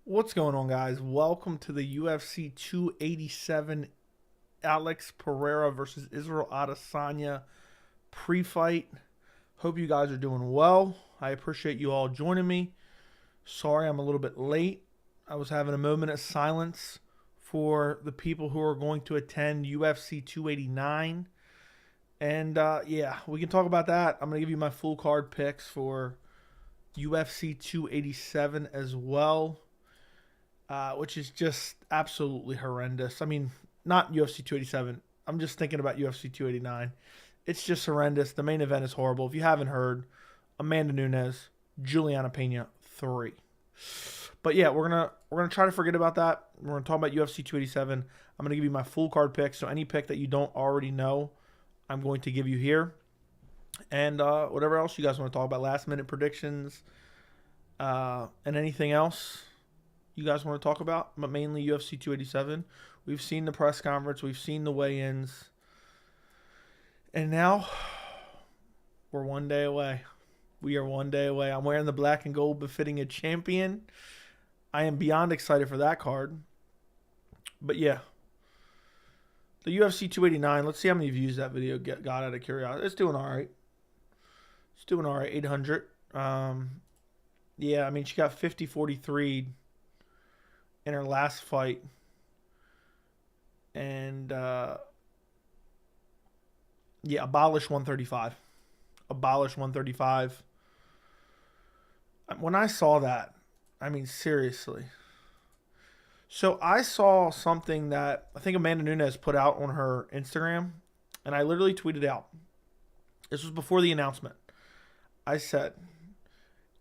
What's going on, guys? Welcome to the UFC 287 Alex Pereira versus Israel Adesanya pre-fight. Hope you guys are doing well. I appreciate you all joining me. Sorry I'm a little bit late. I was having a moment of silence for the people who are going to attend UFC 289. And yeah, we can talk about that. I'm going to give you my full card picks for UFC 287 as well. Which is just absolutely horrendous. I mean, not UFC 287. I'm just thinking about UFC 289. It's just horrendous. The main event is horrible. If you haven't heard, Amanda Nunes, Juliana Pena, 3. But yeah, we're gonna try to forget about that. We're gonna talk about UFC 287. I'm gonna give you my full card pick. So any pick that you don't already know, I'm going to give you here. And whatever else you guys want to talk about, last minute predictions, and anything else you guys want to talk about, but mainly UFC 287. We've seen the press conference. We've seen the weigh-ins. And now we're one day away. We are one day away. I'm wearing the black and gold befitting a champion. I am beyond excited for that card. But yeah, the UFC 289, let's see how many views that video got out of curiosity. It's doing all right. It's doing all right, 800. Yeah, I mean, she got 50-43 in her last fight. And, yeah, abolish 135. Abolish 135. When I saw that, I mean, seriously. So I saw something that I think Amanda Nunes put out on her Instagram, and I literally tweeted out. This was before the announcement. I said,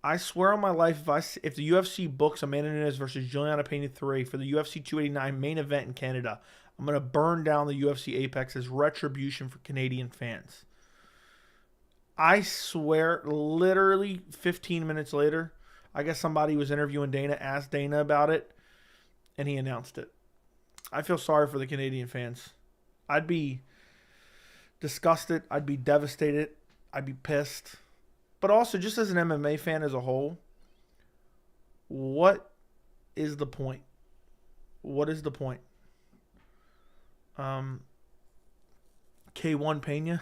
I swear on my life, if the UFC books Amanda Nunes versus Juliana Pena 3 for the UFC 289 main event in Canada, I'm going to burn down the UFC Apex as retribution for Canadian fans. I swear, literally 15 minutes later, I guess somebody was interviewing Dana, asked Dana about it, and he announced it. I feel sorry for the Canadian fans. I'd be disgusted. I'd be devastated. I'd be pissed. But also, just as an MMA fan as a whole, what is the point? What is the point? K1 Pena?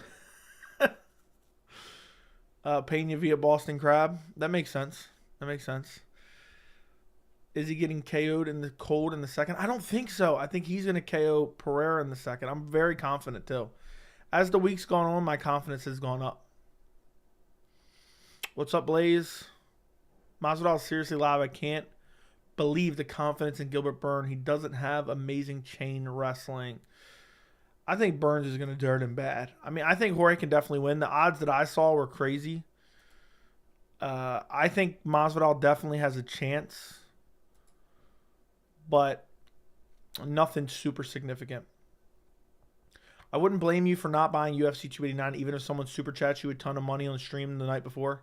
Pena via Boston Crab? That makes sense. That makes sense. Is he getting KO'd in the cold in the second? I don't think so. I think he's going to KO Pereira in the second. I'm very confident, too. As the week's gone on, my confidence has gone up. What's up, Blaze? Masvidal seriously live. I can't believe the confidence in Gilbert Burns. He doesn't have amazing chain wrestling. I think Burns is going to dirt him bad. I mean, I think Jorge can definitely win. The odds that I saw were crazy. I think Masvidal definitely has a chance, but nothing super significant. I wouldn't blame you for not buying UFC 289, even if someone super chats you a ton of money on the stream the night before.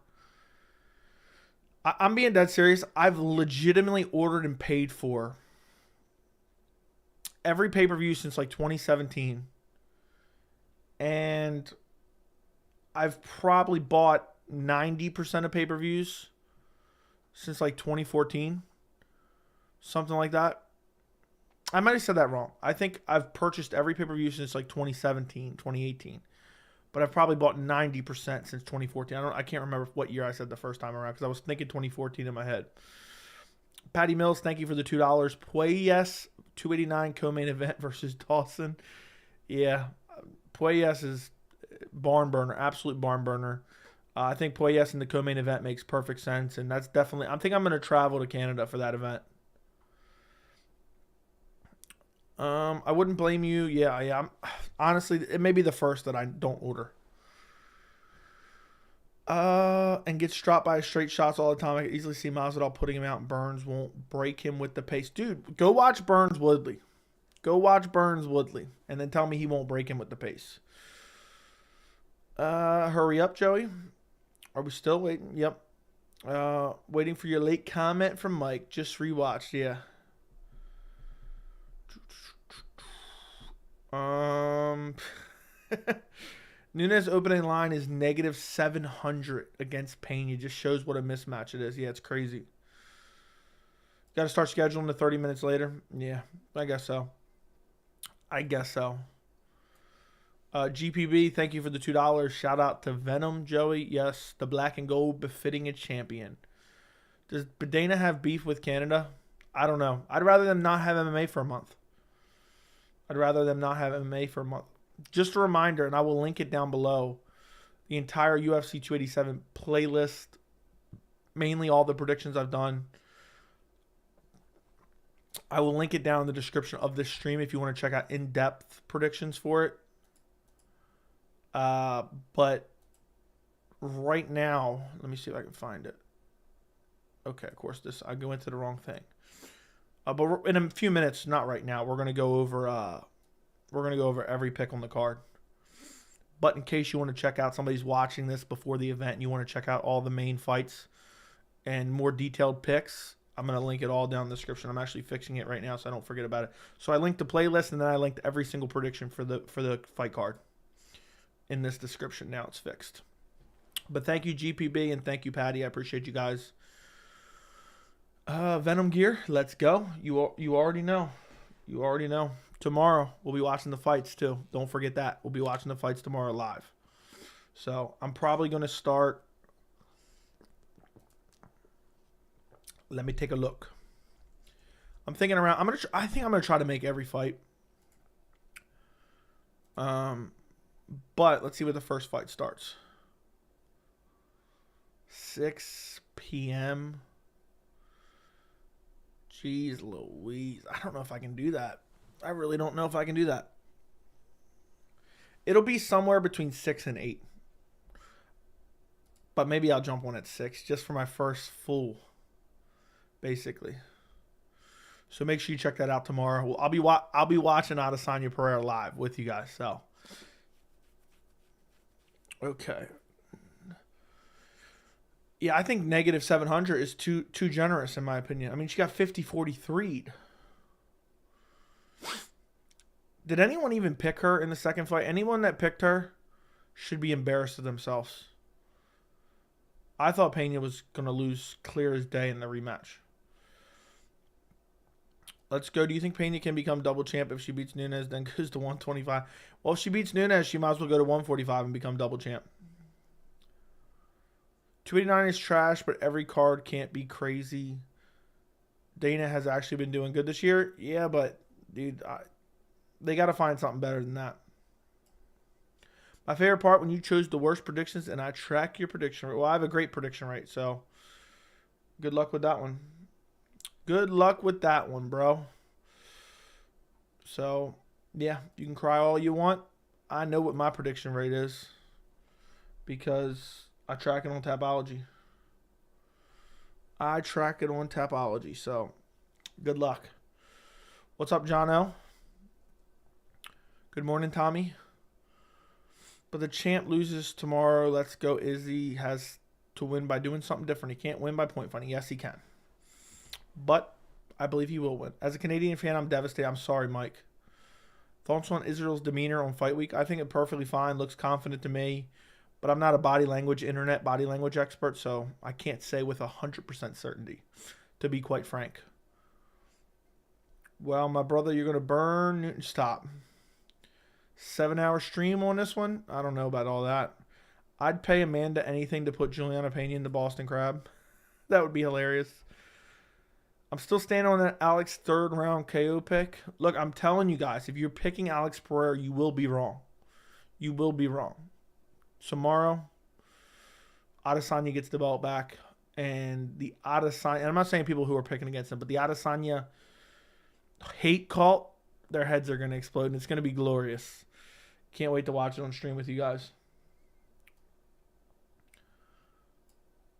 I'm being dead serious. I've legitimately ordered and paid for every pay-per-view since like 2017. And I've probably bought 90% of pay-per-views since like 2014. Something like that. I might have said that wrong. I think I've purchased every pay-per-view since like 2017, 2018. But I've probably bought 90% since 2014. I can't remember what year I said the first time around because I was thinking 2014 in my head. Patty Mills, thank you for the $2. Pueyes, 289 co-main event versus Dawson. Yeah, Pueyes is barn burner, absolute barn burner. I think Pueyes in the co-main event makes perfect sense, and that's definitely. I think I'm going to travel to Canada for that event. I wouldn't blame you. Yeah. Honestly, it may be the first that I don't order. And gets dropped by straight shots all the time. I can easily see Masvidal putting him out, and Burns won't break him with the pace. Dude, go watch Burns Woodley. Go watch Burns Woodley, and then tell me he won't break him with the pace. Hurry up, Joey. Are we still waiting? Yep. Waiting for your late comment from Mike. Just rewatched. Yeah. Nunes opening line is negative 700 against Pena. Just shows what a mismatch it is. Yeah, it's crazy. Got to start scheduling the 30 minutes later. Yeah, I guess so. I guess so. GPB, thank you for the $2. Shout out to Venom, Joey. Yes, the black and gold befitting a champion. Does Dana have beef with Canada? I don't know. I'd rather them not have MMA for a month. Just a reminder, and I will link it down below, the entire UFC 287 playlist, mainly all the predictions I've done. I will link it down in the description of this stream if you want to check out in-depth predictions for it. But right now, let me see if I can find it. Okay, of course, I go into the wrong thing. But in a few minutes, not right now, we're gonna go over every pick on the card. But in case you want to check out, somebody's watching this before the event and you want to check out all the main fights and more detailed picks, I'm going to link it all down in the description. I'm actually fixing it right now so I don't forget about it. So I linked the playlist and then I linked every single prediction for the fight card in this description. Now it's fixed. But thank you, GPB, and thank you, Patty. I appreciate you guys. Venom Gear, let's go. You already know. You already know. Tomorrow, we'll be watching the fights, too. Don't forget that. We'll be watching the fights tomorrow live. So, I'm probably going to start. Let me take a look. I'm thinking around. I think I'm going to try to make every fight. But, let's see where the first fight starts. 6 p.m. Jeez Louise. I don't know if I can do that. I really don't know if I can do that. It'll be somewhere between 6 and 8. But maybe I'll jump one at 6 just for my first full, basically. So make sure you check that out tomorrow. Well, I'll be watching Adesanya Pereira live with you guys. So, okay. Yeah, I think negative 700 is too generous in my opinion. I mean, she got 50-43. Did anyone even pick her in the second fight? Anyone that picked her should be embarrassed of themselves. I thought Pena was going to lose clear as day in the rematch. Let's go. Do you think Pena can become double champ if she beats Nunes, then goes to 125? Well, if she beats Nunes, she might as well go to 145 and become double champ. 289 is trash, but every card can't be crazy. Dana has actually been doing good this year. Yeah, but, dude, they got to find something better than that. My favorite part, when you chose the worst predictions and I track your prediction rate. Well, I have a great prediction rate, so good luck with that one. Good luck with that one, bro. So, yeah, you can cry all you want. I know what my prediction rate is because I track it on Tapology. So good luck. What's up, John L? Good morning, Tommy. But the champ loses tomorrow. Let's go. Izzy has to win by doing something different. He can't win by point fighting. Yes, he can. But I believe he will win. As a Canadian fan, I'm devastated. I'm sorry, Mike. Thoughts on Israel's demeanor on fight week? I think it's perfectly fine. Looks confident to me. But I'm not a internet body language expert, so I can't say with 100% certainty, to be quite frank. Well, my brother, you're going to burn Newton. Stop. 7-hour stream on this one? I don't know about all that. I'd pay Amanda anything to put Juliana Pena in the Boston Crab. That would be hilarious. I'm still standing on that Alex third round KO pick. Look, I'm telling you guys, if you're picking Alex Pereira, you will be wrong. You will be wrong. Tomorrow, Adesanya gets the belt back. And the Adesanya, and I'm not saying people who are picking against him, but the Adesanya hate cult, their heads are going to explode, and it's going to be glorious. Can't wait to watch it on stream with you guys.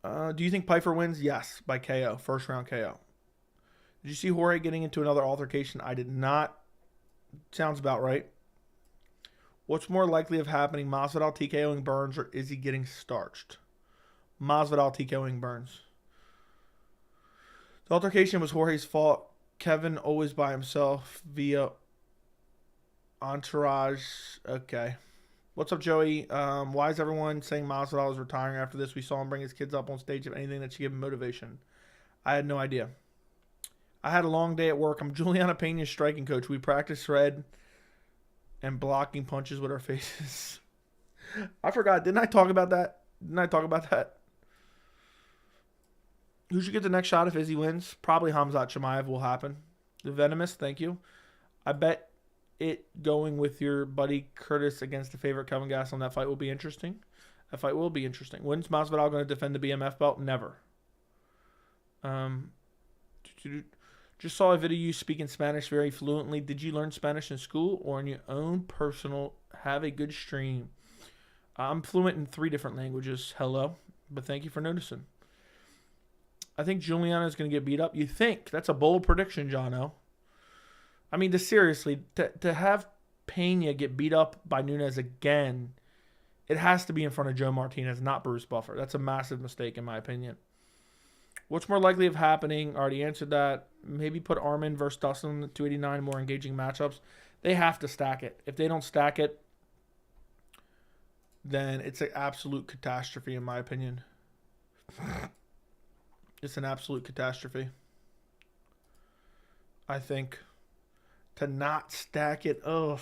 Do you think Pyfer wins? Yes, by KO. First round KO. Did you see Jorge getting into another altercation? I did not. Sounds about right. What's more likely of happening, Masvidal TKOing Burns or Izzy getting starched? Masvidal TKOing Burns. The altercation was Jorge's fault. Kevin always by himself via entourage. Okay. What's up, Joey? Why is everyone saying Masvidal is retiring after this? We saw him bring his kids up on stage. If anything, that should give him motivation. I had no idea. I had a long day at work. I'm Juliana Pena's striking coach. We practice red and blocking punches with our faces. I forgot. Didn't I talk about that? Who should get the next shot if Izzy wins? Probably Hamzat Chimaev will happen. The Venomous, thank you. I bet it going with your buddy Curtis against the favorite Kevin Gastelum, that fight will be interesting. That fight will be interesting. When's Masvidal going to defend the BMF belt? Never. Just saw a video you speaking Spanish very fluently. Did you learn Spanish in school or in your own personal? Have a good stream. I'm fluent in 3 different languages. Hello. But thank you for noticing. I think Juliana is going to get beat up. You think? That's a bold prediction, Jono. I mean, seriously, to have Pena get beat up by Nunes again, it has to be in front of Joe Martinez, not Bruce Buffer. That's a massive mistake, in my opinion. What's more likely of happening? Already answered that. Maybe put Armin versus Dustin in the 289, more engaging matchups. They have to stack it. If they don't stack it, then it's an absolute catastrophe, in my opinion. It's an absolute catastrophe. I think. To not stack it, ugh.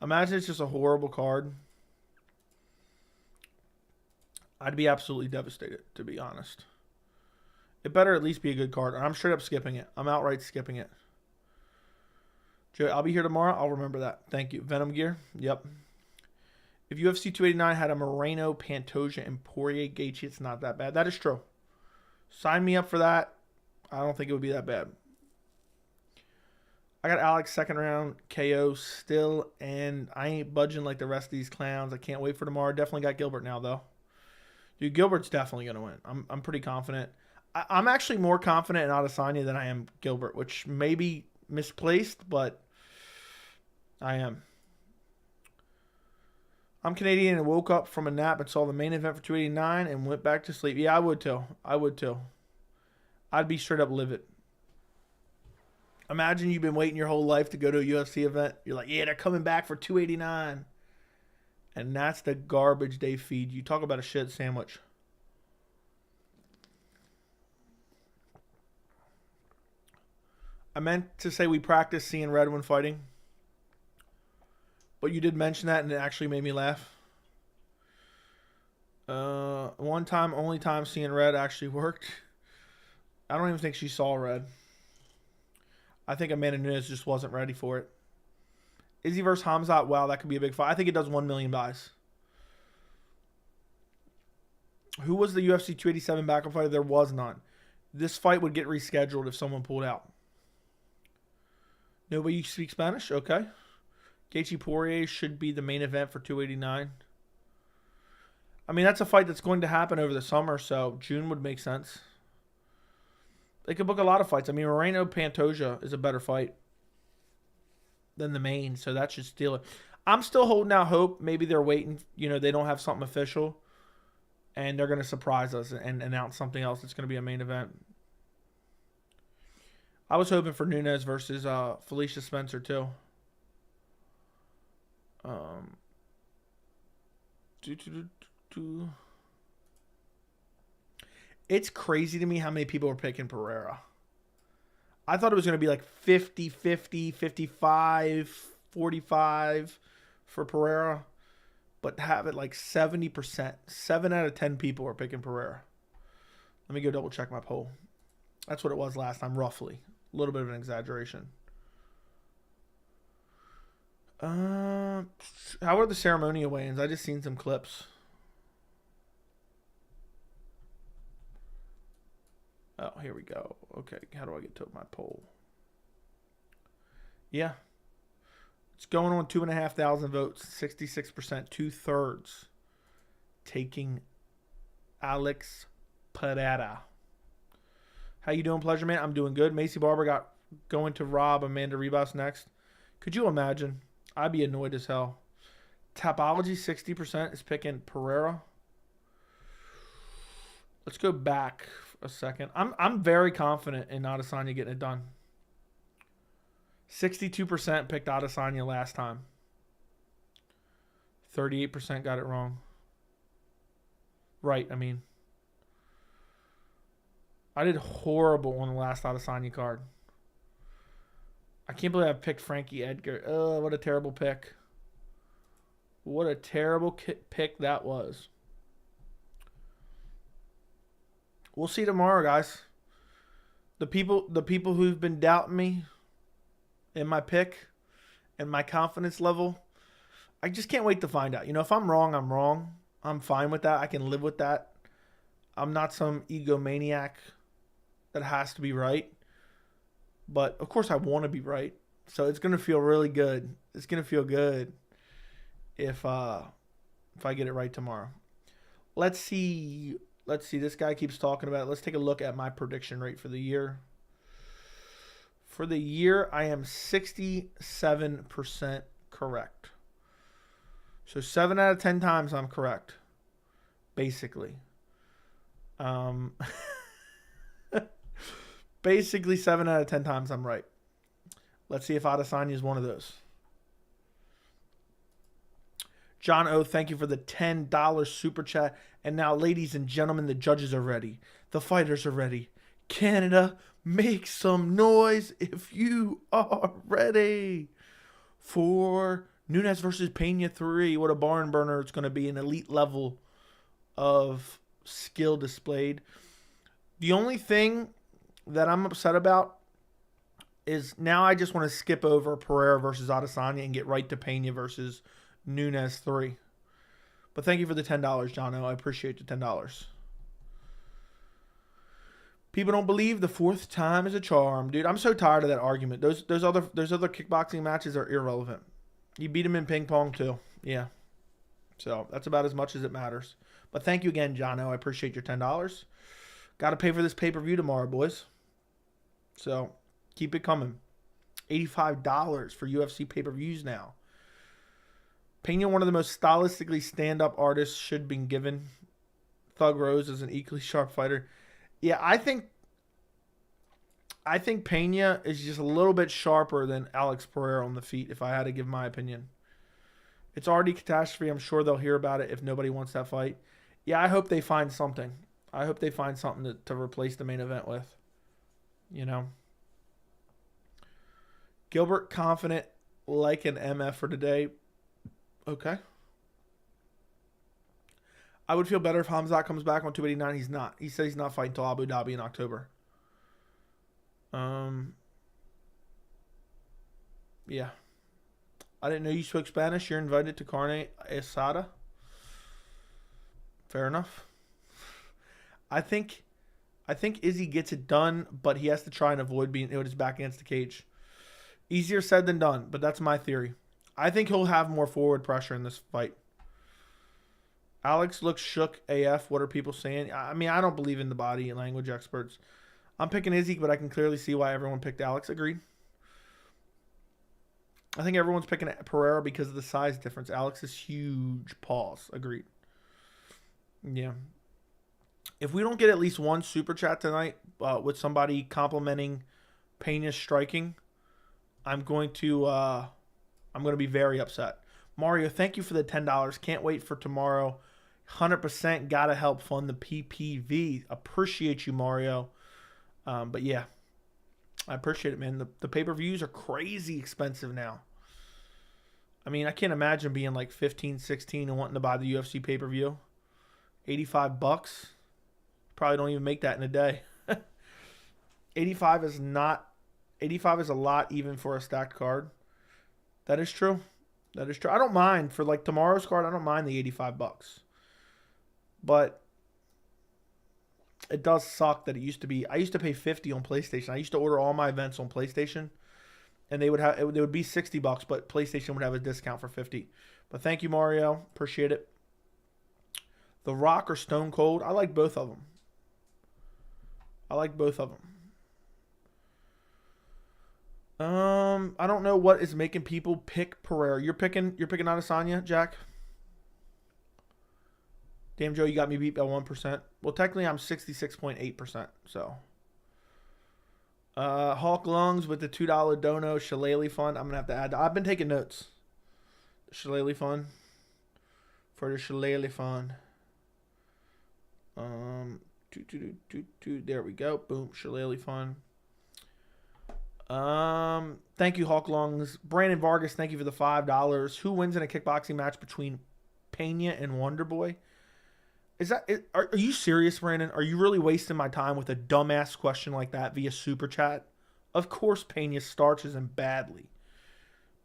Imagine it's just a horrible card. I'd be absolutely devastated, to be honest. It better at least be a good card. I'm straight up skipping it. I'm outright skipping it. Joe, I'll be here tomorrow. I'll remember that. Thank you. Venom Gear? Yep. If UFC 289 had a Moreno, Pantoja, and Poirier Gaethje, it's not that bad. That is true. Sign me up for that. I don't think it would be that bad. I got Alex second round KO still, and I ain't budging like the rest of these clowns. I can't wait for tomorrow. Definitely got Gilbert now, though. Dude, Gilbert's definitely going to win. I'm pretty confident. I'm actually more confident in Adesanya than I am Gilbert, which may be misplaced, but I am. I'm Canadian and woke up from a nap and saw the main event for 289 and went back to sleep. Yeah, I would too. I'd be straight up livid. Imagine you've been waiting your whole life to go to a UFC event. You're like, yeah, they're coming back for 289. And that's the garbage they feed you. Talk about a shit sandwich. I meant to say we practice seeing red when fighting. But you did mention that, and it actually made me laugh. One time, only time seeing red actually worked. I don't even think she saw red. I think Amanda Nunes just wasn't ready for it. Izzy versus Hamzat, wow, that could be a big fight. I think it does 1 million buys. Who was the UFC 287 backup fighter? There was none. This fight would get rescheduled if someone pulled out. Nobody speaks Spanish? Okay. Gaethje Poirier should be the main event for 289. I mean, that's a fight that's going to happen over the summer, so June would make sense. They could book a lot of fights. I mean, Moreno Pantoja is a better fight than the main, so that should steal it. I'm still holding out hope. Maybe they're waiting. You know, they don't have something official, and they're going to surprise us and announce something else that's going to be a main event. I was hoping for Nunes versus Felicia Spencer, too. It's crazy to me how many people are picking Pereira. I thought it was going to be like 50-50, 55-45 for Pereira. But have it like 70%. 7 out of 10 people are picking Pereira. Let me go double check my poll. That's what it was last time, roughly. A little bit of an exaggeration. How are the ceremonial weigh-ins? I just seen some clips. Oh, here we go. Okay, how do I get to my poll? Yeah. It's going on 2,500 votes. 66%, 2/3 taking Alex Pereira. How you doing, Pleasure Man? I'm doing good. Macy Barber got going to rob Amanda Ribas next. Could you imagine? I'd be annoyed as hell. Tapology 60% is picking Pereira. Let's go back a second. I'm very confident in Adesanya getting it done. 62% picked Adesanya last time. 38% got it wrong. Right, I mean. I did horrible on the last Adesanya card. I can't believe I picked Frankie Edgar. What a terrible pick. What a terrible pick that was. We'll see tomorrow, guys. The people who've been doubting me in my pick and my confidence level, I just can't wait to find out. You know, if I'm wrong, I'm wrong. I'm fine with that. I can live with that. I'm not some egomaniac that has to be right. But of course I want to be right. So it's gonna feel really good. It's gonna feel good if I get it right tomorrow. Let's see. Let's see. This guy keeps talking about it. Let's take a look at my prediction rate for the year. For the year, I am 67% correct. So 7 out of 10 times I'm correct, basically. Basically 7 out of 10 times I'm right. Let's see if Adesanya is one of those. John O, thank you for the $10 super chat. And now, ladies and gentlemen, the judges are ready. The fighters are ready. Canada, make some noise if you are ready for Nunes versus Pena 3. What a barn burner it's going to be. An elite level of skill displayed. The only thing that I'm upset about is now I just want to skip over Pereira versus Adesanya and get right to Pena versus Nunes 3. But thank you for the $10, Jono. I appreciate the $10. People don't believe the fourth time is a charm, dude. I'm so tired of that argument. Those other kickboxing matches are irrelevant. You beat him in ping pong too. Yeah. So that's about as much as it matters. But thank you again, Jono. I appreciate your $10. Got to pay for this pay-per-view tomorrow, boys. So keep it coming. $85 for UFC pay-per-views now. Pena, one of the most stylistically stand-up artists, should be given. Thug Rose is an equally sharp fighter. Yeah, I think Pena is just a little bit sharper than Alex Pereira on the feet, if I had to give my opinion. It's already catastrophe. I'm sure they'll hear about it if nobody wants that fight. Yeah, I hope they find something. I hope they find something to replace the main event with. You know. Gilbert confident like an MF for today. Okay. I would feel better if Hamzat comes back on 289. He's not. He said he's not fighting until Abu Dhabi in October. Yeah. I didn't know you spoke Spanish. You're invited to carne asada. Fair enough. I think Izzy gets it done, but he has to try and avoid being his back against the cage. Easier said than done, but that's my theory. I think he'll have more forward pressure in this fight. Alex looks shook AF. What are people saying? I mean, I don't believe in the body language experts. I'm picking Izzy, but I can clearly see why everyone picked Alex. Agreed. I think everyone's picking Pereira because of the size difference. Alex is huge. Pause. Agreed. Yeah. If we don't get at least one super chat tonight with somebody complimenting Pena's striking, I'm going to be very upset. Mario, thank you for the $10. Can't wait for tomorrow. 100% gotta help fund the PPV. Appreciate you, Mario. But yeah, I appreciate it, man. The pay-per-views are crazy expensive now. I mean, I can't imagine being like 15, 16 and wanting to buy the UFC pay-per-view. $85. Probably don't even make that in a day. 85 is a lot even for a stacked card. That is true. That is true. I don't mind for like tomorrow's card. I don't mind the $85. But it does suck that it used to be. I used to pay $50 on PlayStation. I used to order all my events on PlayStation, and they would be $60, but PlayStation would have a discount for $50. But thank you, Mario. Appreciate it. The Rock or Stone Cold. I like both of them. I don't know what is making people pick Pereira. You're picking Adesanya, Jack? Damn, Joe, you got me beat by 1%. Well, technically, I'm 66.8%. So, Hawk Lungs with the $2 dono Shillelagh Fund. I'm gonna have to add. I've been taking notes. Shillelagh Fund for the Shillelagh Fund. There we go. Boom. Shillelagh fun. Thank you, Hawk Lungs. Brandon Vargas, thank you for the $5. Who wins in a kickboxing match between Pena and Wonderboy? Are you serious, Brandon? Are you really wasting my time with a dumbass question like that via Super Chat? Of course Pena starches him badly.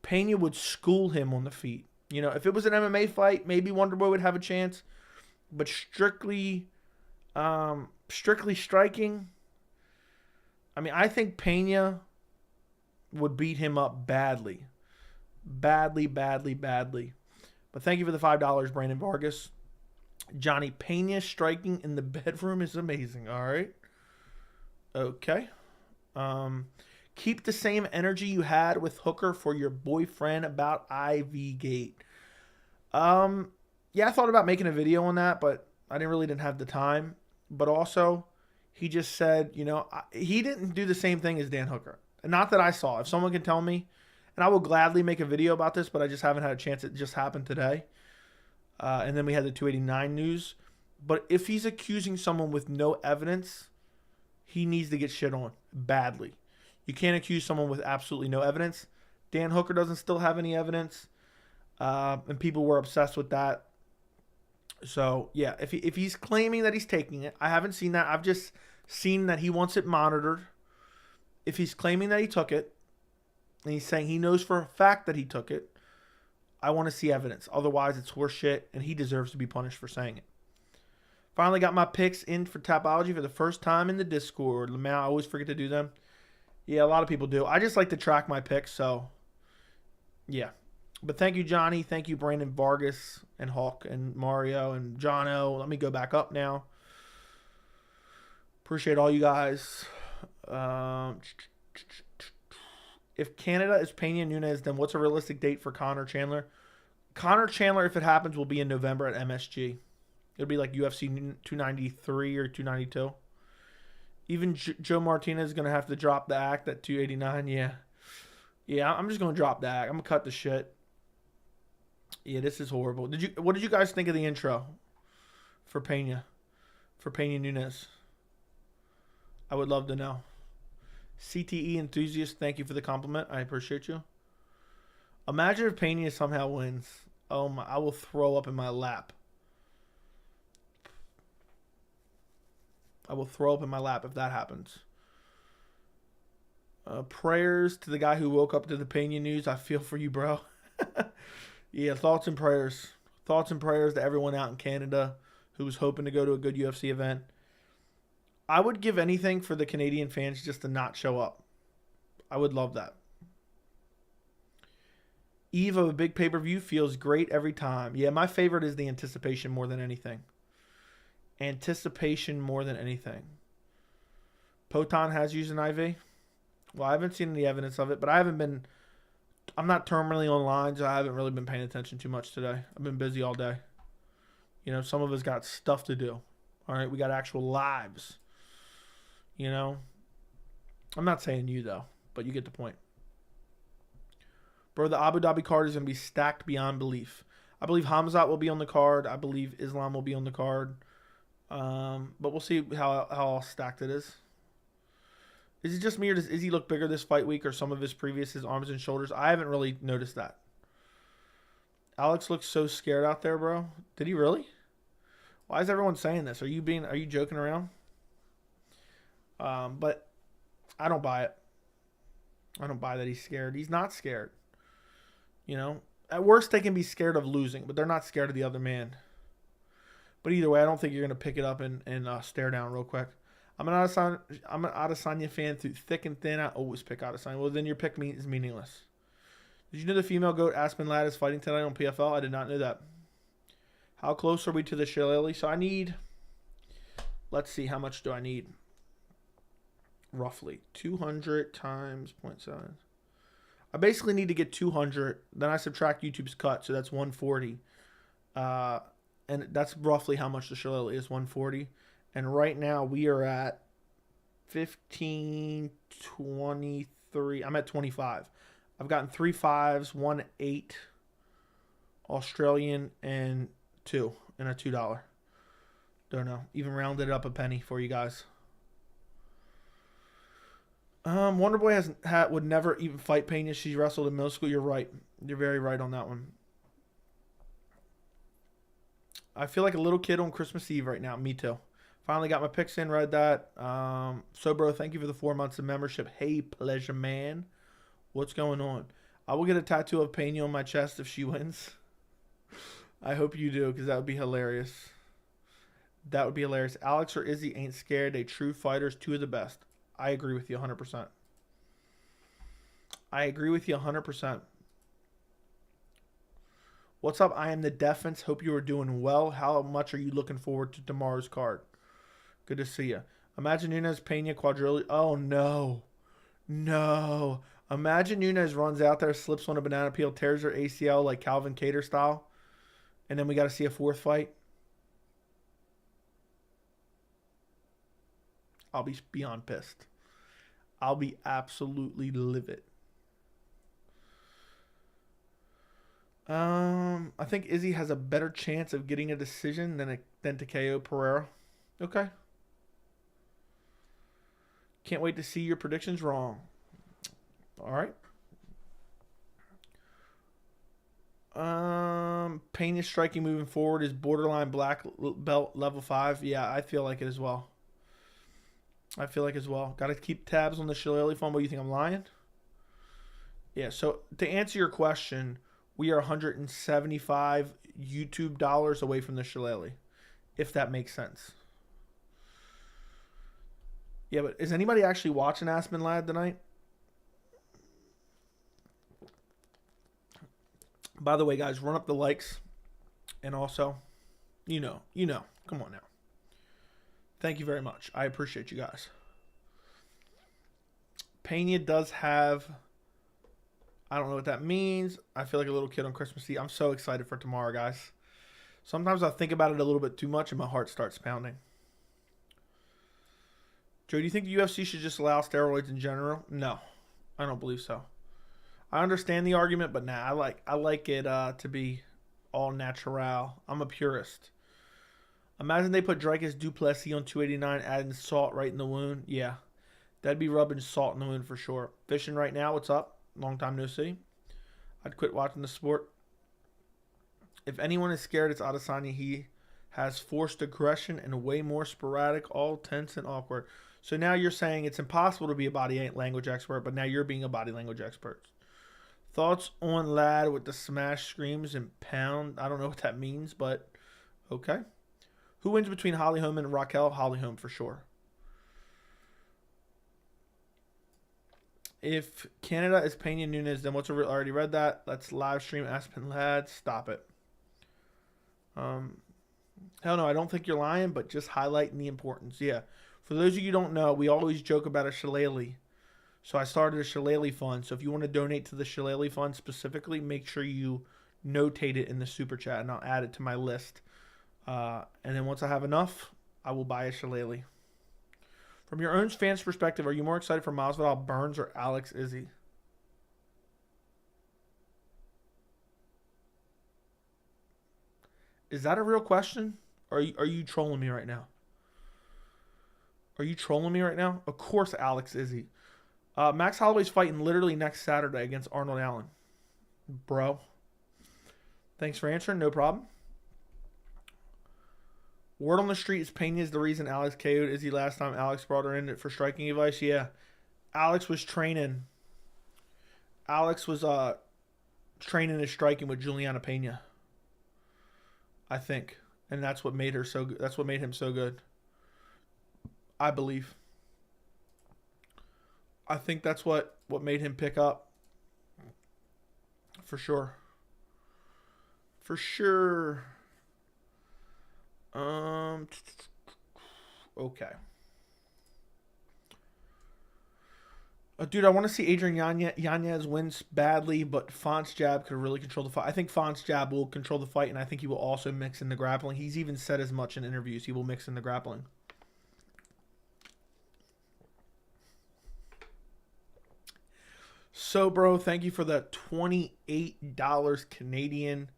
Pena would school him on the feet. You know, if it was an MMA fight, maybe Wonderboy would have a chance. But strictly striking, I mean, I think Pena would beat him up badly. Badly. But thank you for the $5, Brandon Vargas. Johnny Pena striking in the bedroom is amazing. All right. Okay. Keep the same energy you had with Hooker for your boyfriend about IV Gate. Yeah, I thought about making a video on that, but I didn't have the time. But also, he just said, you know, he didn't do the same thing as Dan Hooker. Not that I saw. If someone can tell me, and I will gladly make a video about this, but I just haven't had a chance. It just happened today. And then we had the 289 news. But if he's accusing someone with no evidence, he needs to get shit on badly. You can't accuse someone with absolutely no evidence. Dan Hooker doesn't still have any evidence. And people were obsessed with that. So, yeah, if he's claiming that he's taking it, I haven't seen that. I've just seen that he wants it monitored. If he's claiming that he took it, and he's saying he knows for a fact that he took it, I want to see evidence. Otherwise, it's horseshit, and he deserves to be punished for saying it. Finally got my picks in for Tapology for the first time in the Discord. Man, I always forget to do them. Yeah, a lot of people do. I just like to track my picks, so yeah. But thank you, Johnny. Thank you, Brandon Vargas and Hawk and Mario and Jono. Let me go back up now. Appreciate all you guys. If Canada is Pena Nunes, then what's a realistic date for Connor Chandler? Connor Chandler, if it happens, will be in November at MSG. It'll be like UFC 293 or 292. Even Joe Martinez is going to have to drop the act at 289. Yeah, I'm just going to drop the act. I'm going to cut the shit. Yeah, this is horrible. What did you guys think of the intro for Pena? For Pena Nunes? I would love to know. CTE enthusiast, thank you for the compliment. I appreciate you. Imagine if Pena somehow wins. Oh my, I will throw up in my lap. I will throw up in my lap if that happens. Prayers to the guy who woke up to the Pena news. I feel for you, bro. Yeah, thoughts and prayers. Thoughts and prayers to everyone out in Canada who was hoping to go to a good UFC event. I would give anything for the Canadian fans just to not show up. I would love that. Eve of a big pay-per-view feels great every time. Yeah, my favorite is the anticipation more than anything. Anticipation more than anything. Poton has used an IV. Well, I haven't seen any evidence of it, but I'm not terminally online, so I haven't really been paying attention too much today. I've been busy all day. You know, some of us got stuff to do. All right, we got actual lives. You know, I'm not saying you, though, but you get the point. Bro, the Abu Dhabi card is going to be stacked beyond belief. I believe Hamzat will be on the card. I believe Islam will be on the card. But we'll see how stacked it is. Is it just me, or does Izzy look bigger this fight week, or some of his arms and shoulders? I haven't really noticed that. Alex looks so scared out there, bro. Did he really? Why is everyone saying this? Are you joking around? But I don't buy it. I don't buy that he's scared. He's not scared. You know, at worst they can be scared of losing, but they're not scared of the other man. But either way, I don't think you're gonna pick it up and stare down real quick. I'm an Adesanya fan through thick and thin. I always pick Adesanya. Well, then your pick is meaningless. Did you know the female goat Aspen Ladd is fighting tonight on PFL? I did not know that. How close are we to the Shillelagh? So I need, let's see, how much do I need? Roughly 200 times 0.7. I basically need to get 200. Then I subtract YouTube's cut, so that's 140. And that's roughly how much the Shillelagh is, 140. And right now we are at 15.23. I'm at 25. I've gotten 3 5s, 1 8 Australian, and 2 and a $2. Don't know. Even rounded up a penny for you guys. Wonder Boy would never even fight Pena. She wrestled in middle school. You're right. You're very right on that one. I feel like a little kid on Christmas Eve right now. Me too. Finally got my picks in. Read that. So, bro, thank you for the 4 months of membership. Hey, pleasure, man. What's going on? I will get a tattoo of Pena on my chest if she wins. I hope you do, because that would be hilarious. That would be hilarious. Alex or Izzy ain't scared. They true fighters. 2 of the best. I agree with you 100%. I agree with you 100%. What's up? I am the Defense. Hope you are doing well. How much are you looking forward to tomorrow's card? Good to see you. Imagine Nunes, Pena, Quadrilli. Oh, no. No. Imagine Nunes runs out there, slips on a banana peel, tears her ACL like Calvin Kattar style, and then we got to see a 4th fight. I'll be beyond pissed. I'll be absolutely livid. I think Izzy has a better chance of getting a decision than to KO Pereira. Okay. Can't wait to see your predictions wrong. All right. Pena's striking moving forward is borderline black belt level 5. Yeah, I feel like it as well. Got to keep tabs on the Shillelagh fund. What do you think? I'm lying? Yeah, so to answer your question, we are 175 YouTube dollars away from the Shillelagh, if that makes sense. Yeah, but is anybody actually watching Aspen Lad tonight? By the way, guys, run up the likes. And also, you know. Come on now. Thank you very much. I appreciate you guys. Pena does have... I don't know what that means. I feel like a little kid on Christmas Eve. I'm so excited for tomorrow, guys. Sometimes I think about it a little bit too much and my heart starts pounding. Joe, do you think the UFC should just allow steroids in general? No, I don't believe so. I understand the argument, but nah, I like it to be all natural. I'm a purist. Imagine they put Dricus Duplessis on 289, adding salt right in the wound. Yeah, that'd be rubbing salt in the wound for sure. Fishing right now, what's up? Long time no see. I'd quit watching the sport. If anyone is scared, it's Adesanya. He has forced aggression and way more sporadic, all tense and awkward. So now you're saying it's impossible to be a body language expert, but now you're being a body language expert. Thoughts on Lad with the smash screams and pound? I don't know what that means, but okay. Who wins between Holly Holm and Raquel? Holly Holm for sure. If Canada is Pena Nunes, then what's already read that? Let's live stream Aspen Lad. Stop it. Hell no, I don't think you're lying, but just highlighting the importance. Yeah. For those of you who don't know, we always joke about a shillelagh. So I started a shillelagh fund. So if you want to donate to the shillelagh fund specifically, make sure you notate it in the super chat, and I'll add it to my list. And then once I have enough, I will buy a shillelagh. From your own fans' perspective, are you more excited for Masvidal, Burns, or Alex Izzy? Is that a real question? Or are you trolling me right now? Of course, Alex Izzy. Max Holloway's fighting literally next Saturday against Arnold Allen. Bro. Thanks for answering. No problem. Word on the street is Pena is the reason Alex KO'd Izzy last time Alex brought her in for striking advice. Yeah. Alex was training. Alex was training and striking with Juliana Pena. I think. And that's what made her so good. That's what made him so good. I believe. I think that's what made him pick up. For sure. Okay. Dude, I want to see Adrian Yanez wins badly, but Font's jab could really control the fight. I think Font's jab will control the fight, and I think he will also mix in the grappling. He's even said as much in interviews. He will mix in the grappling. So, bro, thank you for the $28 Canadian.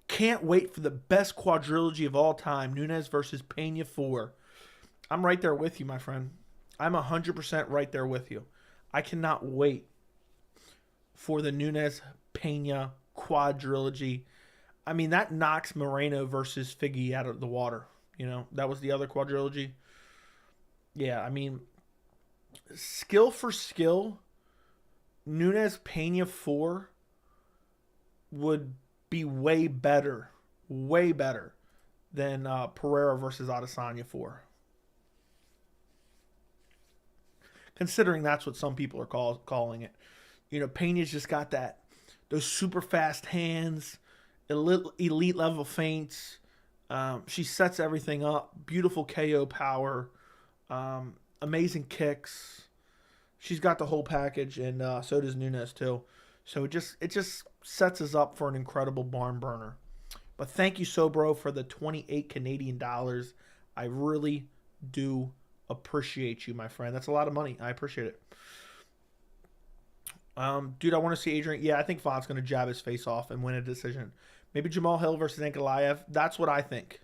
Can't wait for the best quadrilogy of all time. Nunes versus Pena 4. I'm right there with you, my friend. I'm 100% right there with you. I cannot wait for the Nunes Pena quadrilogy. I mean, that knocks Moreno versus Figgy out of the water. You know, that was the other quadrilogy. Yeah, I mean, skill for skill, Nunes Pena 4 would be way better than Pereira versus Adesanya 4. Considering that's what some people are calling it. You know, Pena's just got those super fast hands, elite level feints. She sets everything up. Beautiful KO power, amazing kicks. She's got the whole package, and so does Nunes too. So it just sets us up for an incredible barn burner. But thank you, Sobro, for the 28 Canadian dollars. I really do appreciate you, my friend. That's a lot of money. I appreciate it. Dude, I want to see Adrian. Yeah, I think Vaughn's going to jab his face off and win a decision. Maybe Jamal Hill versus Ankalaev. That's what I think.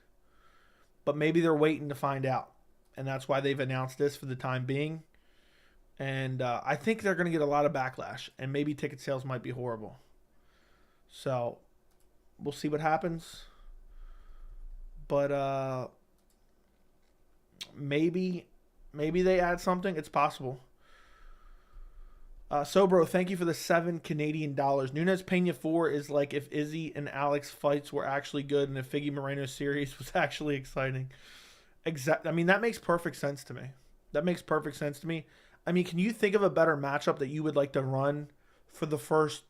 But maybe they're waiting to find out. And that's why they've announced this for the time being. And I think they're going to get a lot of backlash. And maybe ticket sales might be horrible. So, we'll see what happens. But maybe they add something. It's possible. Sobro, thank you for the 7 Canadian dollars. Nunes Pena 4 is like if Izzy and Alex fights were actually good and if Figgy Moreno series was actually exciting. I mean, that makes perfect sense to me. I mean, can you think of a better matchup that you would like to run for the first?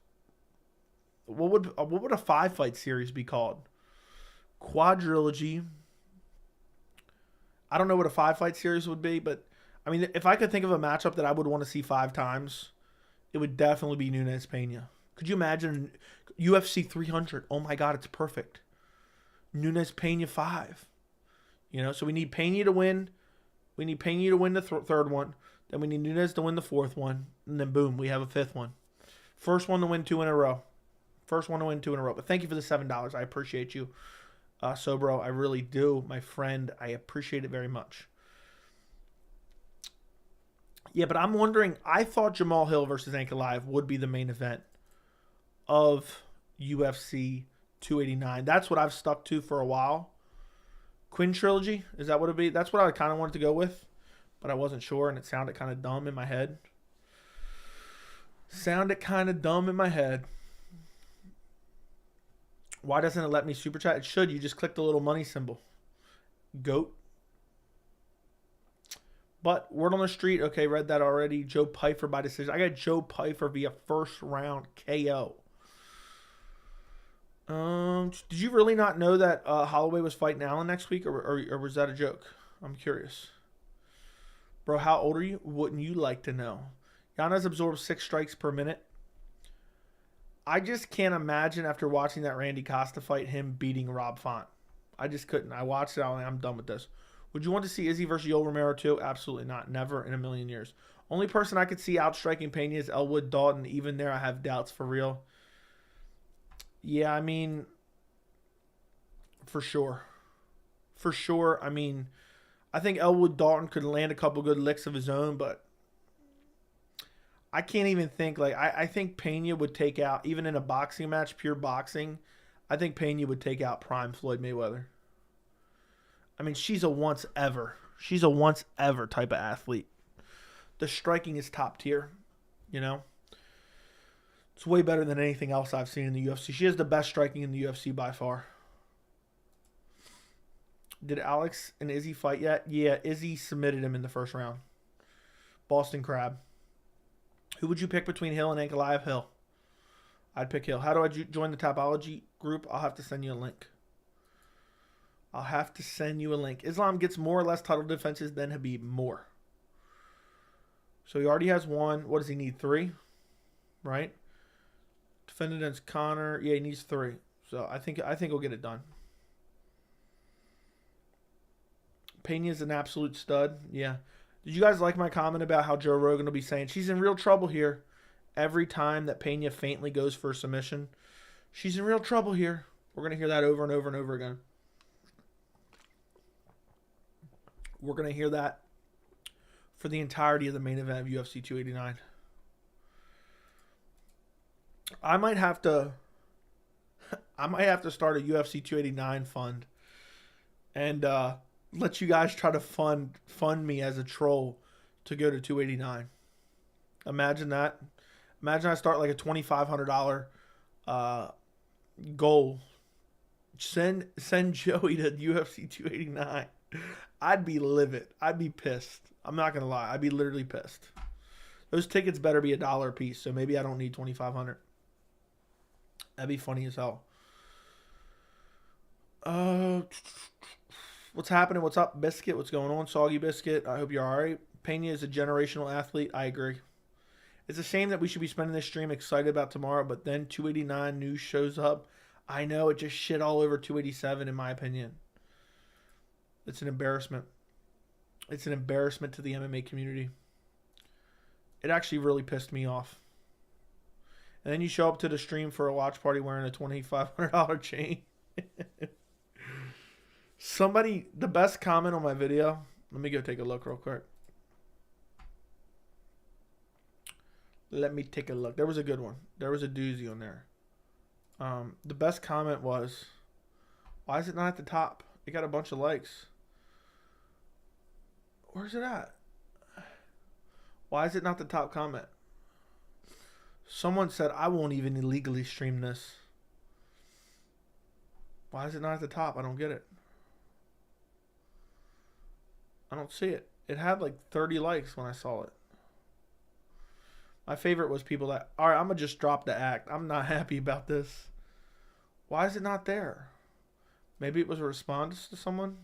What would a 5-fight series be called? Quadrilogy. I don't know what a 5-fight series would be, but I mean, if I could think of a matchup that I would want to see 5 times, it would definitely be Nunes Pena. Could you imagine UFC 300? Oh my God, it's perfect. Nunes Pena 5. You know, so we need Pena to win. We need Pena to win the third one. Then we need Nunes to win the 4th one. And then boom, we have a 5th one. First one to win 2 in a row. But thank you for the $7. I appreciate you. Sobro, I really do. My friend, I appreciate it very much. Yeah, but I'm wondering, I thought Jamal Hill versus Ankalaev would be the main event of UFC 289. That's what I've stuck to for a while. Quinn Trilogy, is that what it would be? That's what I kind of wanted to go with, but I wasn't sure, and it sounded kind of dumb in my head. Why doesn't it let me super chat? It should. You just click the little money symbol. Goat. But word on the street. Okay, read that already. Joe Pyfer by decision. I got Joe Pyfer via first round KO. Did you really not know that Holloway was fighting Allen next week, or was that a joke? I'm curious. Bro, how old are you? Wouldn't you like to know? Yanez absorbs 6 strikes per minute. I just can't imagine after watching that Randy Costa fight him beating Rob Font. I just couldn't. I watched it. I'm done with this. Would you want to see Izzy versus Yoel Romero too? Absolutely not. Never in a million years. Only person I could see outstriking Pena is Elwood Dalton. Even there, I have doubts for real. Yeah, I mean, for sure. I mean, I think Elwood Dalton could land a couple good licks of his own, but I can't even think. Like, I think Pena would take out, even in a boxing match, pure boxing, I think Pena would take out prime Floyd Mayweather. I mean, she's a once ever type of athlete. The striking is top tier, you know. It's way better than anything else I've seen in the UFC. She has the best striking in the UFC by far. Did Alex and Izzy fight yet? Yeah, Izzy submitted him in the first round. Boston Crab. Who would you pick between Hill and Ankalaev? Hill. I'd pick Hill. How do I join the Topology group? I'll have to send you a link. Islam gets more or less title defenses than Habib. More. So he already has 1. What does he need? 3? Right? Defended against Connor. Yeah, he needs 3. So I think he'll get it done. Pena's an absolute stud. Yeah. Did you guys like my comment about how Joe Rogan will be saying she's in real trouble here every time that Pena faintly goes for a submission? She's in real trouble here. We're going to hear that over and over and over again. We're going to hear that for the entirety of the main event of UFC 289. I might have to start a UFC 289 fund and let you guys try to fund me as a troll to go to 289. Imagine that. Imagine I start like a $2,500 goal. Send Joey to UFC 289. I'd be livid. I'd be pissed. I'm not gonna lie. I'd be literally pissed. Those tickets better be $1 a piece, so maybe I don't need 2,500. That'd be funny as hell. What's happening? What's up, Biscuit? What's going on, Soggy Biscuit? I hope you're all right. Pena is a generational athlete. I agree. It's a shame that we should be spending this stream excited about tomorrow, but then 289 news shows up. I know, it just shit all over 287 in my opinion. It's an embarrassment. It's an embarrassment to the MMA community. It actually really pissed me off. And then you show up to the stream for a watch party wearing a $2,500 chain. Somebody, the best comment on my video, let me go take a look real quick. Let me take a look. There was a good one. There was a doozy on there. The best comment was, why is it not at the top? It got a bunch of likes. Where's it at? Why is it not the top comment? Someone said, I won't even illegally stream this. Why is it not at the top? I don't get it. I don't see it. It had like 30 likes when I saw it. My favorite was people that, all right, I'm going to just drop the act. I'm not happy about this. Why is it not there? Maybe it was a response to someone?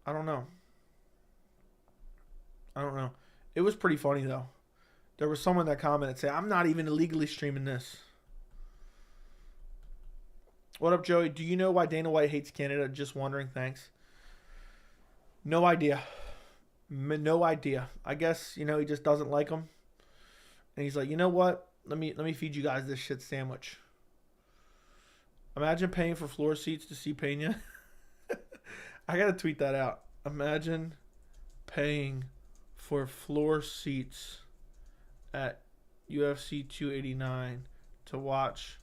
I don't know. I don't know. It was pretty funny, though. There was someone that commented saying, I'm not even illegally streaming this. What up, Joey? Do you know why Dana White hates Canada? Just wondering. Thanks. No idea. No idea. I guess, he just doesn't like them. And he's like, you know what? Let me feed you guys this shit sandwich. Imagine paying for floor seats to see Pena. I got to tweet that out. Imagine paying for floor seats at UFC 289 to watch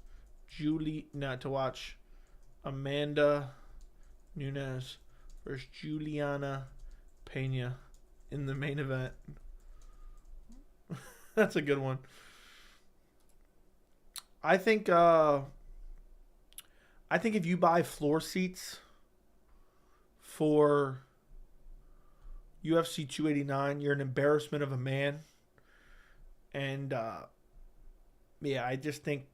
Amanda Nunes versus Juliana Pena in the main event. That's a good one. I think if you buy floor seats for UFC 289, you're an embarrassment of a man. And I just think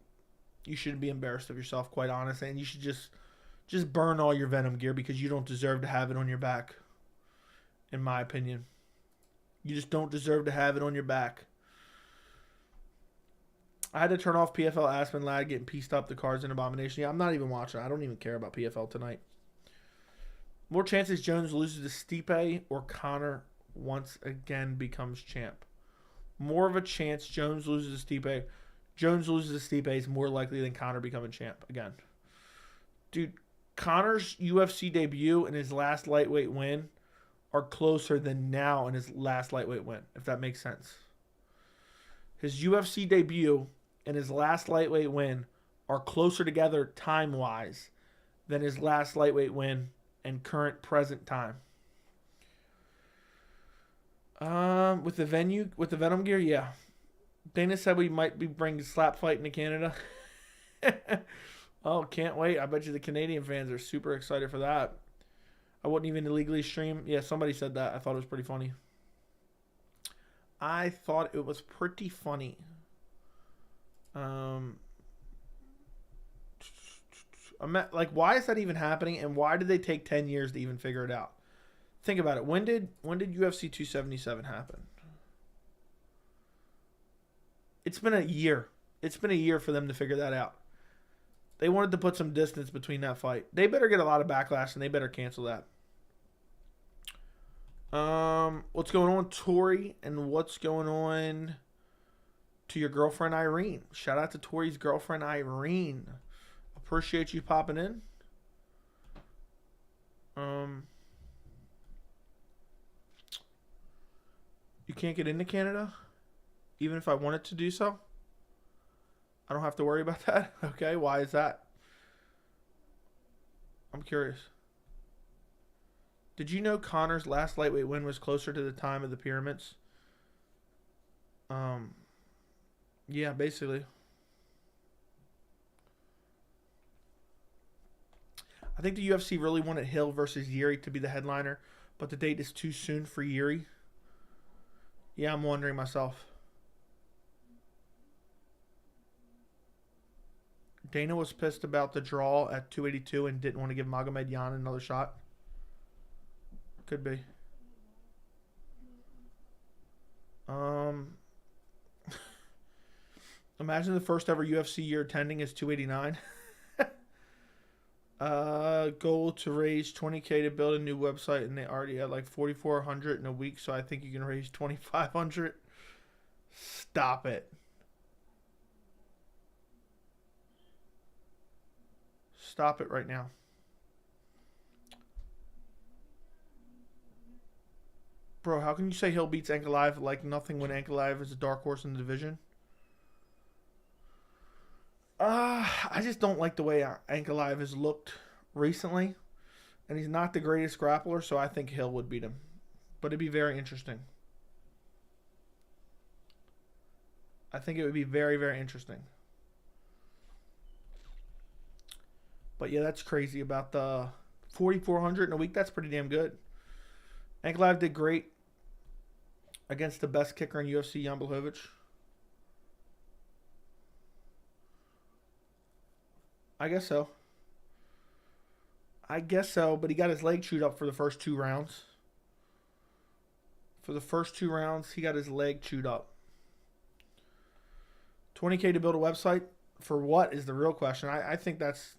you shouldn't be embarrassed of yourself, quite honestly. And you should just burn all your Venom gear because you don't deserve to have it on your back, in my opinion. You just don't deserve to have it on your back. I had to turn off PFL Aspen Lad getting pieced up. The card's an abomination. Yeah, I'm not even watching. I don't even care about PFL tonight. More chances Jones loses to Stipe or Conor once again becomes champ. More of a chance Jones loses to Stipe. Jones loses to Stipe is more likely than Conor becoming champ again. Dude, Conor's UFC debut and his last lightweight win are closer than now in his last lightweight win, if that makes sense. His UFC debut and his last lightweight win are closer together time-wise than his last lightweight win and current present time. With the Venom gear, yeah. Dana said we might be bringing slap fighting to Canada. Oh, can't wait. I bet you the Canadian fans are super excited for that. I wouldn't even illegally stream. Yeah, somebody said that. I thought it was pretty funny. Why is that even happening, and why did they take 10 years to even figure it out? Think about it. When did UFC 277 happen? It's been a year. It's been a year for them to figure that out. They wanted to put some distance between that fight. They better get a lot of backlash, and they better cancel that. What's going on, Tori? And what's going on to your girlfriend, Irene? Shout out to Tori's girlfriend, Irene. Appreciate you popping in. You can't get into Canada, even if I wanted to do so. I don't have to worry about that. Okay, why is that? I'm curious. Did you know Connor's last lightweight win was closer to the time of the pyramids? Yeah, basically. I think the UFC really wanted Hill versus Yuri to be the headliner, but the date is too soon for Yuri. Yeah, I'm wondering myself. Dana was pissed about the draw at 282 and didn't want to give Magomed another shot. Could be. Imagine the first ever UFC you're attending is 289. Goal to raise 20K to build a new website, and they already had like 4,400 in a week, so I think you can raise 2,500. Stop it. Stop it right now. Bro, how can you say Hill beats Ankalaev like nothing when Ankalaev is a dark horse in the division? I just don't like the way Ankalaev has looked recently. And he's not the greatest grappler, so I think Hill would beat him. But it'd be very interesting. I think it would be very, very interesting. But yeah, that's crazy about the 4,400 in a week. That's pretty damn good. Ankalaev did great against the best kicker in UFC, Jan Blachowicz. I guess so. But he got his leg chewed up for the first 2 rounds. For the first 2 rounds, he got his leg chewed up. 20K to build a website? For what is the real question? I think that's...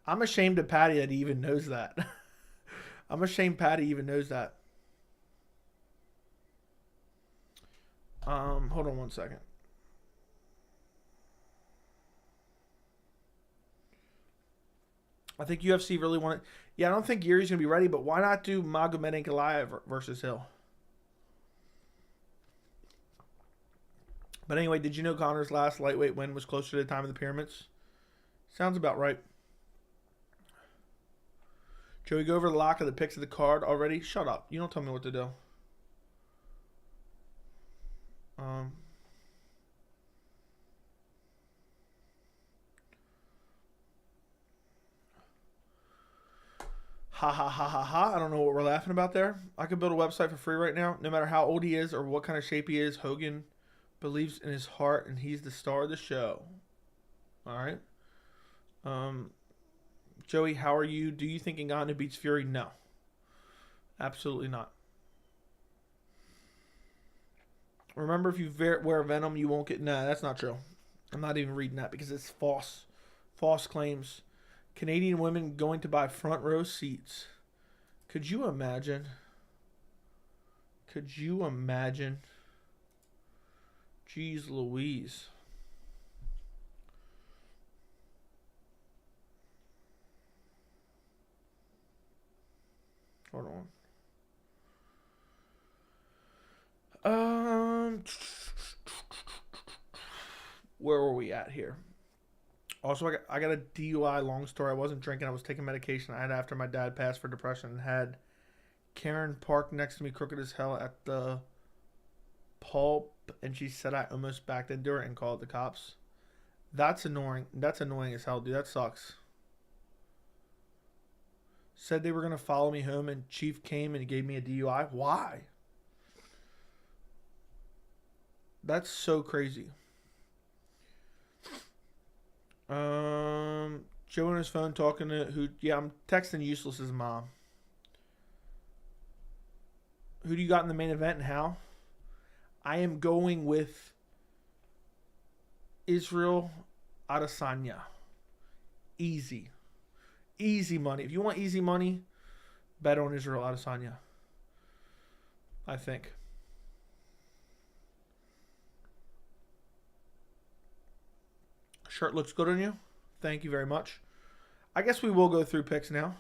I'm ashamed of Patty that he even knows that. I'm ashamed Patty even knows that. Hold on one second. I think UFC really wanted... Yeah, I don't think Yuri's going to be ready, but why not do Magomed Ankalaev versus Hill? But anyway, did you know Connor's last lightweight win was closer to the time of the pyramids? Sounds about right. Joey, go over the lock of the picks of the card already? Shut up. You don't tell me what to do. Ha ha ha ha ha. I don't know what we're laughing about there. I could build a website for free right now. No matter how old he is or what kind of shape he is, Hogan believes in his heart and he's the star of the show. All right. Joey, how are you? Do you think Ngannou beats Fury? No. Absolutely not. Remember, if you wear Venom, you won't get... Nah, that's not true. I'm not even reading that because it's false. False claims. Canadian women going to buy front row seats. Could you imagine? Could you imagine? Jeez Louise. Hold on. Where were we at here? Also, I got a DUI, long story. I wasn't drinking. I was taking medication I had after my dad passed for depression and had Karen parked next to me crooked as hell at the pulp, and she said I almost backed into her and called the cops. That's annoying. That's annoying as hell, dude. That sucks. Said they were going to follow me home, and Chief came and gave me a DUI. Why? That's so crazy. Joe on his phone talking to who? Yeah, I'm texting Useless's mom. Who do you got in the main event and how? I am going with Israel Adesanya. Easy. Easy money. If you want easy money, bet on Israel Adesanya. I think. Shirt looks good on you. Thank you very much. I guess we will go through picks now.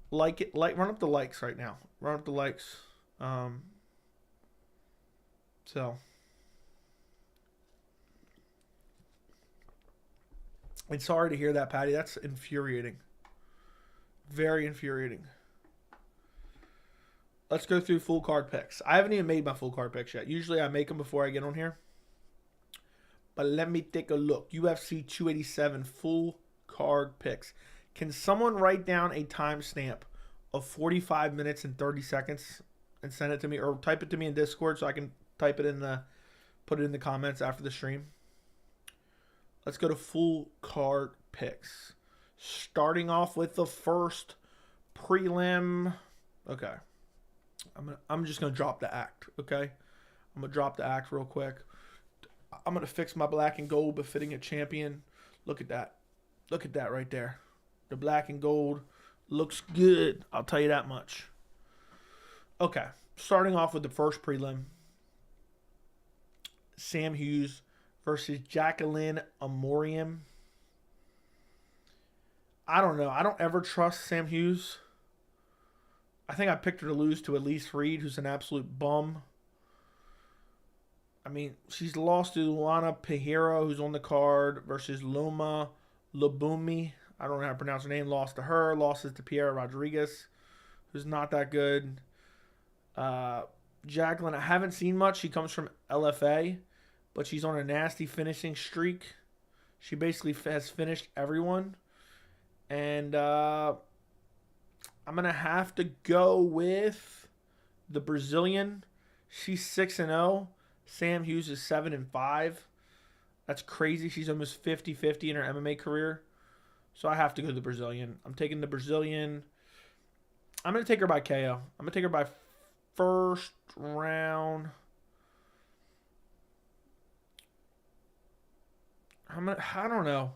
Like it, run up the likes right now. Run up the likes. So it's sorry to hear that, Patty. That's infuriating. Very infuriating. Let's go through full card picks. I haven't even made my full card picks yet. Usually I make them before I get on here. But let me take a look. UFC 287 full card picks. Can someone write down a timestamp of 45 minutes and 30 seconds and send it to me, or type it to me in Discord so I can put it in the comments after the stream? Let's go to full card picks. Starting off with the first prelim. Okay. I'm just gonna drop the act, okay? I'm gonna drop the act real quick. I'm gonna fix my black and gold befitting a champion. Look at that. Look at that right there. The black and gold looks good. I'll tell you that much. Okay. Starting off with the first prelim. Sam Hughes versus Jacqueline Amorium. I don't know. I don't ever trust Sam Hughes. I think I picked her to lose to Elise Reed, who's an absolute bum. I mean, she's lost to Luana Pajero, who's on the card, versus Loma Lubumi. I don't know how to pronounce her name. Lost to her. Losses to Piera Rodriguez, who's not that good. Jacqueline, I haven't seen much. She comes from LFA, but she's on a nasty finishing streak. She basically has finished everyone. And I'm going to have to go with the Brazilian. She's 6-0. Sam Hughes is 7-5. That's crazy. She's almost 50-50 in her MMA career. So I have to go to the Brazilian. I'm taking the Brazilian. I'm going to take her by KO. I'm going to take her by first round. I don't know.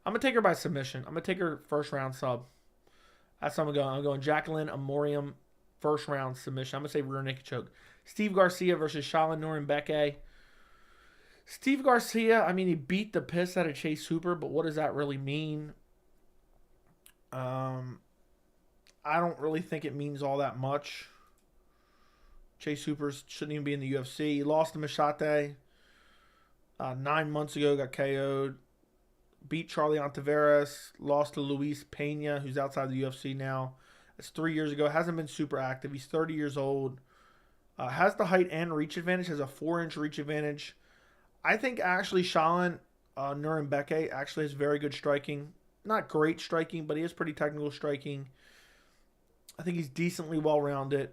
I'm going to take her by submission. I'm going to take her first round sub. That's how I'm going. I'm going Jacqueline Amorium, first round submission. I'm going to say rear naked choke. Steve Garcia versus Shalin Norenbeke. Steve Garcia, I mean, he beat the piss out of Chase Hooper, but what does that really mean? I don't really think it means all that much. Chase Hooper shouldn't even be in the UFC. He lost to Machete 9 months ago, got KO'd. Beat Charlie Ontiveros, lost to Luis Pena, who's outside the UFC now. That's 3 years ago. Hasn't been super active. He's 30 years old. Has the height and reach advantage. Has a 4-inch reach advantage. I think actually Shalin Norenbeke actually has very good striking. Not great striking, but he has pretty technical striking. I think he's decently well-rounded.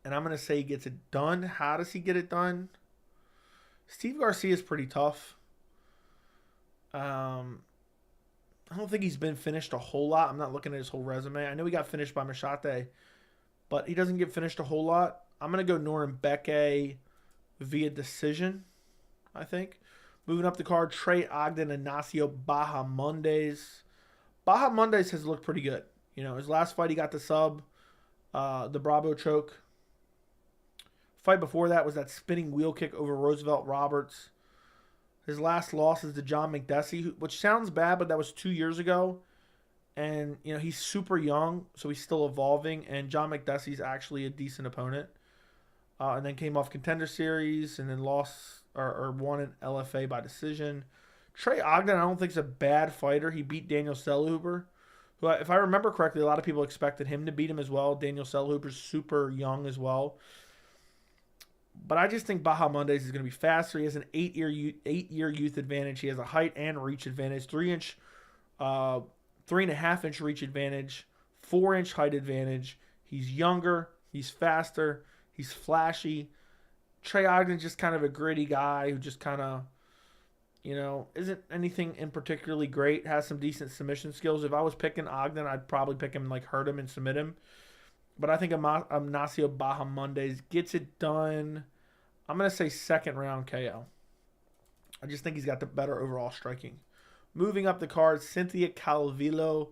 And I'm going to say he gets it done. How does he get it done? Steve Garcia is pretty tough. I don't think he's been finished a whole lot. I'm not looking at his whole resume. I know he got finished by Machete, but he doesn't get finished a whole lot. I'm going to go Norenbeke via decision, I think. Moving up the card, Trey Ogden, Ignacio Bahamondes. Bahamondes has looked pretty good. You know, his last fight he got the sub, the Bravo choke. Fight before that was that spinning wheel kick over Roosevelt Roberts. His last loss is to John McDessie, which sounds bad, but that was 2 years ago. And, you know, he's super young, so he's still evolving. And John McDessie's actually a decent opponent. And then came off Contender Series and then lost or won an LFA by decision. Trey Ogden, I don't think is a bad fighter. He beat Daniel Selhuber, who, if I remember correctly, a lot of people expected him to beat him as well. Daniel Selhuber's super young as well. But I just think Bahamondes is going to be faster. He has an 8-year youth advantage. He has a height and reach advantage. 3.5-inch reach advantage. 4-inch height advantage. He's younger. He's faster. He's flashy. Trey Ogden's just kind of a gritty guy who just kind of, you know, isn't anything in particularly great. Has some decent submission skills. If I was picking Ogden, I'd probably pick him, like, hurt him and submit him. But I think Ignacio Bahamondes gets it done. I'm going to say second round KO. I just think he's got the better overall striking. Moving up the card, Cynthia Calvillo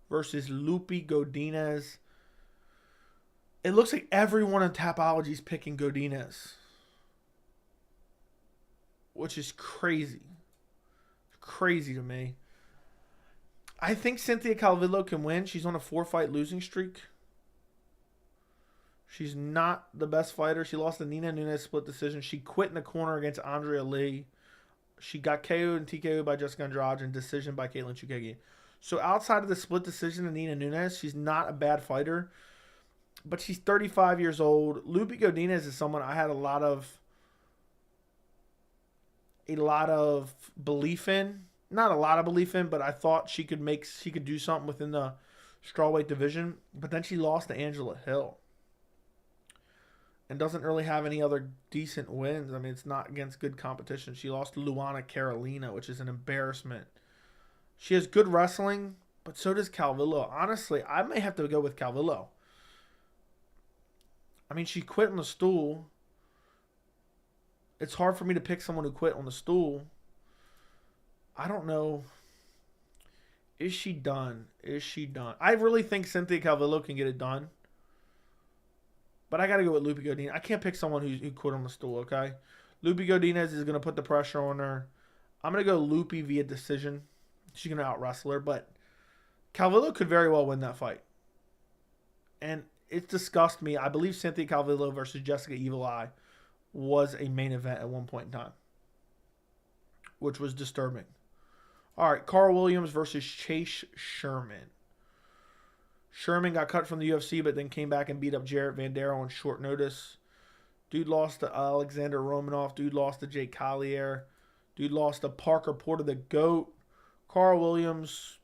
versus Lupi Godinez. It looks like everyone in Tapology is picking Godinez, which is crazy. crazy to me. I think Cynthia Calvillo can win. She's on a 4-fight losing streak. She's not the best fighter. She lost to Nina Nunes split decision. She quit in the corner against Andrea Lee. She got KO'd and TKO'd by Jessica Andrade and decision by Caitlin Chukagi. So outside of the split decision of Nina Nunes, she's not a bad fighter. But she's 35 years old. Lupi Godinez is someone I had a lot of belief in. Not a lot of belief in, but I thought she could do something within the strawweight division. But then she lost to Angela Hill. And doesn't really have any other decent wins. I mean, it's not against good competition. She lost to Luana Carolina, which is an embarrassment. She has good wrestling, but so does Calvillo. Honestly, I may have to go with Calvillo. I mean, she quit on the stool. It's hard for me to pick someone who quit on the stool. I don't know. Is she done? I really think Cynthia Calvillo can get it done. But I got to go with Lupi Godinez. I can't pick someone who quit on the stool, okay? Lupi Godinez is going to put the pressure on her. I'm going to go Lupi via decision. She's going to out-wrestle her. But Calvillo could very well win that fight. And it disgusts me. I believe Cynthia Calvillo versus Jessica Evil Eye was a main event at one point in time, which was disturbing. All right, Carl Williams versus Chase Sherman. Sherman got cut from the UFC, but then came back and beat up Jarrett Vandera on short notice. Dude lost to Alexander Romanov. Dude lost to Jake Collier. Dude lost to Parker Porter, the GOAT. Carl Williams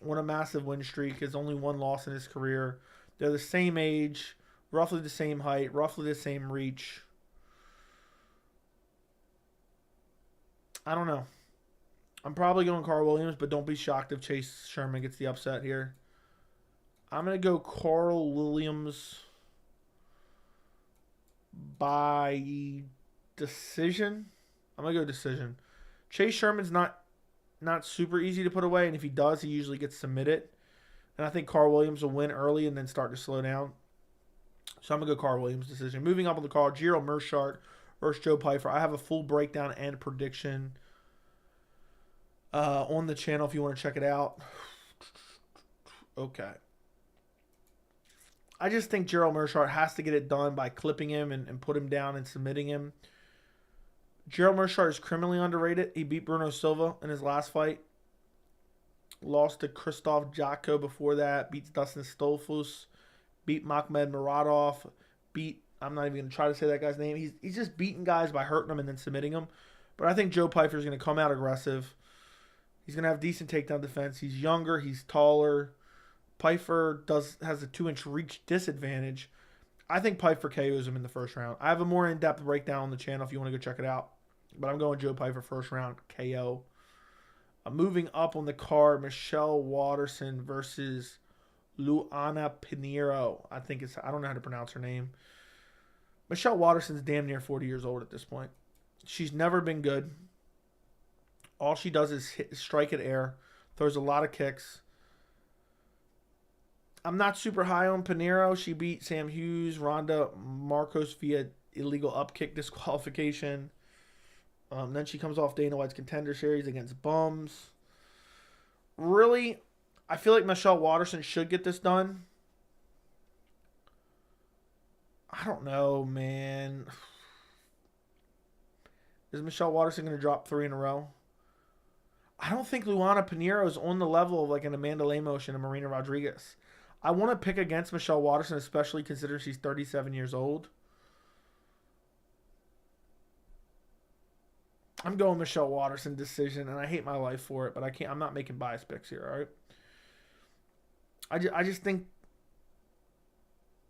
won a massive win streak. Has only one loss in his career. They're the same age, roughly the same height, roughly the same reach. I don't know. I'm probably going Carl Williams, but don't be shocked if Chase Sherman gets the upset here. I'm going to go Carl Williams by decision. I'm going to go decision. Chase Sherman's not super easy to put away, and if he does, he usually gets submitted. And I think Carl Williams will win early and then start to slow down. So I'm going to go Carl Williams decision. Moving up on the card, Gerald Meerschaert versus Joe Pyfer. I have a full breakdown and prediction on the channel if you want to check it out. Okay. I just think Gerald Meerschaert has to get it done by clipping him and put him down and submitting him. Gerald Meerschaert is criminally underrated. He beat Bruno Silva in his last fight. Lost to Krzysztof Jotko before that. Beats Dustin Stolfus. Beat Makhmed Muradov. I'm not even going to try to say that guy's name. He's just beating guys by hurting them and then submitting them. But I think Joe Pyfer is going to come out aggressive. He's going to have decent takedown defense. He's younger. He's taller. Pyfer has a 2-inch reach disadvantage. I think Pyfer KOs him in the first round. I have a more in-depth breakdown on the channel if you want to go check it out. But I'm going Joe Pyfer first round KO. Moving up on the card, Michelle Waterson versus Luana Pinheiro. I don't know how to pronounce her name. Michelle Waterson's damn near 40 years old at this point. She's never been good. All she does is strike at air. Throws a lot of kicks. I'm not super high on Pinheiro. She beat Sam Hughes, Ronda Marcos via illegal upkick disqualification. Then she comes off Dana White's Contender Series against bums. Really, I feel like Michelle Waterson should get this done. I don't know, man. Is Michelle Waterson going to drop 3 in a row? I don't think Luana Pinheiro is on the level of like an Amanda Lemos and a Marina Rodriguez. I want to pick against Michelle Waterson, especially considering she's 37 years old. I'm going Michelle Waterson decision, and I hate my life for it, but I'm not making bias picks here, all right? I just think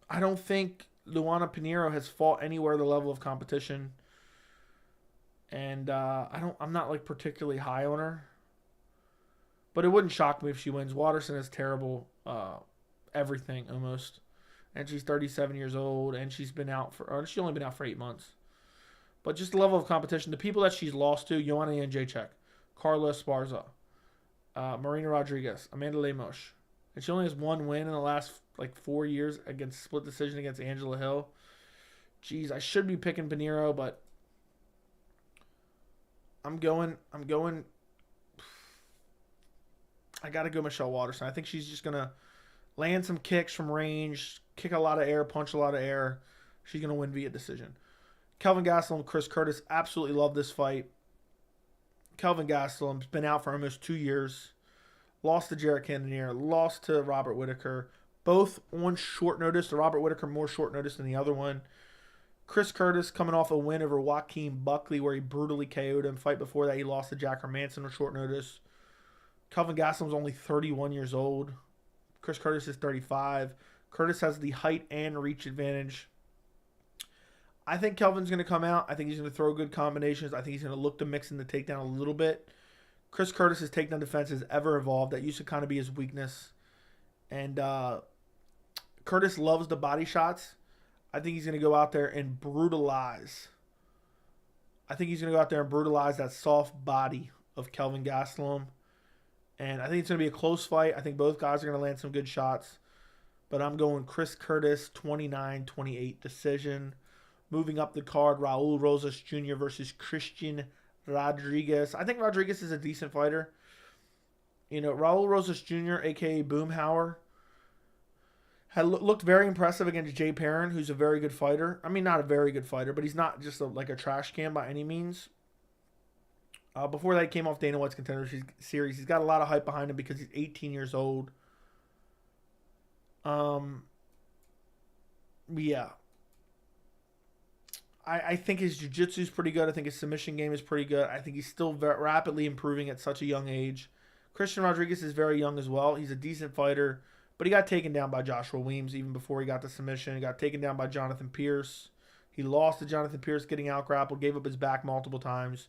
I don't think Luana Pinheiro has fought anywhere the level of competition, and I'm not like particularly high on her, but it wouldn't shock me if she wins. Waterson is terrible, everything almost, and she's 37 years old, and she's only been out for 8 months. But just the level of competition, the people that she's lost to: Joanna Jędrzejczyk, Carla Esparza, Marina Rodriguez, Amanda Lemos. And she only has one win in the last 4 years against split decision against Angela Hill. Jeez, I should be picking Pinheiro, but I'm going. I got to go Michelle Waterson. I think she's just gonna land some kicks from range, kick a lot of air, punch a lot of air. She's gonna win via decision. Kelvin Gastelum, Chris Curtis, absolutely love this fight. Kelvin Gastelum's been out for almost 2 years. Lost to Jarrett Cannonier, lost to Robert Whitaker. Both on short notice. The Robert Whitaker more short notice than the other one. Chris Curtis coming off a win over Joaquin Buckley where he brutally KO'd him. Fight before that, he lost to Jack Hermanson on short notice. Kelvin Gastelum's only 31 years old. Chris Curtis is 35. Curtis has the height and reach advantage. I think Kelvin's going to come out. I think he's going to throw good combinations. I think he's going to look to mix in the takedown a little bit. Chris Curtis's takedown defense has ever evolved. That used to kind of be his weakness. And Curtis loves the body shots. I think he's going to go out there and brutalize. I think he's going to go out there and brutalize that soft body of Kelvin Gastelum. And I think it's going to be a close fight. I think both guys are going to land some good shots. But I'm going Chris Curtis, 29-28 decision. Moving up the card, Raul Rosas Jr. versus Christian Rodriguez. I think Rodriguez is a decent fighter. You know, Raul Rosas Jr., a.k.a. Boomhauer, had looked very impressive against Jay Perrin, who's a very good fighter. I mean, not a very good fighter, but he's not just like a trash can by any means. Before that, he came off Dana White's Contender Series. He's got a lot of hype behind him because he's 18 years old. Yeah. I think his jiu-jitsu is pretty good. I think his submission game is pretty good. I think he's still very rapidly improving at such a young age. Christian Rodriguez is very young as well. He's a decent fighter, but he got taken down by Joshua Weems even before he got the submission. He got taken down by Jonathan Pierce. He lost to Jonathan Pierce, getting out-grappled, gave up his back multiple times.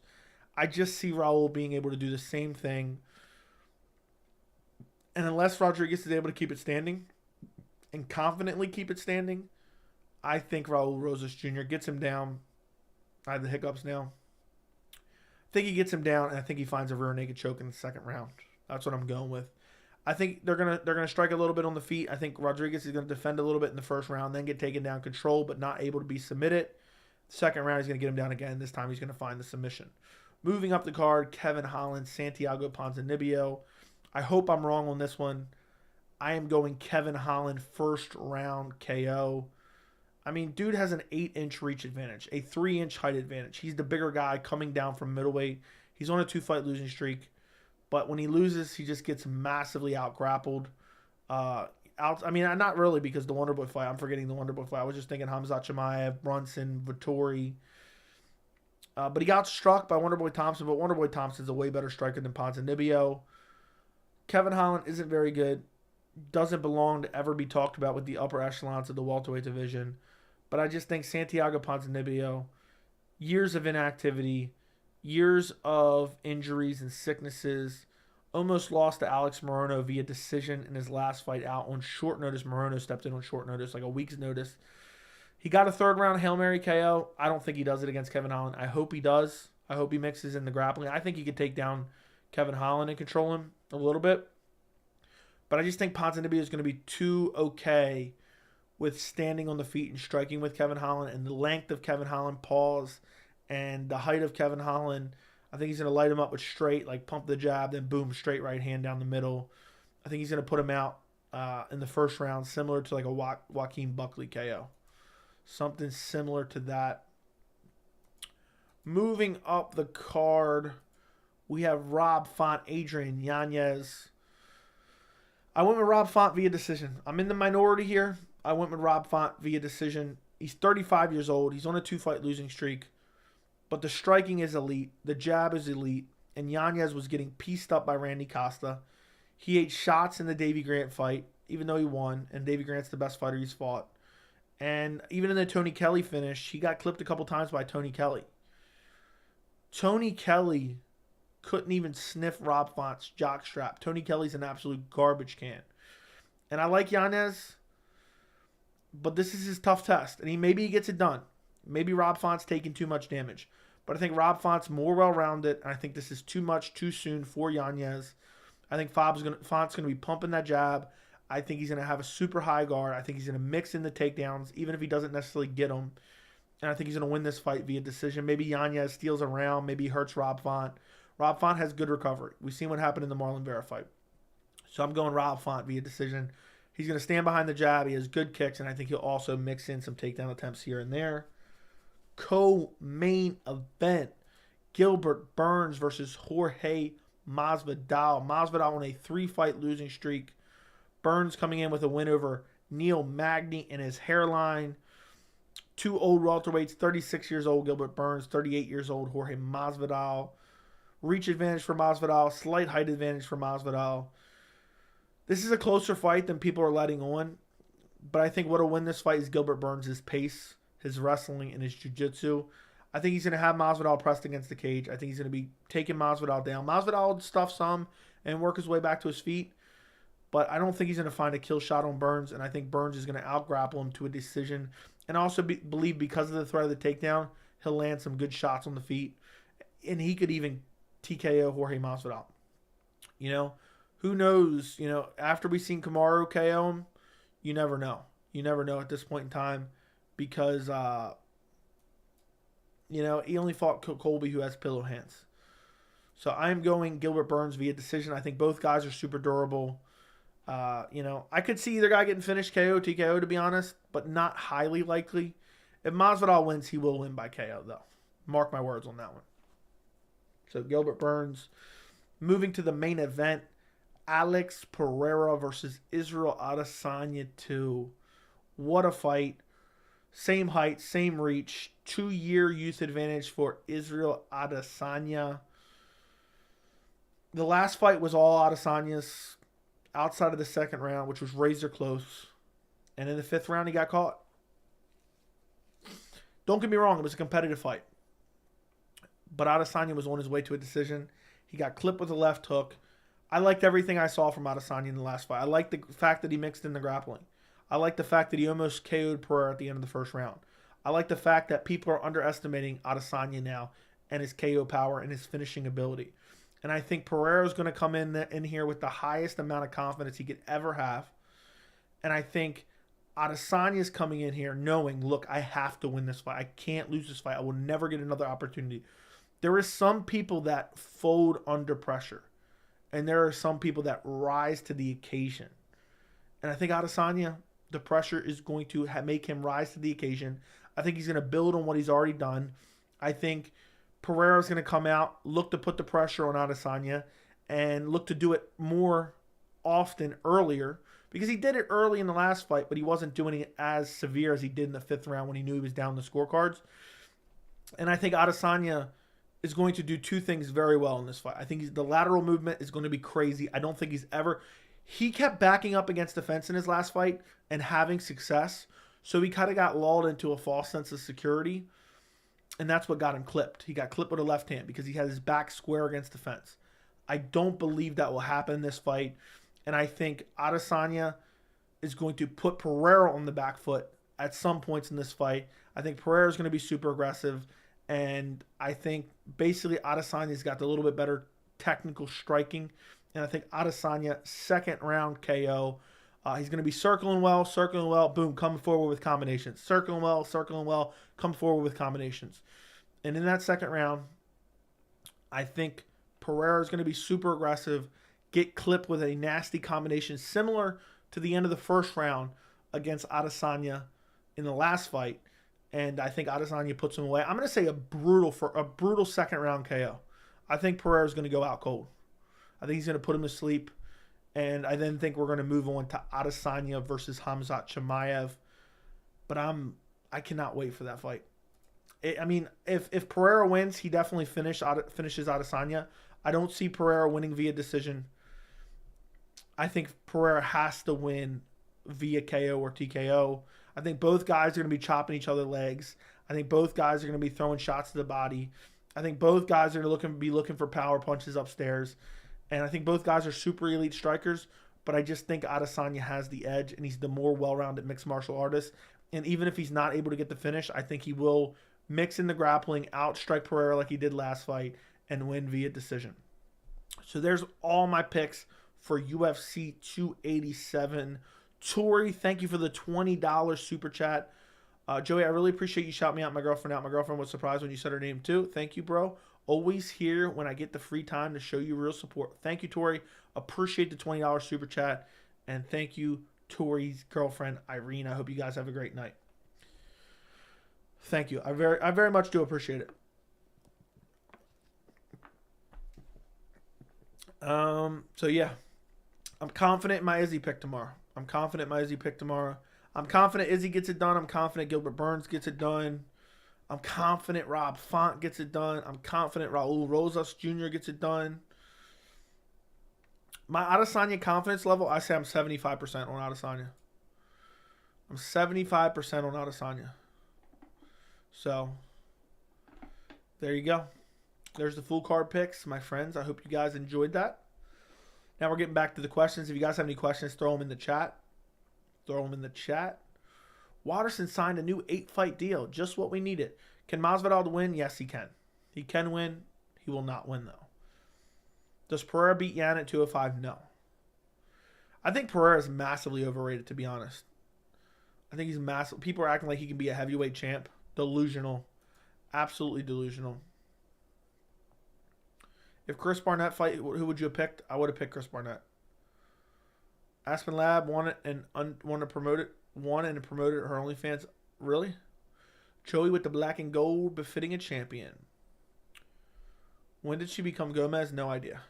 I just see Raul being able to do the same thing. And unless Rodriguez is able to keep it standing and confidently keep it standing, I think Raul Rosas Jr. gets him down. I have the hiccups now. I think he gets him down, and I think he finds a rear naked choke in the second round. That's what I'm going with. I think they're gonna strike a little bit on the feet. I think Rodriguez is gonna defend a little bit in the first round, then get taken down, control, but not able to be submitted. Second round, he's gonna get him down again. This time, he's gonna find the submission. Moving up the card, Kevin Holland, Santiago Ponzinibbio. I hope I'm wrong on this one. I am going Kevin Holland first round KO. I mean, dude has an 8-inch reach advantage, a 3-inch height advantage. He's the bigger guy coming down from middleweight. He's on a 2-fight losing streak. But when he loses, he just gets massively out-grappled. Not really because the Wonderboy fight. I'm forgetting the Wonderboy fight. I was just thinking Khamzat Chimaev, Brunson, Vettori. But he got struck by Wonderboy Thompson, but Wonderboy Thompson's a way better striker than Ponzinibbio. Kevin Holland isn't very good. Doesn't belong to ever be talked about with the upper echelons of the welterweight division. But I just think Santiago Ponzinibbio, years of inactivity, years of injuries and sicknesses, almost lost to Alex Morono via decision in his last fight out on short notice. Morono stepped in on short notice, like a week's notice. He got a third round Hail Mary KO. I don't think he does it against Kevin Holland. I hope he does. I hope he mixes in the grappling. I think he could take down Kevin Holland and control him a little bit. But I just think Ponzinibbio is going to be too okay with standing on the feet and striking with Kevin Holland, and the length of Kevin Holland pause and the height of Kevin Holland. I think he's going to light him up with straight, like pump the jab, then boom, straight right hand down the middle. I think he's going to put him out in the first round, similar to like a Joaquin Buckley KO. Something similar to that. Moving up the card, we have Rob Font, Adrian Yanez. I went with Rob Font via decision. I'm in the minority here. I went with Rob Font via decision. He's 35 years old. He's on a 2-fight losing streak. But the striking is elite. The jab is elite. And Yanez was getting pieced up by Randy Costa. He ate shots in the Davy Grant fight, even though he won. And Davy Grant's the best fighter he's fought. And even in the Tony Kelly finish, he got clipped a couple times by Tony Kelly. Tony Kelly couldn't even sniff Rob Font's jockstrap. Tony Kelly's an absolute garbage can. And I like Yanez, but this is his tough test. And maybe he gets it done. Maybe Rob Font's taking too much damage. But I think Rob Font's more well-rounded. And I think this is too much too soon for Yanez. I think Font's going to be pumping that jab. I think he's going to have a super high guard. I think he's going to mix in the takedowns, even if he doesn't necessarily get them. and I think he's going to win this fight via decision. Maybe Yanez steals a round. Maybe he hurts Rob Font. Rob Font has good recovery. We've seen what happened in the Marlon Vera fight. So I'm going Rob Font via decision. He's going to stand behind the jab. He has good kicks, and I think he'll also mix in some takedown attempts here and there. Co-main event, Gilbert Burns versus Jorge Masvidal. Masvidal on a 3-fight losing streak. Burns coming in with a win over Neil Magny and his hairline. 2 old welterweights, 36 years old Gilbert Burns, 38 years old Jorge Masvidal. Reach advantage for Masvidal, slight height advantage for Masvidal. This is a closer fight than people are letting on, but I think what'll win this fight is Gilbert Burns' pace, his wrestling, and his jiu-jitsu. I think he's going to have Masvidal pressed against the cage. I think he's going to be taking Masvidal down. Masvidal will stuff some and work his way back to his feet, but I don't think he's going to find a kill shot on Burns, and I think Burns is going to out-grapple him to a decision. And I also believe because of the threat of the takedown, he'll land some good shots on the feet, and he could even TKO Jorge Masvidal. You know, who knows? You know, after we've seen Kamaru KO him, you never know. You never know at this point in time because, you know, he only fought Colby, who has pillow hands. So I'm going Gilbert Burns via decision. I think both guys are super durable. You know, I could see either guy getting finished KO, TKO, to be honest, but not highly likely. If Masvidal wins, he will win by KO, though. Mark my words on that one. So Gilbert Burns. Moving to the main event, Alex Pereira versus Israel Adesanya 2. What a fight. Same height, same reach. 2-year youth advantage for Israel Adesanya. The last fight was all Adesanya's outside of the second round, which was razor close. And in the 5th round, he got caught. Don't get me wrong, it was a competitive fight. But Adesanya was on his way to a decision. He got clipped with a left hook. I liked everything I saw from Adesanya in the last fight. I liked the fact that he mixed in the grappling. I liked the fact that he almost KO'd Pereira at the end of the 1st round. I like the fact that people are underestimating Adesanya now and his KO power and his finishing ability. And I think Pereira is going to come in here with the highest amount of confidence he could ever have. And I think Adesanya is coming in here knowing, look, I have to win this fight. I can't lose this fight. I will never get another opportunity. There is some people that fold under pressure. And there are some people that rise to the occasion. And I think Adesanya, the pressure is going to make him rise to the occasion. I think he's going to build on what he's already done. I think Pereira is going to come out, look to put the pressure on Adesanya, and look to do it more often earlier. Because he did it early in the last fight, but he wasn't doing it as severe as he did in the 5th round when he knew he was down the scorecards. And I think Adesanya is going to do 2 things very well in this fight. I think the lateral movement is going to be crazy. I don't think he's ever... He kept backing up against the fence in his last fight and having success. So he kind of got lulled into a false sense of security. And that's what got him clipped. He got clipped with a left hand because he had his back square against the fence. I don't believe that will happen in this fight. And I think Adesanya is going to put Pereira on the back foot at some points in this fight. I think Pereira is going to be super aggressive. And I think basically Adesanya's got a little bit better technical striking. And I think Adesanya, 2nd round KO. He's going to be circling well, boom, coming forward with combinations. Circling well, come forward with combinations. And in that 2nd round, I think Pereira is going to be super aggressive, get clipped with a nasty combination similar to the end of the 1st round against Adesanya in the last fight. And I think Adesanya puts him away. I'm going to say a brutal 2nd round KO. I think Pereira is going to go out cold. I think he's going to put him to sleep. And I then think we're going to move on to Adesanya versus Khamzat Chimaev. But I cannot wait for that fight. I mean, if Pereira wins, he definitely finishes Adesanya. I don't see Pereira winning via decision. I think Pereira has to win via KO or TKO. I think both guys are going to be chopping each other legs. I think both guys are going to be throwing shots to the body. I think both guys are going to be looking for power punches upstairs. And I think both guys are super elite strikers, but I just think Adesanya has the edge, and he's the more well-rounded mixed martial artist. And even if he's not able to get the finish, I think he will mix in the grappling, outstrike Pereira like he did last fight, and win via decision. So there's all my picks for UFC 287. Tori, thank you for the $20 super chat. Joey, I really appreciate you shouting me out. My girlfriend was surprised when you said her name too. Thank you, bro. Always here when I get the free time to show you real support. Thank you, Tori. Appreciate the $20 super chat. And thank you, Tori's girlfriend, Irene. I hope you guys have a great night. Thank you. I very much do appreciate it. So yeah. I'm confident in my Izzy pick tomorrow. I'm confident Izzy gets it done. I'm confident Gilbert Burns gets it done. I'm confident Rob Font gets it done. I'm confident Raul Rosas Jr. gets it done. My Adesanya confidence level, I say I'm 75% on Adesanya. I'm 75% on Adesanya. So, there you go. There's the full card picks, my friends. I hope you guys enjoyed that. Now we're getting back to the questions. If you guys have any questions, throw them in the chat. Waterson signed a new 8-fight deal. Just what we needed. Can Masvidal win? Yes, he can. He can win. He will not win, though. Does Pereira beat Yan at 205? No. I think Pereira is massively overrated, to be honest. I think he's massive. People are acting like he can be a heavyweight champ. Delusional. Absolutely delusional. If Chris Barnett fight, who would you have picked? I would have picked Chris Barnett. Aspen Lab won it and promoted her OnlyFans. Really? Joey with the black and gold, befitting a champion. When did she become Gomez? No idea.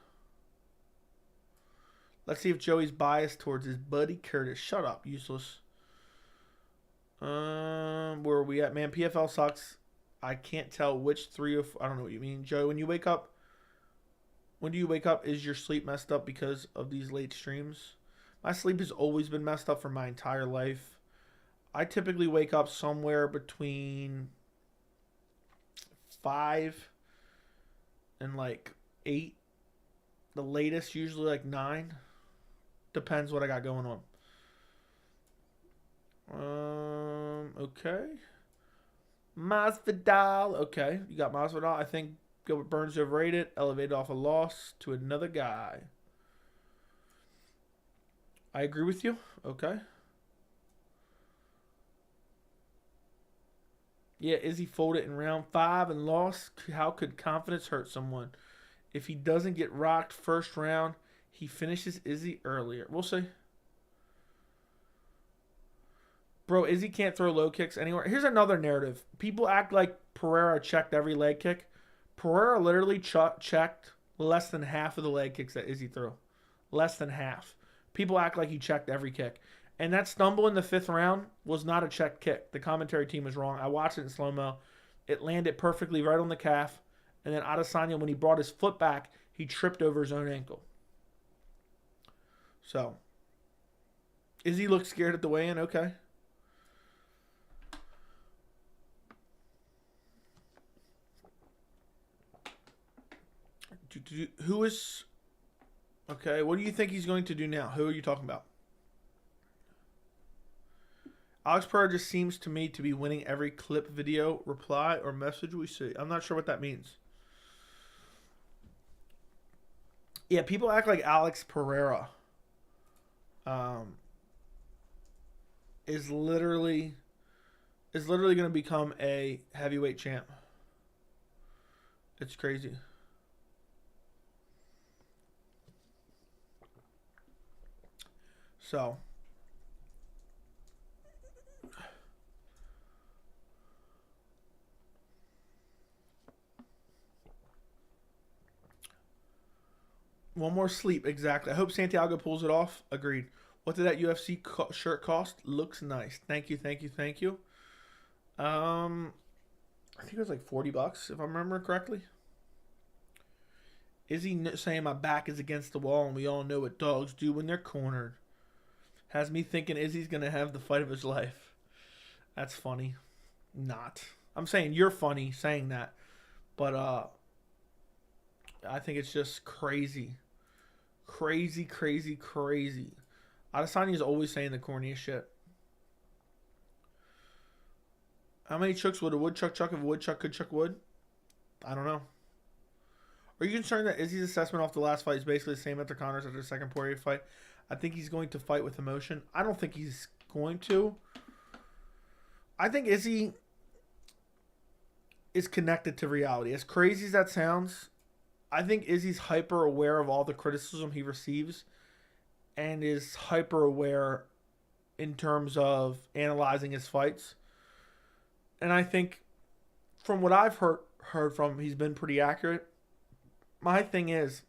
Let's see if Joey's biased towards his buddy Curtis. Shut up, useless. Where are we at, man? PFL sucks. I can't tell which 3 or 4. I don't know what you mean, Joey. When do you wake up? Is your sleep messed up because of these late streams? My sleep has always been messed up for my entire life. I typically wake up somewhere between 5 and like 8. The latest, usually like 9. Depends what I got going on. Okay. Masvidal. Okay, you got Masvidal. I think Gilbert Burns overrated. Elevated off a loss to another guy. I agree with you. Okay. Yeah, Izzy folded in round 5 and lost. How could confidence hurt someone? If he doesn't get rocked first round, he finishes Izzy earlier. We'll see. Bro, Izzy can't throw low kicks anywhere. Here's another narrative. People act like Pereira checked every leg kick. Pereira literally checked less than half of the leg kicks that Izzy threw. Less than half. People act like he checked every kick. And that stumble in the 5th round was not a checked kick. The commentary team was wrong. I watched it in slow-mo. It landed perfectly right on the calf. And then Adesanya, when he brought his foot back, he tripped over his own ankle. So, Izzy looked scared at the weigh-in. Okay. Who is... Okay, what do you think he's going to do now? Who are you talking about? Alex Pereira just seems to me to be winning every clip, video, reply, or message we see. I'm not sure what that means. Yeah, people act like Alex Pereira is literally going to become a heavyweight champ. It's crazy. So, one more sleep, exactly. I hope Santiago pulls it off. Agreed. What did that UFC shirt cost? Looks nice. Thank you. I think it was like $40 if I remember correctly. Izzy saying my back is against the wall, and we all know what dogs do when they're cornered. Has me thinking Izzy's going to have the fight of his life. That's funny. Not. I'm saying you're funny saying that. But I think it's just crazy. Crazy. Adesanya's always saying the corniest shit. How many chucks would a woodchuck chuck if a woodchuck could chuck wood? I don't know. Are you concerned that Izzy's assessment off the last fight is basically the same after Connor's after the second Poirier fight? I think he's going to fight with emotion. I don't think he's going to. I think Izzy is connected to reality. As crazy as that sounds, I think Izzy's hyper aware of all the criticism he receives and is hyper aware in terms of analyzing his fights. And I think from what I've heard from him, he's been pretty accurate. My thing is,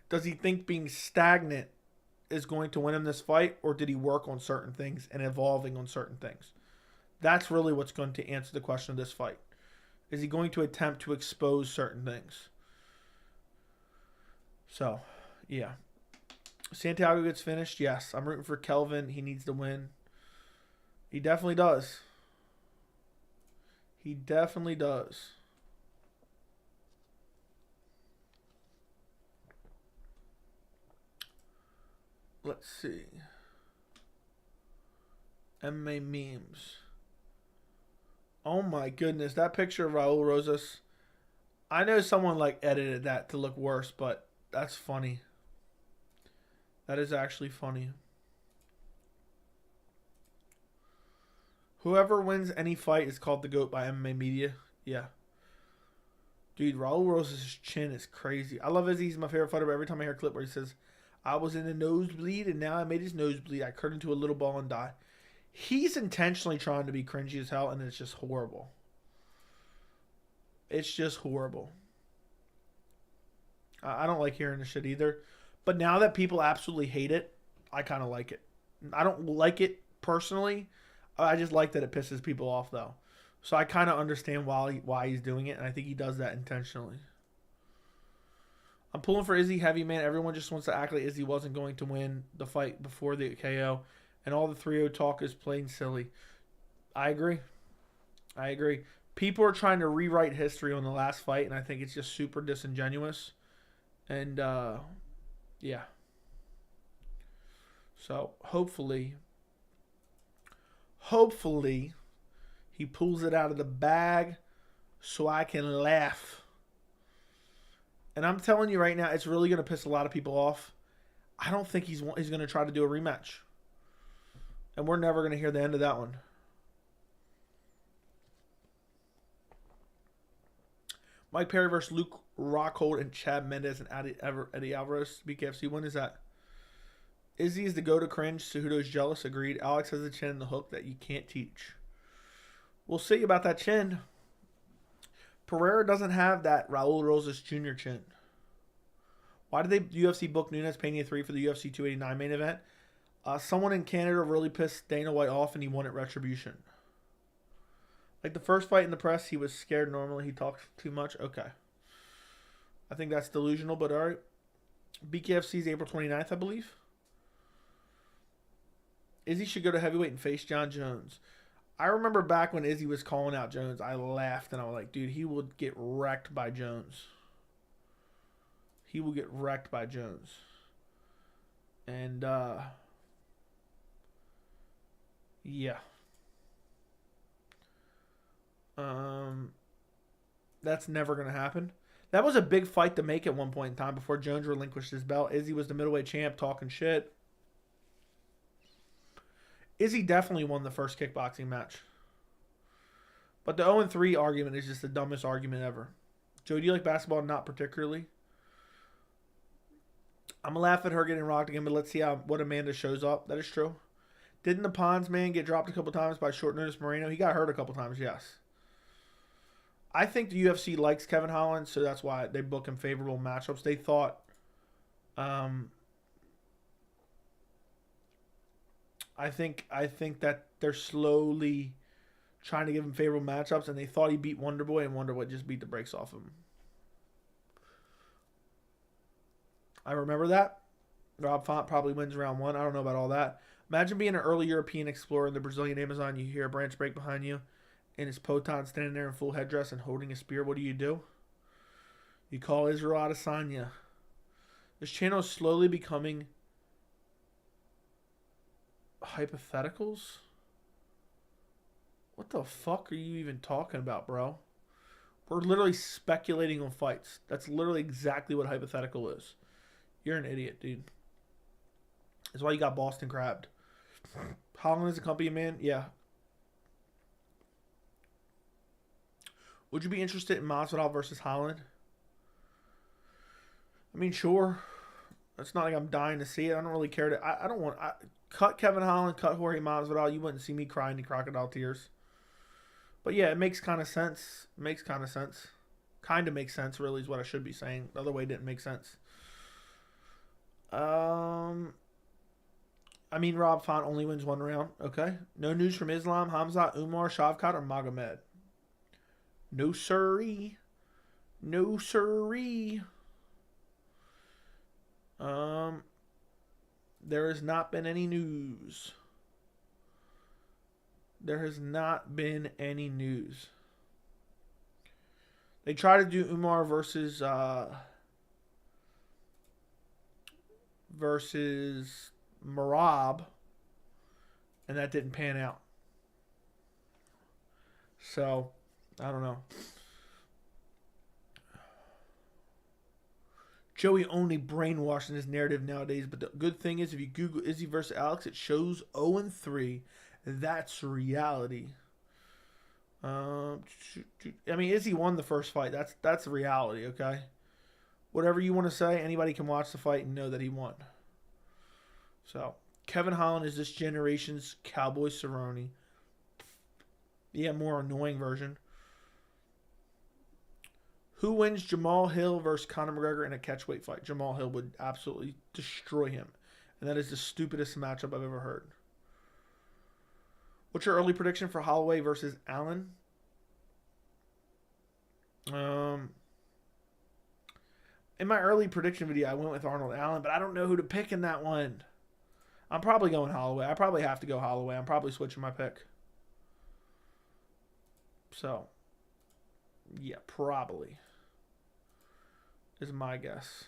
does he think being stagnant is going to win him this fight, or did he work on certain things and evolving on certain things? That's really what's going to answer the question of this fight. Is he going to attempt to expose certain things? So, yeah. Santiago gets finished. Yes, I'm rooting for Kelvin. He needs to win. He definitely does. He definitely does. Let's see. MMA memes. Oh my goodness, that picture of Raul Rosas. I know someone like edited that to look worse, but that's funny. That is actually funny. Whoever wins any fight is called the GOAT by MMA Media. Yeah. Dude, Raul Rosas' chin is crazy. I love Izzy. He's my favorite fighter, but every time I hear a clip where he says, I was in a nosebleed and now I made his nose bleed. I curled into a little ball and died. He's intentionally trying to be cringy as hell, and it's just horrible. It's just horrible. I don't like hearing this shit either. But now that people absolutely hate it, I kind of like it. I don't like it personally. I just like that it pisses people off, though. So I kind of understand why he's doing it, and I think he does that intentionally. I'm pulling for Izzy heavy, man. Everyone just wants to act like Izzy wasn't going to win the fight before the KO. And all the 3-0 talk is plain silly. I agree. People are trying to rewrite history on the last fight, and I think it's just super disingenuous. And, yeah. So, hopefully, he pulls it out of the bag so I can laugh. And I'm telling you right now, it's really going to piss a lot of people off. I don't think he's going to try to do a rematch. And we're never going to hear the end of that one. Mike Perry versus Luke Rockhold and Chad Mendes and Eddie Alvarez. BKFC. When is that? Izzy is the go to cringe. Cejudo's jealous. Agreed. Alex has the chin and the hook that you can't teach. We'll see about that chin. Pereira doesn't have that Raul Rosas Jr. chin. Why did the UFC book Nunes Pena 3 for the UFC 289 main event? Someone in Canada really pissed Dana White off and he wanted retribution. Like the first fight in the press, he was scared normally. He talked too much. Okay. I think that's delusional, but all right. BKFC is April 29th, I believe. Izzy should go to heavyweight and face John Jones. I remember back when Izzy was calling out Jones, I laughed and I was like, dude, he would get wrecked by Jones. He will get wrecked by Jones. And, yeah. That's never going to happen. That was a big fight to make at one point in time before Jones relinquished his belt. Izzy was the middleweight champ talking shit. Izzy definitely won the first kickboxing match. But the 0-3 argument is just the dumbest argument ever. Joe, do you like basketball? Not particularly. I'm going to laugh at her getting rocked again, but let's see what Amanda shows up. That is true. Didn't the Pons man get dropped a couple times by short notice Moreno? He got hurt a couple times, yes. I think the UFC likes Kevin Holland, so that's why they book him favorable matchups. They thought I think that they're slowly trying to give him favorable matchups, and they thought he beat Wonderboy, and Wonderboy just beat the brakes off him. I remember that. Rob Font probably wins round 1. I don't know about all that. Imagine being an early European explorer in the Brazilian Amazon. You hear a branch break behind you, and his Poton standing there in full headdress and holding a spear. What do? You call Israel Adesanya. This channel is slowly becoming hypotheticals? What the fuck are you even talking about, bro? We're literally speculating on fights. That's literally exactly what hypothetical is. You're an idiot, dude. That's why you got Boston crabbed. Holland is a company man? Yeah. Would you be interested in Masvidal versus Holland? I mean, sure. It's not like I'm dying to see it. I don't really care to. I don't want. Cut Kevin Holland, cut Jorge Masvidal. You wouldn't see me crying the crocodile tears. But yeah, it makes kind of sense. It makes kind of sense. Kind of makes sense, really, is what I should be saying. The other way didn't make sense. I mean, Rob Font only wins one round. Okay. No news from Islam, Hamzat, Umar, Shavkat, or Magomed. No siree. No siree. There has not been any news. There has not been any news. They try to do Umar versus Marab, and that didn't pan out. So, I don't know. Joey only brainwashing his narrative nowadays, but the good thing is if you Google Izzy versus Alex, it shows 0-3. That's reality. I mean, Izzy won the first fight. That's reality, okay? Whatever you want to say, anybody can watch the fight and know that he won. So, Kevin Holland is this generation's Cowboy Cerrone. Yeah, more annoying version. Who wins Jamal Hill versus Conor McGregor in a catchweight fight? Jamal Hill would absolutely destroy him. And that is the stupidest matchup I've ever heard. What's your early prediction for Holloway versus Allen? In my early prediction video, I went with Arnold Allen, but I don't know who to pick in that one. I'm probably going Holloway. I probably have to go Holloway. I'm probably switching my pick. So, yeah, probably is my guess.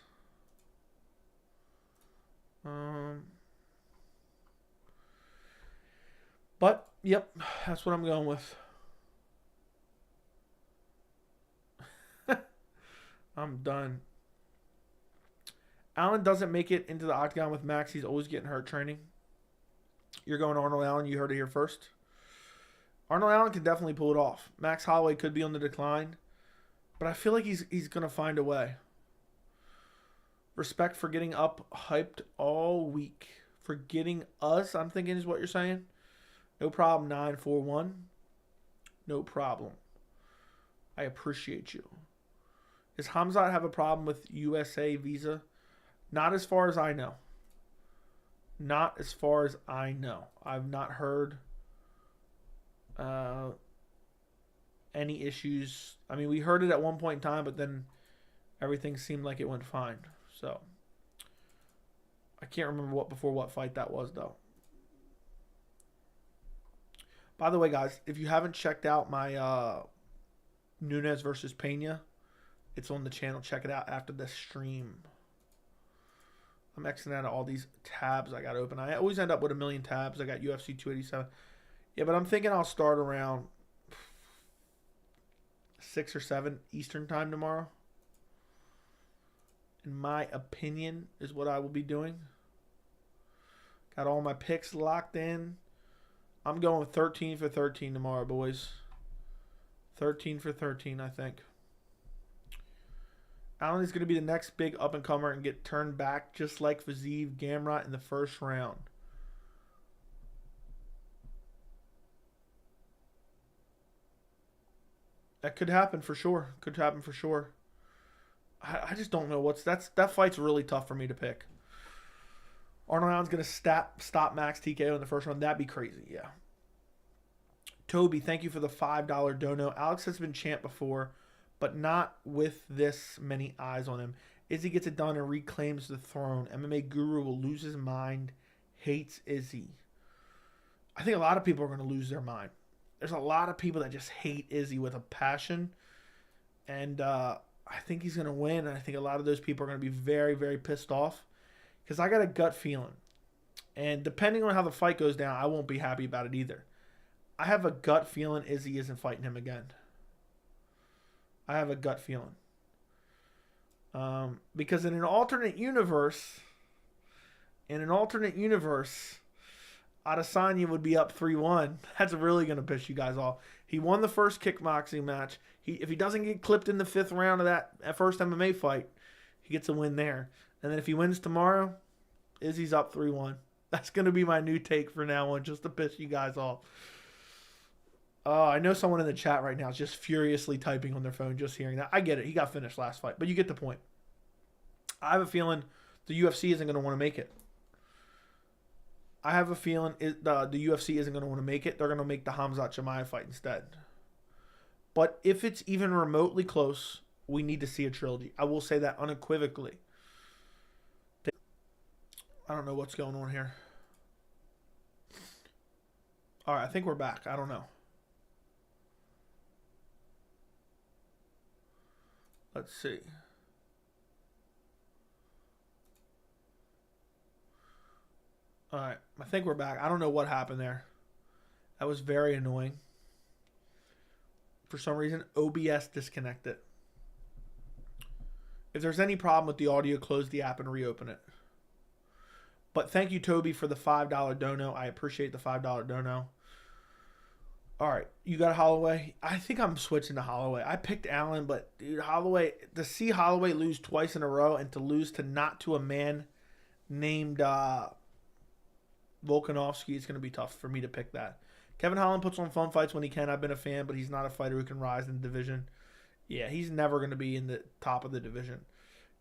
But, yep, that's what I'm going with. I'm done. Allen doesn't make it into the octagon with Max. He's always getting hurt training. You're going Arnold Allen. You heard it here first. Arnold Allen can definitely pull it off. Max Holloway could be on the decline, but I feel like he's going to find a way. Respect for getting up hyped all week. For getting us, I'm thinking is what you're saying. No problem, 941. No problem. I appreciate you. Does Hamzat have a problem with USA visa? Not as far as I know. Not as far as I know. I've not heard any issues. I mean, we heard it at one point in time, but then everything seemed like it went fine. So, I can't remember before what fight that was, though. By the way, guys, if you haven't checked out my Nunes versus Pena, it's on the channel. Check it out after the stream. I'm Xing out all these tabs I got open. I always end up with a million tabs. I got UFC 287. Yeah, but I'm thinking I'll start around 6 or 7 Eastern time tomorrow. In my opinion, is what I will be doing. Got all my picks locked in. I'm going 13 for 13 tomorrow, boys. 13 for 13, I think. Allen is going to be the next big up-and-comer and get turned back just like Fiziev Gamrot in the first round. That could happen for sure. Could happen for sure. I just don't know that fight's really tough for me to pick. Arnold Allen's going to stop Max TKO in the first round. That'd be crazy, yeah. Toby, thank you for the $5 dono. Alex has been champ before, but not with this many eyes on him. Izzy gets it done and reclaims the throne. MMA Guru will lose his mind. Hates Izzy. I think a lot of people are going to lose their mind. There's a lot of people that just hate Izzy with a passion. And I think he's going to win. And I think a lot of those people are going to be very, very pissed off. Because I got a gut feeling. And depending on how the fight goes down, I won't be happy about it either. I have a gut feeling Izzy isn't fighting him again. I have a gut feeling. Because in an alternate universe, Adesanya would be up 3-1. That's really going to piss you guys off. He won the first kickboxing match. If he doesn't get clipped in the 5th round of that first MMA fight, he gets a win there. And then if he wins tomorrow, Izzy's up 3-1. That's going to be my new take for now on, just to piss you guys off. I know someone in the chat right now is just furiously typing on their phone just hearing that. I get it. He got finished last fight. But you get the point. I have a feeling the UFC isn't going to want to make it. I have a feeling the UFC isn't going to want to make it. They're going to make the Khamzat Chimaev fight instead. But if it's even remotely close, we need to see a trilogy. I will say that unequivocally. I don't know what's going on here. All right, I think we're back. I don't know. Let's see. All right, I think we're back. I don't know what happened there. That was very annoying. For some reason, OBS disconnected. If there's any problem with the audio, close the app and reopen it. But thank you, Toby, for the $5 dono. I appreciate the $5 dono. All right, you got Holloway? I think I'm switching to Holloway. I picked Allen, but dude, Holloway, to see Holloway lose twice in a row and to lose to a man named Volkanovski, is going to be tough for me to pick that. Kevin Holland puts on fun fights when he can. I've been a fan, but he's not a fighter who can rise in the division. Yeah, he's never going to be in the top of the division.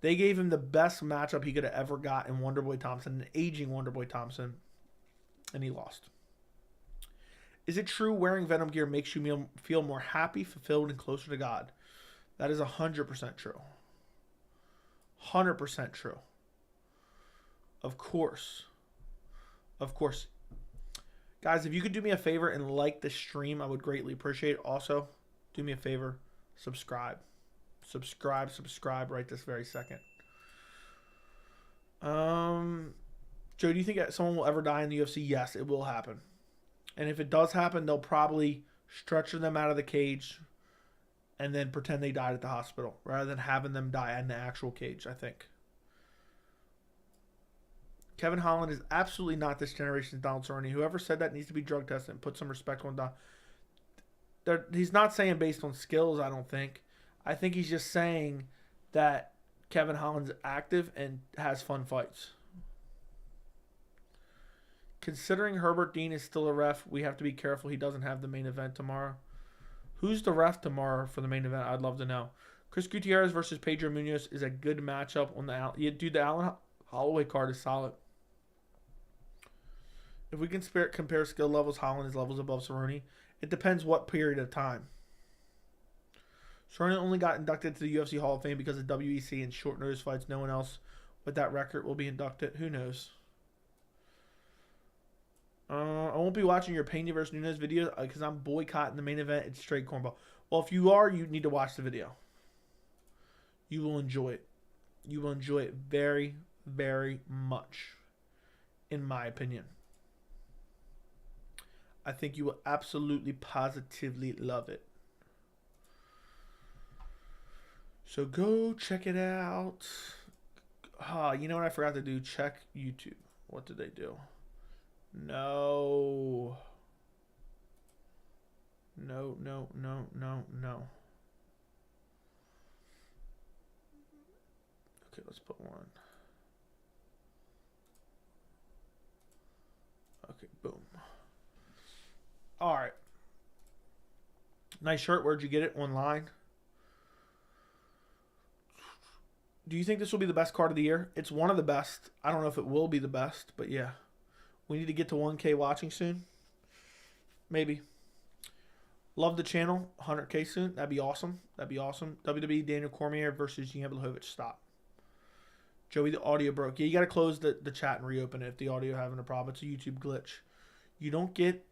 They gave him the best matchup he could have ever got in Wonderboy Thompson, an aging Wonderboy Thompson, and he lost. Is it true wearing Venom gear makes you feel more happy, fulfilled, and closer to God? That is 100% true. 100% true. Of course. Of course. Guys, if you could do me a favor and like the stream, I would greatly appreciate it. Also, do me a favor, subscribe. Subscribe right this very second. Joe, do you think someone will ever die in the UFC? Yes, it will happen. And if it does happen, they'll probably stretcher them out of the cage and then pretend they died at the hospital rather than having them die in the actual cage, I think. Kevin Holland is absolutely not this generation's Donald Cerrone. Whoever said that needs to be drug tested and put some respect on Donald. He's not saying based on skills, I don't think. I think he's just saying that Kevin Holland's active and has fun fights. Considering Herbert Dean is still a ref, we have to be careful he doesn't have the main event tomorrow. Who's the ref tomorrow for the main event? I'd love to know. Chris Gutierrez versus Pedro Munoz is a good matchup on the Allen Holloway card is solid. If we can compare skill levels, Holland is levels above Cerrone. It depends what period of time. Cerrone only got inducted to the UFC Hall of Fame because of WEC and short notice fights. No one else with that record will be inducted. Who knows? I won't be watching your Pena versus Nunes video because I'm boycotting the main event. It's straight cornball. Well, if you are, you need to watch the video. You will enjoy it. You will enjoy it very, very much, in my opinion. I think you will absolutely, positively love it. So go check it out. You know what I forgot to do? Check YouTube. What did they do? No. No. Okay, let's put one. Okay, boom. All right. Nice shirt. Where'd you get it? Online? Do you think this will be the best card of the year? It's one of the best. I don't know if it will be the best, but yeah. We need to get to 1K watching soon. Maybe. Love the channel. 100K soon. That'd be awesome. That'd be awesome. WWE Daniel Cormier versus Jan Blachowicz. Stop. Joey, the audio broke. Yeah, you got to close the chat and reopen it if the audio having a problem. It's a YouTube glitch. You don't get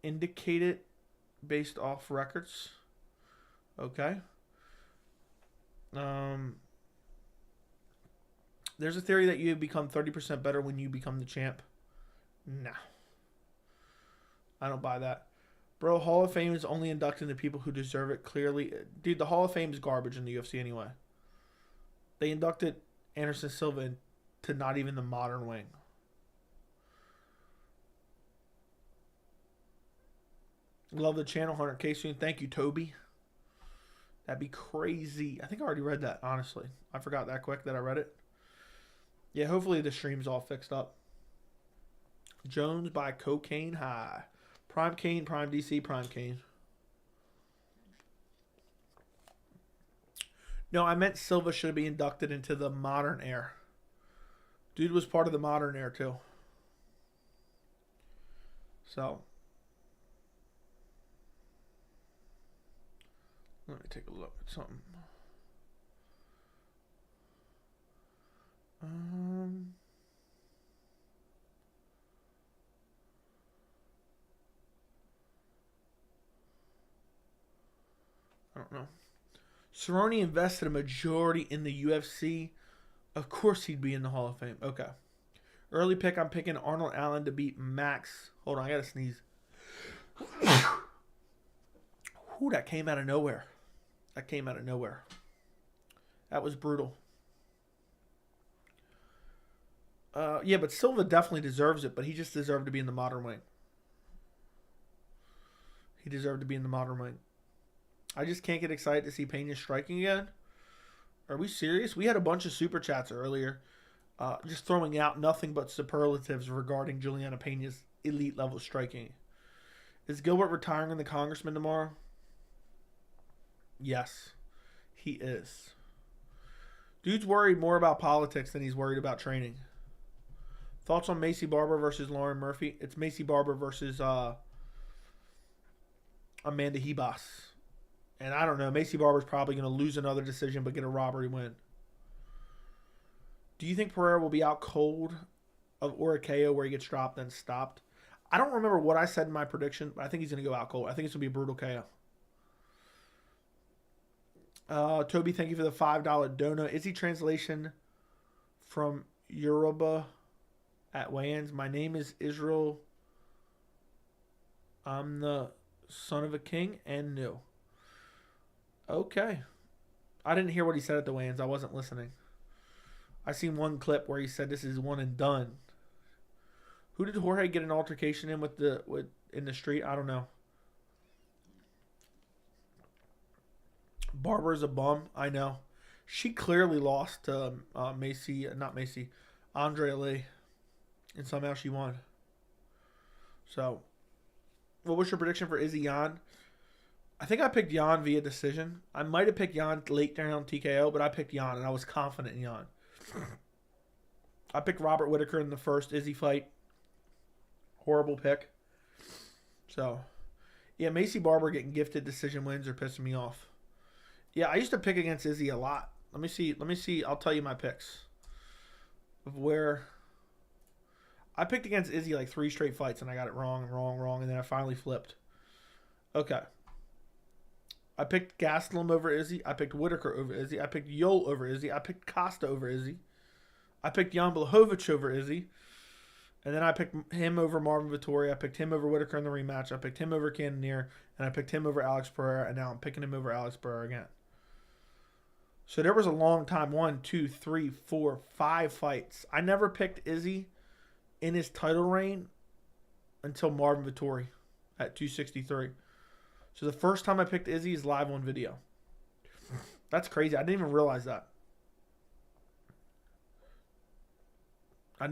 indicated based off records. Okay. There's a theory that you become 30% better when you become the champ. Nah. I don't buy that. Bro, Hall of Fame is only inducting the people who deserve it, clearly. Dude, the Hall of Fame is garbage in the UFC anyway. They inducted Anderson Silva to not even the modern wing. Love the channel, 100K soon. Thank you, Toby. That'd be crazy. I think I already read that, honestly. I forgot that quick that I read it. Yeah, hopefully the stream's all fixed up. Jones by Cocaine High. Prime Kane, Prime DC, Prime Kane. No, I meant Silva should be inducted into the modern era. Dude was part of the modern era, too. So, let me take a look at something. I don't know. Cerrone invested a majority in the UFC. Of course he'd be in the Hall of Fame. Okay. Early pick, I'm picking Arnold Allen to beat Max. Hold on, I gotta sneeze. Ooh, that came out of nowhere. That came out of nowhere. That was brutal. Yeah, but Silva definitely deserves it, but he just deserved to be in the modern weight. He deserved to be in the modern weight. I just can't get excited to see Pena striking again. Are we serious? We had a bunch of super chats earlier just throwing out nothing but superlatives regarding Juliana Pena's elite level striking. Is Gilbert retiring in the Congressman tomorrow? Yes, he is. Dude's worried more about politics than he's worried about training. Thoughts on Macy Barber versus Lauren Murphy? It's Macy Barber versus Amanda Hebas. And I don't know. Macy Barber's probably going to lose another decision but get a robbery win. Do you think Pereira will be out cold or a KO where he gets dropped then stopped? I don't remember what I said in my prediction, but I think he's going to go out cold. I think it's going to be a brutal KO. Toby, thank you for the $5 dono. Is he translation from Yoruba at weigh-ins? My name is Israel. I'm the son of a king and new. Okay. I didn't hear what he said at the weigh-ins. I wasn't listening. I seen one clip where he said this is one and done. Who did Jorge get an altercation in with in the street? I don't know. Barber's a bum. I know. She clearly lost to Andrea Lee. And somehow she won. So, what was your prediction for Izzy Jan? I think I picked Jan via decision. I might have picked Jan late down TKO, but I picked Jan, and I was confident in Jan. I picked Robert Whitaker in the first Izzy fight. Horrible pick. So, yeah, Macy Barber getting gifted decision wins are pissing me off. Yeah, I used to pick against Izzy a lot. Let me see. I'll tell you my picks of where I picked against Izzy like 3 straight fights, and I got it wrong, and then I finally flipped. Okay. I picked Gastelum over Izzy. I picked Whitaker over Izzy. I picked Yol over Izzy. I picked Costa over Izzy. I picked Jan Blachowicz over Izzy. And then I picked him over Marvin Vettori. I picked him over Whitaker in the rematch. I picked him over Cannonier. And I picked him over Alex Pereira. And now I'm picking him over Alex Pereira again. So there was a long time. 1, 2, 3, 4, 5 fights. I never picked Izzy in his title reign until Marvin Vettori at 263. So the first time I picked Izzy is live on video. That's crazy. I didn't even realize that. I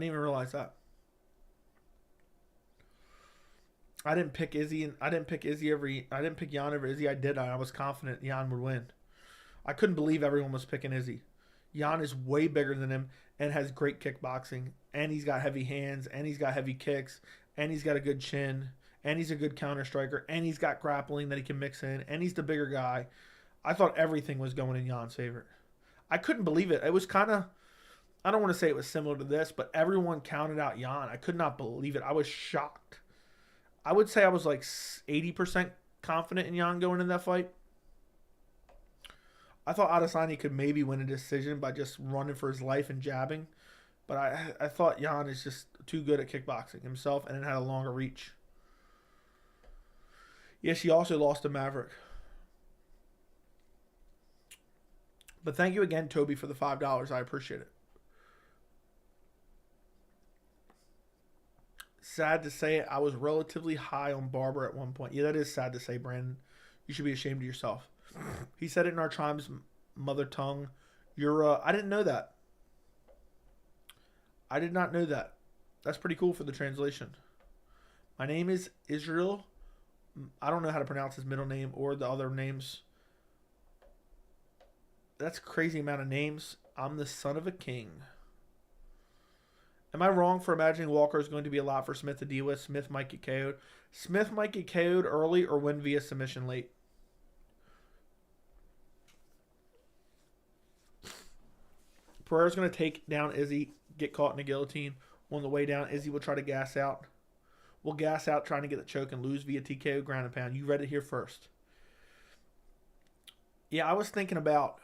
didn't pick Izzy, and I didn't pick Jan over Izzy. I was confident Jan would win. I couldn't believe everyone was picking Izzy. Jan is way bigger than him and has great kickboxing, and he's got heavy hands, and he's got heavy kicks, and he's got a good chin, and he's a good counter striker, and he's got grappling that he can mix in, and he's the bigger guy. I thought everything was going in Jan's favor. I couldn't believe it. It was kind of, I don't want to say it was similar to this, but everyone counted out Jan. I could not believe it. I was shocked. I would say I was like 80% confident in Jan going in that fight. I thought Adesanya could maybe win a decision by just running for his life and jabbing. But I thought Jan is just too good at kickboxing himself and it had a longer reach. Yes, he also lost to Maverick. But thank you again, Toby, for the $5. I appreciate it. Sad to say, I was relatively high on Barber at one point. Yeah, that is sad to say, Brandon. You should be ashamed of yourself. He said it in our tribe's mother tongue. I didn't know that. I did not know that. That's pretty cool for the translation. My name is Israel. I don't know how to pronounce his middle name or the other names. That's a crazy amount of names. I'm the son of a king. Am I wrong for imagining Walker is going to be a lot for Smith to deal with? Smith might get KO'd. Smith might get KO'd early or win via submission late. Pereira's going to take down Izzy, get caught in a guillotine. On the way down, Izzy will try to gas out. Will gas out trying to get the choke and lose via TKO ground and pound. You read it here first. Yeah, I was thinking about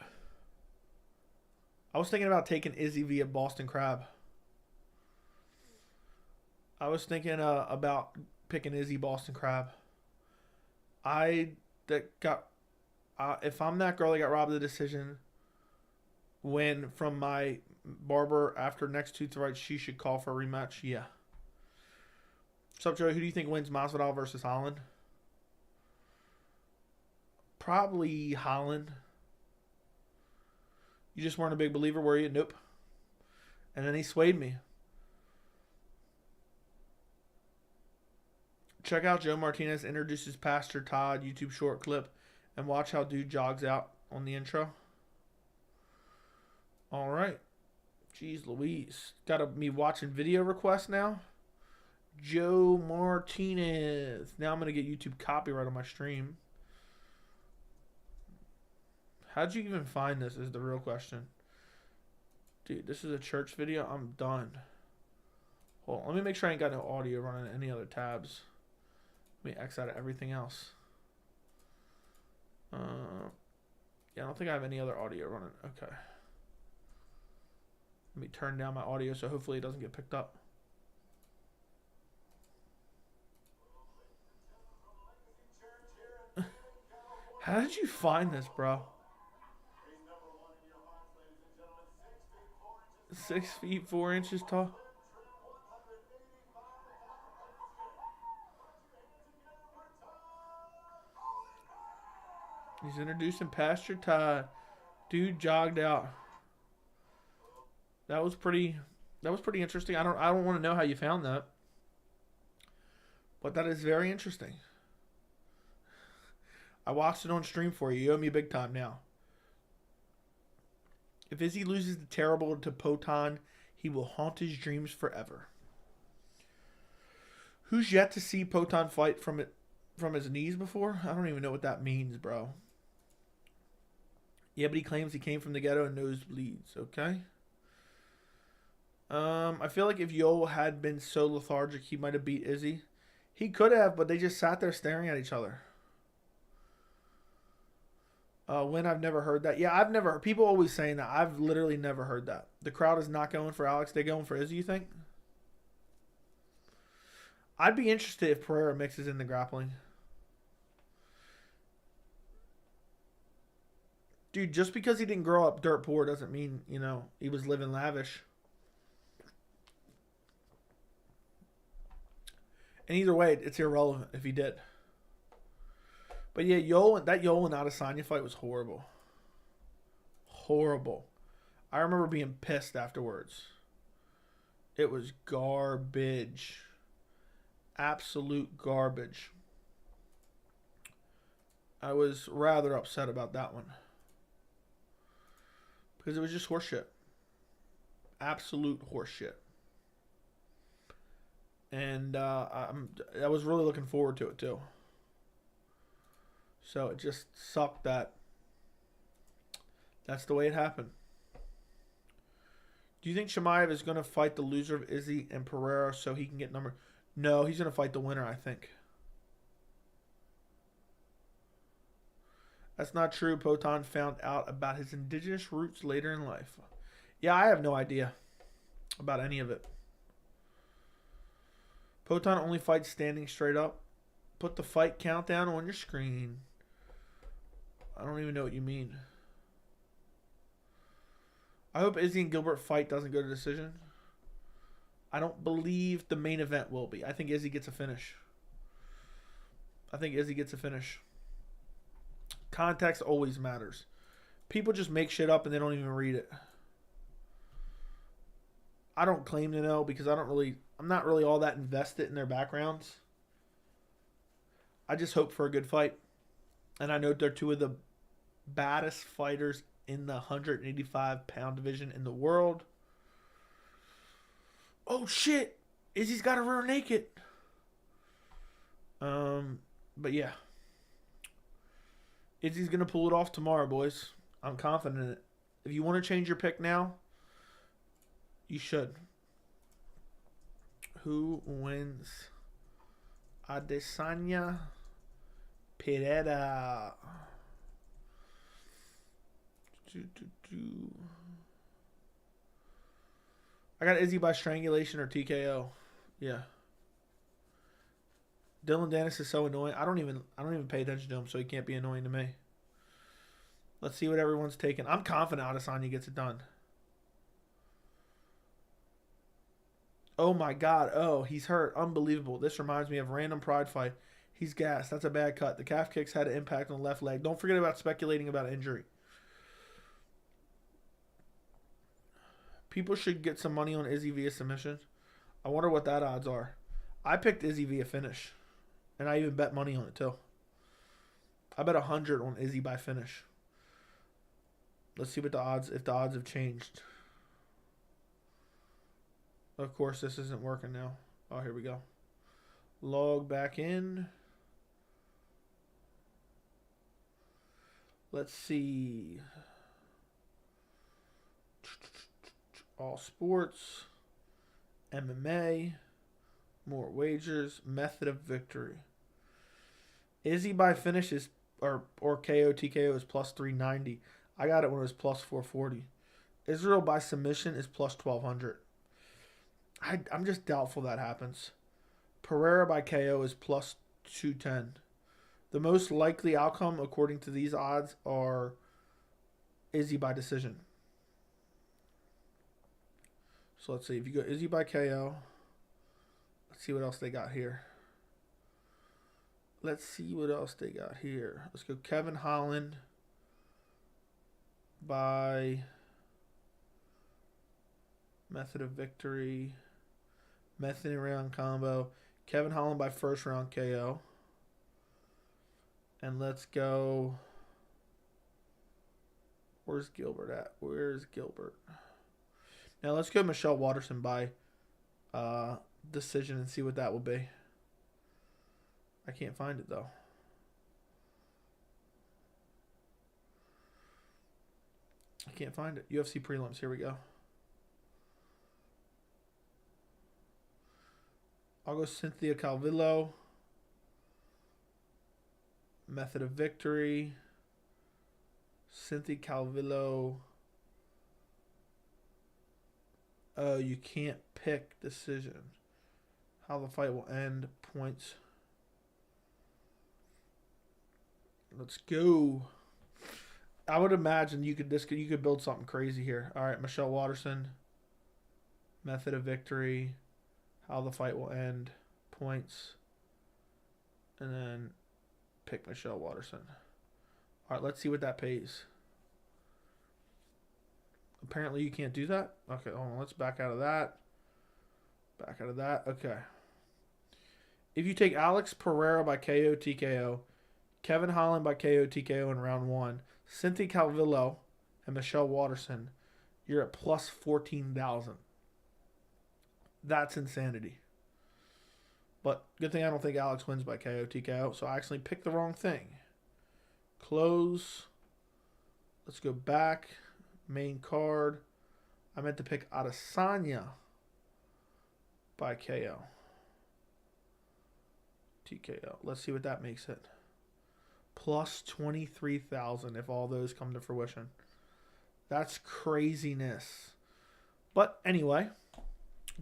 taking Izzy via Boston Crab. I was thinking about picking Izzy Boston Crab. If I'm that girl that got robbed of the decision, win from my Barber after next 2 fights, she should call for a rematch. Yeah. What's up, Joey? Who do you think wins Masvidal versus Holland? Probably Holland. You just weren't a big believer, were you? Nope. And then he swayed me. Check out Joe Martinez introduces Pastor Todd YouTube short clip and watch how dude jogs out on the intro. All right. Jeez Louise. Got me watching video requests now. Joe Martinez. Now I'm going to get YouTube copyright on my stream. How'd you even find this is the real question. Dude, this is a church video. I'm done. Hold on. Let me make sure I ain't got no audio running any other tabs. Let me X out of everything else. Yeah, I don't think I have any other audio running. Okay. Let me turn down my audio so hopefully it doesn't get picked up. How did you find this, bro? 6 feet 4 inches tall. He's introducing Pastor Todd. Dude jogged out. That was pretty interesting. I don't want to know how you found that. But that is very interesting. I watched it on stream for you. You owe me big time now. If Izzy loses the terrible to Potan, he will haunt his dreams forever. Who's yet to see Potan fight from his knees before? I don't even know what that means, bro. Yeah, but he claims he came from the ghetto and nosebleeds. Okay. I feel like if Yoel had been so lethargic, he might have beat Izzy. He could have, but they just sat there staring at each other. When I've never heard that. Yeah, I've never. People always saying that. I've literally never heard that. The crowd is not going for Alex. They going for Izzy, you think? I'd be interested if Pereira mixes in the grappling. Dude, just because he didn't grow up dirt poor doesn't mean, he was living lavish. And either way, it's irrelevant if he did. But yeah, that Yoel and Adesanya fight was horrible. Horrible. I remember being pissed afterwards. It was garbage. Absolute garbage. I was rather upset about that one. Because it was just horseshit. Absolute horseshit. And I was really looking forward to it too. So it just sucked that that's the way it happened. Do you think Chimaev is going to fight the loser of Izzy and Pereira so he can get number? No, he's going to fight the winner, I think. That's not true. Potan found out about his indigenous roots later in life. Yeah, I have no idea about any of it. Potan only fights standing straight up. Put the fight countdown on your screen. I don't even know what you mean. I hope Izzy and Gilbert fight doesn't go to decision. I don't believe the main event will be. I think Izzy gets a finish. Context always matters. People just make shit up and they don't even read it. I don't claim to know because I'm not really all that invested in their backgrounds. I just hope for a good fight. And I know they're two of the baddest fighters in the 185-pound division in the world. Oh shit! Izzy's got a rear naked. But yeah. Izzy's gonna pull it off tomorrow, boys. I'm confident in it. If you want to change your pick now, you should. Who wins? Adesanya Pereira. I got Izzy by strangulation or TKO. Yeah. Dylan Dennis is so annoying. I don't even pay attention to him, so he can't be annoying to me. Let's see what everyone's taking. I'm confident Adesanya gets it done. Oh my god. Oh, he's hurt. Unbelievable. This reminds me of random pride fight. He's gassed. That's a bad cut. The calf kicks had an impact on the left leg. Don't forget about speculating about injury. People should get some money on Izzy via submission. I wonder what that odds are. I picked Izzy via finish. And I even bet money on it too. I bet 100 on Izzy by finish. Let's see what the odds, if the odds have changed. Of course, this isn't working now. Oh, here we go. Log back in. Let's see. All sports. MMA. More wagers. Method of victory. Izzy by finish is, or KO TKO is plus 390. I got it when it was plus 440. Israel by submission is plus 1200. I'm just doubtful that happens. Pereira by KO is plus 210. The most likely outcome, according to these odds, are Izzy by decision. So let's see. If you go Izzy by KO, let's see what else they got here. Let's go Kevin Holland by method of victory. Method and round combo. Kevin Holland by first round KO. And let's go. Where's Gilbert at? Now let's go Michelle Waterson by decision and see what that will be. I can't find it though. I can't find it. UFC prelims. Here we go. I'll go Cynthia Calvillo. Method of victory. Cynthia Calvillo. Oh, you can't pick decision. How the fight will end. Points. Let's go. I would imagine you could build something crazy here. All right, Michelle Waterson. Method of victory. How the fight will end. Points. And then pick Michelle Waterson. All right, let's see what that pays. Apparently you can't do that. Okay, hold on. Let's back out of that. Okay. If you take Alex Pereira by KO TKO, Kevin Holland by KO TKO in round 1, Cynthia Calvillo and Michelle Waterson, you're at plus 14,000. That's insanity. But good thing I don't think Alex wins by KO TKO, so I actually picked the wrong thing. Close. Let's go back. Main card. I meant to pick Adesanya by KO. TKO. Let's see what that makes it. Plus 23,000 if all those come to fruition. That's craziness. But anyway,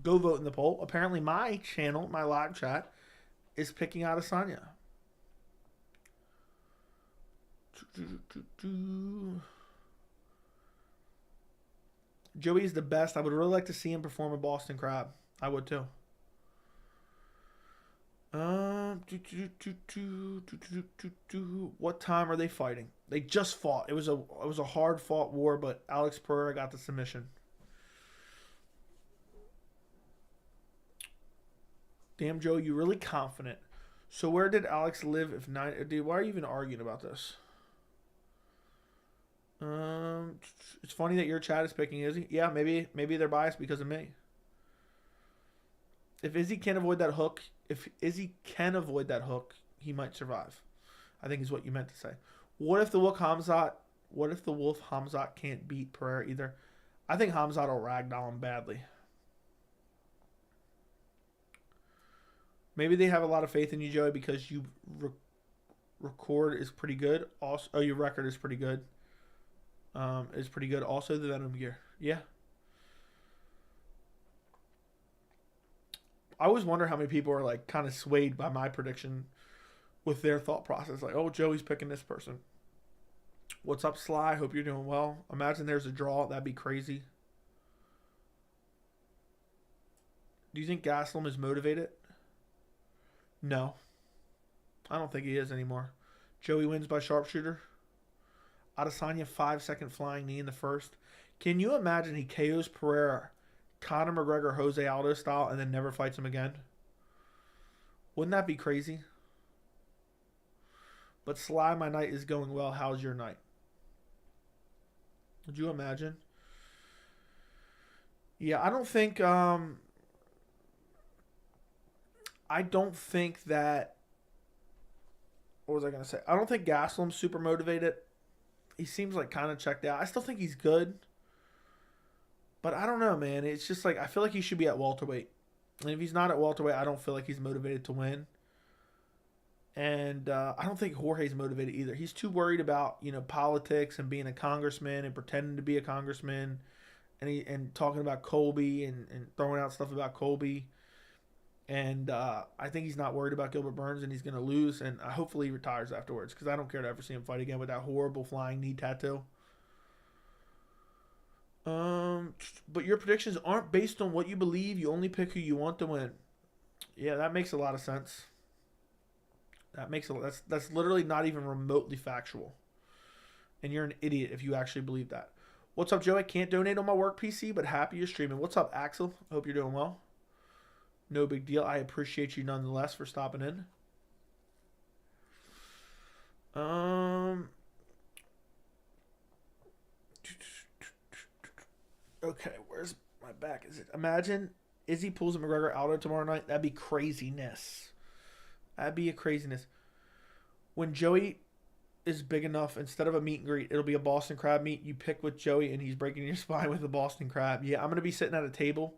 go vote in the poll. Apparently my channel, my live chat, is picking Adesanya. Joey is the best. I would really like to see him perform a Boston Crab. I would too. What time are they fighting? They just fought. It was a hard fought war, but Alex Pereira got the submission. Damn, Joe, you really confident. So where did Alex live? If nine, dude, why are you even arguing about this? It's funny that your chat is picking Izzy. Yeah, maybe they're biased because of me. If Izzy can avoid that hook, he might survive. I think is what you meant to say. What if the Wolf Hamzat? What if the Wolf Hamzat can't beat Pereira either? I think Hamzat will ragdoll him badly. Maybe they have a lot of faith in you, Joey, because you record is pretty good. Also, your record is pretty good. Is pretty good. Also, the Venom gear. Yeah. I always wonder how many people are like kind of swayed by my prediction with their thought process. Like, oh, Joey's picking this person. What's up, Sly? Hope you're doing well. Imagine there's a draw. That'd be crazy. Do you think Gastelum is motivated? No. I don't think he is anymore. Joey wins by sharpshooter. Adesanya 5-second flying knee in the first. Can you imagine he KOs Pereira, Conor McGregor, Jose Aldo style, and then never fights him again? Wouldn't that be crazy? But Sly, my night is going well. How's your night? Would you imagine? Yeah, I don't think that. What was I going to say? I don't think Gastelum's super motivated. He seems like kind of checked out. I still think he's good. But I don't know, man. It's just like I feel like he should be at welterweight. And if he's not at welterweight, I don't feel like he's motivated to win. And I don't think Jorge's motivated either. He's too worried about, politics and being a congressman and pretending to be a congressman and talking about Colby and throwing out stuff about Colby. And I think he's not worried about Gilbert Burns, and he's going to lose. And hopefully he retires afterwards because I don't care to ever see him fight again with that horrible flying knee tattoo. But your predictions aren't based on what you believe. You only pick who you want to win. Yeah, that makes a lot of sense. That's literally not even remotely factual. And you're an idiot if you actually believe that. What's up, Joe? I can't donate on my work PC, but happy you're streaming. What's up, Axel? Hope you're doing well. No big deal. I appreciate you nonetheless for stopping in. Okay, where's my back? Is it? Imagine Izzy pulls a McGregor Aldo tomorrow night. That'd be craziness. That'd be a craziness. When Joey is big enough, instead of a meet and greet, it'll be a Boston Crab meet. You pick with Joey, and he's breaking your spine with a Boston Crab. Yeah, I'm gonna be sitting at a table,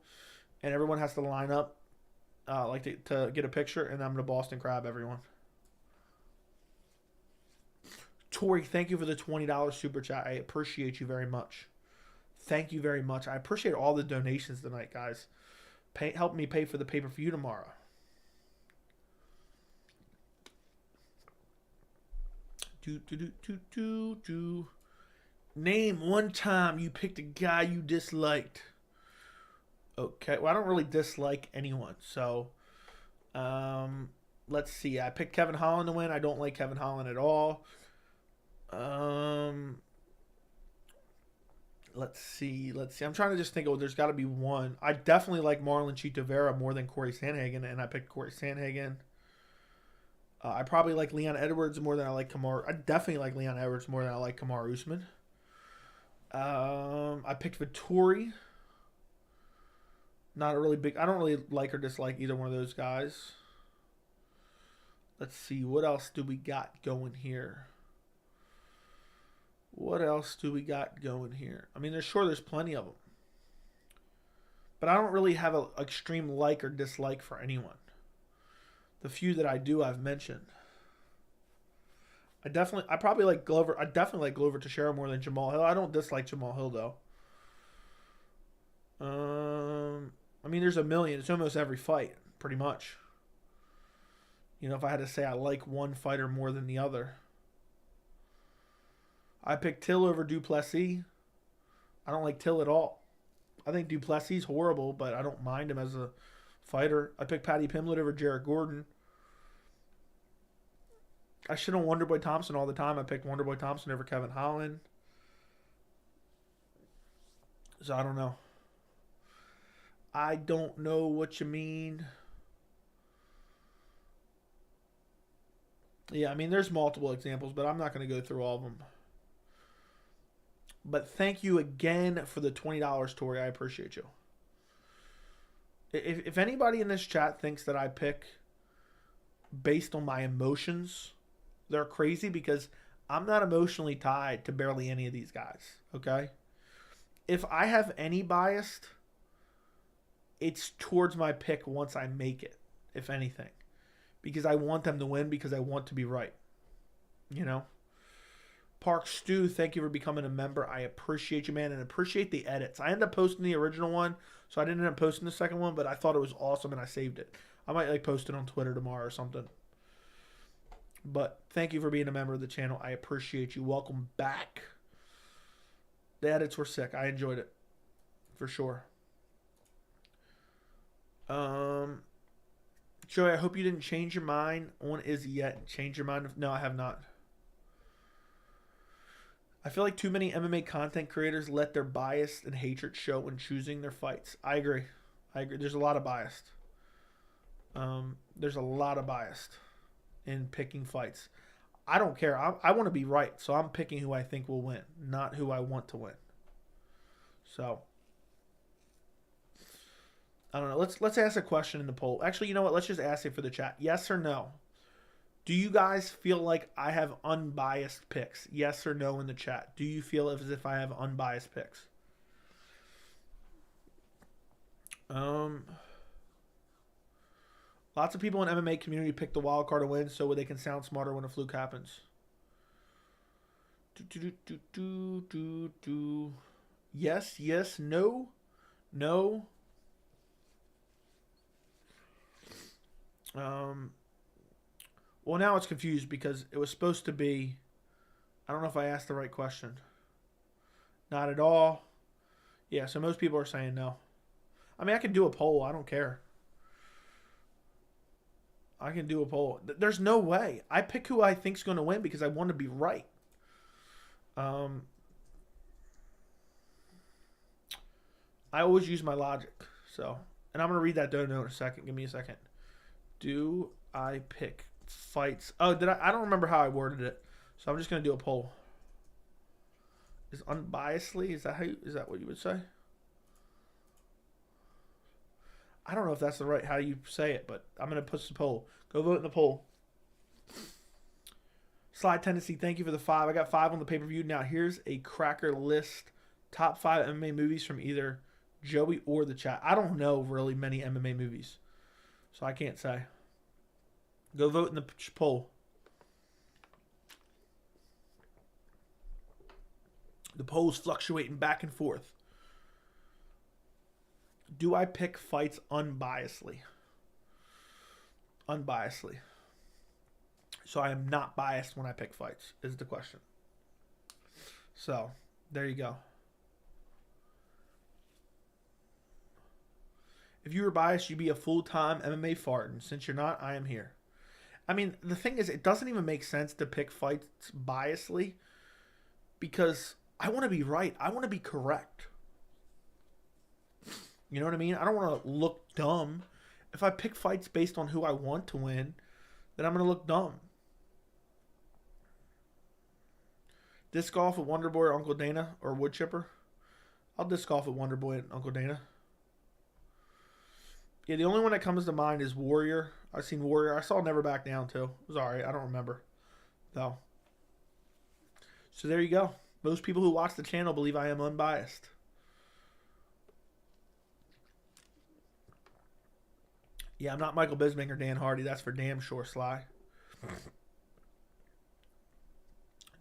and everyone has to line up, to get a picture, and I'm gonna Boston Crab everyone. Tori, thank you for the $20 super chat. I appreciate you very much. Thank you very much. I appreciate all the donations tonight, guys. Help me pay for the pay-per-view tomorrow. Name one time you picked a guy you disliked. Okay, well, I don't really dislike anyone, so let's see. I picked Kevin Holland to win. I don't like Kevin Holland at all. Let's see. I'm trying to just think. Oh, there's got to be one. I definitely like Marlon Chito Vera more than Corey Sandhagen, and I picked Corey Sandhagen. I probably like Leon Edwards more than I like Kamaru. I definitely like Leon Edwards more than I like Kamaru Usman. I picked Vettori. Not a really big. I don't really like or dislike either one of those guys. Let's see. What else do we got going here? I mean, there's plenty of them. But I don't really have an extreme like or dislike for anyone. The few that I do, I've mentioned. I probably like Glover. I definitely like Glover Teixeira more than Jamal Hill. I don't dislike Jamal Hill, though. I mean, there's a million. It's almost every fight, pretty much. If I had to say I like one fighter more than the other. I picked Till over Duplessis. I don't like Till at all. I think Duplessis horrible, but I don't mind him as a fighter. I picked Paddy Pimblett over Jarrett Gordon. I shit on Wonderboy Thompson all the time. I picked Wonderboy Thompson over Kevin Holland. So I don't know. I don't know what you mean. Yeah, I mean, there's multiple examples, but I'm not going to go through all of them. But thank you again for the $20, Tori. I appreciate you. If anybody in this chat thinks that I pick based on my emotions, they're crazy, because I'm not emotionally tied to barely any of these guys, okay? If I have any bias, it's towards my pick once I make it, if anything. Because I want them to win, because I want to be right. You know? Park Stew, thank you for becoming a member. I appreciate you, man, and appreciate the edits. I ended up posting the original one, so I didn't end up posting the second one, but I thought it was awesome and I saved it. I might post it on Twitter tomorrow or something. But thank you for being a member of the channel. I appreciate you. Welcome back. The edits were sick. I enjoyed it. For sure. Joey, I hope you didn't change your mind on Izzy yet. Change your mind? No, I have not. I feel like too many MMA content creators let their bias and hatred show when choosing their fights. I agree. There's a lot of bias. There's a lot of bias in picking fights. I don't care. I want to be right, so I'm picking who I think will win, not who I want to win. So I don't know. Let's ask a question in the poll. Actually, you know what? Let's just ask it for the chat. Yes or no? Do you guys feel like I have unbiased picks? Yes or no in the chat. Do you feel as if I have unbiased picks? Lots of people in MMA community pick the wild card to win so they can sound smarter when a fluke happens. Yes, yes, no, no. Well, now it's confused because it was supposed to be, I don't know if I asked the right question. Not at all. Yeah, so most people are saying no. I mean, I can do a poll. I don't care. I can do a poll. There's no way. I pick who I think's going to win because I want to be right. I always use my logic. So, and I'm going to read that dono in a second. Give me a second. Do I pick fights? Oh, did I? I don't remember how I worded it. So I'm just going to do a poll. Is unbiasedly? Is that what you would say? I don't know if that's the right how you say it, but I'm going to push the poll. Go vote in the poll. Slide Tendency, thank you for the 5. I got 5 on the pay-per-view. Now here's a cracker list. Top 5 MMA movies from either Joey or the chat. I don't know really many MMA movies, so I can't say. Go vote in the poll. The poll's fluctuating back and forth. Do I pick fights unbiasedly? Unbiasedly. So I am not biased when I pick fights, is the question. So, there you go. If you were biased, you'd be a full-time MMA fartin. Since you're not, I am here. I mean, the thing is, it doesn't even make sense to pick fights biasly because I want to be right. I want to be correct. You know what I mean? I don't want to look dumb. If I pick fights based on who I want to win, then I'm going to look dumb. Disc golf with Wonderboy or Uncle Dana or Wood Chipper? I'll disc golf with Wonderboy and Uncle Dana. Yeah, the only one that comes to mind is Warrior. I've seen Warrior. I saw Never Back Down too. It was alright. I don't remember though. So there you go. Most people who watch the channel believe I am unbiased. Yeah, I'm not Michael Bisping or Dan Hardy. That's for damn sure, Sly.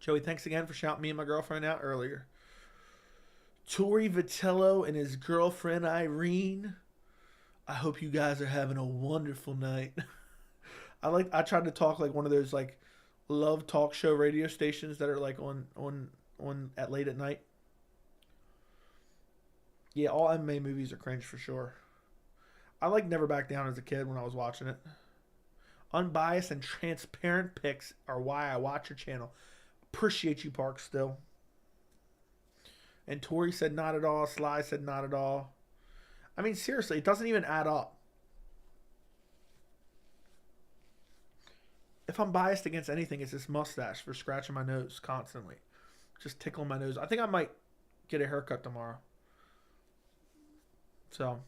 Joey, thanks again for shouting me and my girlfriend out earlier. Tori Vitello and his girlfriend Irene. I hope you guys are having a wonderful night. I tried to talk like one of those like love talk show radio stations that are like on at late at night. Yeah, all MMA movies are cringe for sure. I like Never Back Down as a kid when I was watching it. Unbiased and transparent picks are why I watch your channel. Appreciate you, Park, still. And Tori said not at all. Sly said not at all. I mean, seriously, it doesn't even add up. If I'm biased against anything, it's this mustache for scratching my nose constantly. Just tickling my nose. I think I might get a haircut tomorrow. So,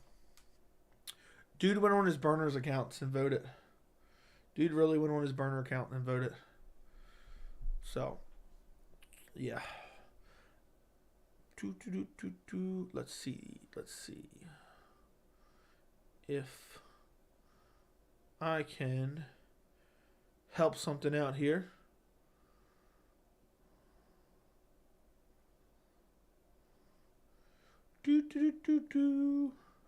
dude went on his burners accounts and voted. Dude really went on his burner account and voted. So, yeah. Let's see. If I can help something out here. I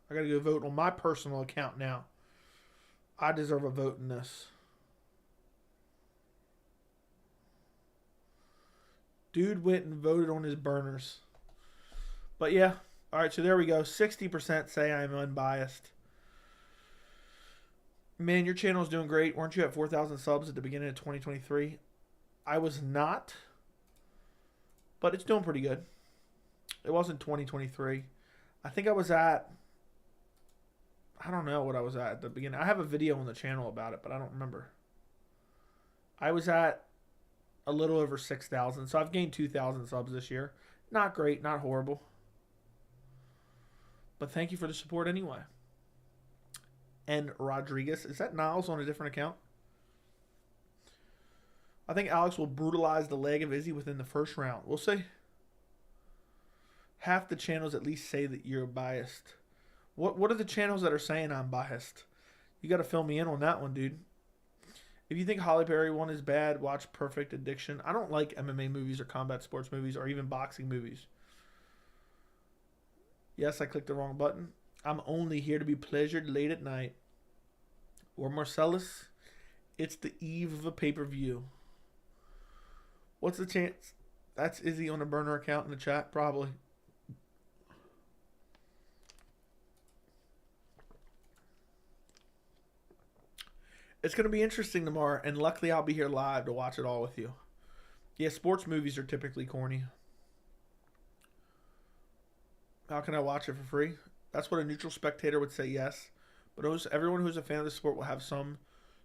gotta go vote on my personal account now. I deserve a vote in this. Dude went and voted on his burners. But yeah. Alright, so there we go. 60% say I'm unbiased. Man, your channel is doing great. Weren't you at 4,000 subs at the beginning of 2023? I was not. But it's doing pretty good. It wasn't 2023. I think I was at... I don't know what I was at the beginning. I have a video on the channel about it, but I don't remember. I was at a little over 6,000. So I've gained 2,000 subs this year. Not great, not horrible. But thank you for the support anyway. And Rodriguez. Is that Niles on a different account? I think Alex will brutalize the leg of Izzy within the first round. We'll see. Half the channels at least say that you're biased. What are the channels that are saying I'm biased? You got to fill me in on that one, dude. If you think Holly Berry one is bad, watch Perfect Addiction. I don't like MMA movies or combat sports movies or even boxing movies. Yes, I clicked the wrong button. I'm only here to be pleasured late at night. Or Marcellus, it's the eve of a pay-per-view. What's the chance? That's Izzy on a burner account in the chat, probably. It's going to be interesting tomorrow, and luckily I'll be here live to watch it all with you. Yeah, sports movies are typically corny. How can I watch it for free? That's what a neutral spectator would say, yes. But everyone who's a fan of the sport will have some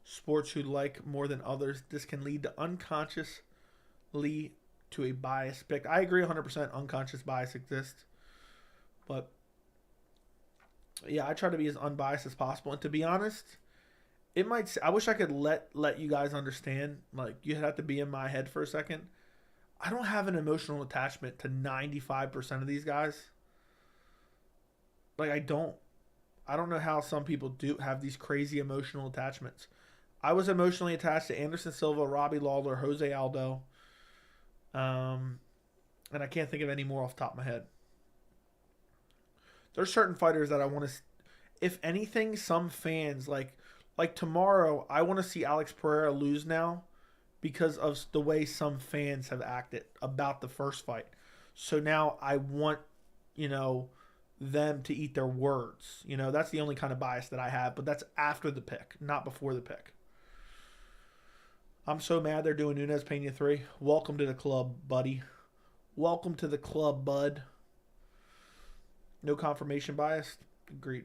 sports who like more than others. This can lead to unconsciously to a biased pick. I agree 100% unconscious bias exists. But, yeah, I try to be as unbiased as possible. And to be honest... I wish I could let you guys understand. Like, you have to be in my head for a second. I don't have an emotional attachment to 95% of these guys. Like, I don't know how some people do have these crazy emotional attachments. I was emotionally attached to Anderson Silva, Robbie Lawler, Jose Aldo. And I can't think of any more off the top of my head. There's certain fighters that I want to... If anything, some fans, like tomorrow, I want to see Alex Pereira lose now because of the way some fans have acted about the first fight. So now I want, them to eat their words. That's the only kind of bias that I have, but that's after the pick, not before the pick. I'm so mad they're doing Nunes Pena 3. Welcome to the club, buddy. Welcome to the club, bud. No confirmation bias? Agreed.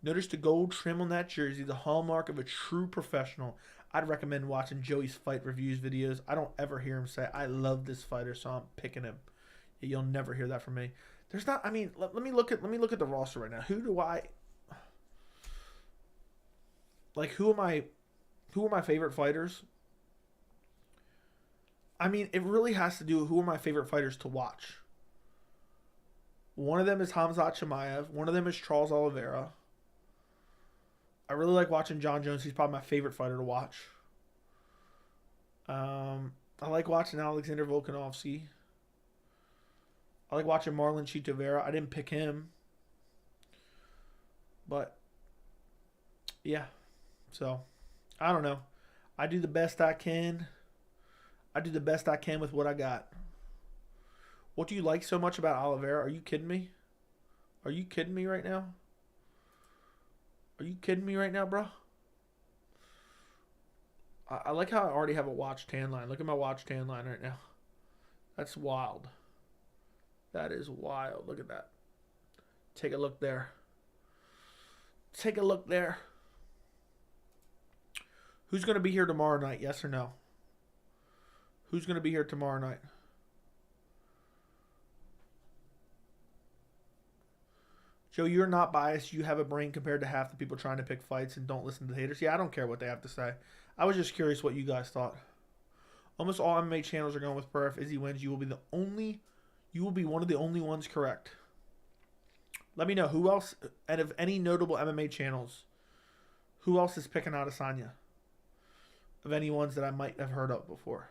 Notice the gold trim on that jersey, the hallmark of a true professional. I'd recommend watching Joey's fight reviews videos. I don't ever hear him say, I love this fighter, so I'm picking him. You'll never hear that from me. There's not, let me look at the roster right now. Who are my favorite fighters? It really has to do with who are my favorite fighters to watch. One of them is Khamzat Chimaev. One of them is Charles Oliveira. I really like watching John Jones. He's probably my favorite fighter to watch. I like watching Alexander Volkanovski. I like watching Marlon Chito Vera. I didn't pick him. But, yeah. So, I don't know. I do the best I can. I do the best I can with what I got. What do you like so much about Oliveira? Are you kidding me? Are you kidding me right now? Are you kidding me right now, bro? I like how I already have a watch tan line. Look at my watch tan line right now. That's wild. That is wild. Look at that. Take a look there. Take a look there. Who's going to be here tomorrow night? Yes or no? Who's going to be here tomorrow night? Joe, you're not biased. You have a brain compared to half the people trying to pick fights and don't listen to the haters. Yeah, I don't care what they have to say. I was just curious what you guys thought. Almost all MMA channels are going with Pereira. If Izzy wins, you will be one of the only ones correct. Let me know who else, and of any notable MMA channels, who else is picking Adesanya? Of any ones that I might have heard of before.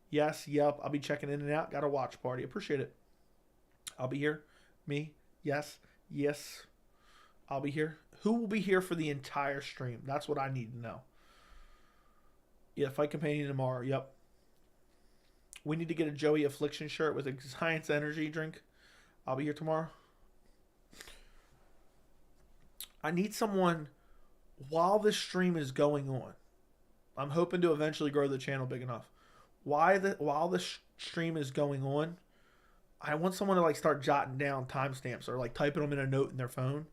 Yes, yep, I'll be checking in and out. Got a watch party. Appreciate it. I'll be here. Me, yes, yes. I'll be here. Who will be here for the entire stream? That's what I need to know. Yeah, Fight Companion tomorrow. Yep. We need to get a Joey Affliction shirt with a Science Energy drink. I'll be here tomorrow. I need someone while this stream is going on. I'm hoping to eventually grow the channel big enough. While the stream is going on, I want someone to like start jotting down timestamps or like typing them in a note in their phone.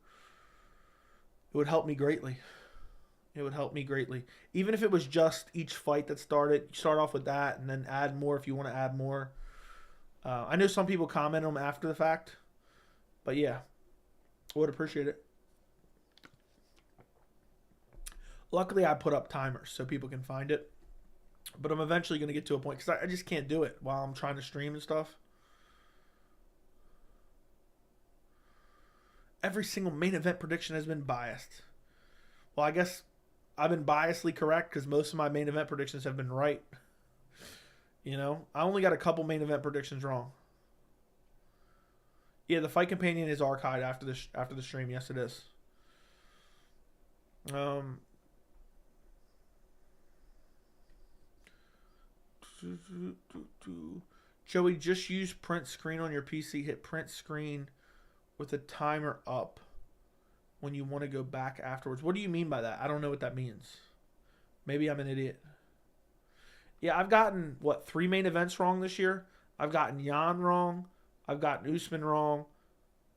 It would help me greatly. It would help me greatly. Even if it was just each fight that started, you start off with that and then add more if you want to add more. I know some people comment on them after the fact, but yeah, I would appreciate it. Luckily, I put up timers so people can find it, but I'm eventually going to get to a point because I just can't do it while I'm trying to stream and stuff. Every single main event prediction has been biased. Well, I guess I've been biasly correct because most of my main event predictions have been right. You know, I only got a couple main event predictions wrong. Yeah, the Fight Companion is archived after the stream. Yes, it is. Joey, just use print screen on your PC. Hit print screen with the timer up when you want to go back afterwards. What do you mean by that? I don't know what that means. Maybe I'm an idiot. Yeah, I've gotten, 3 main events wrong this year? I've gotten Jan wrong. I've gotten Usman wrong.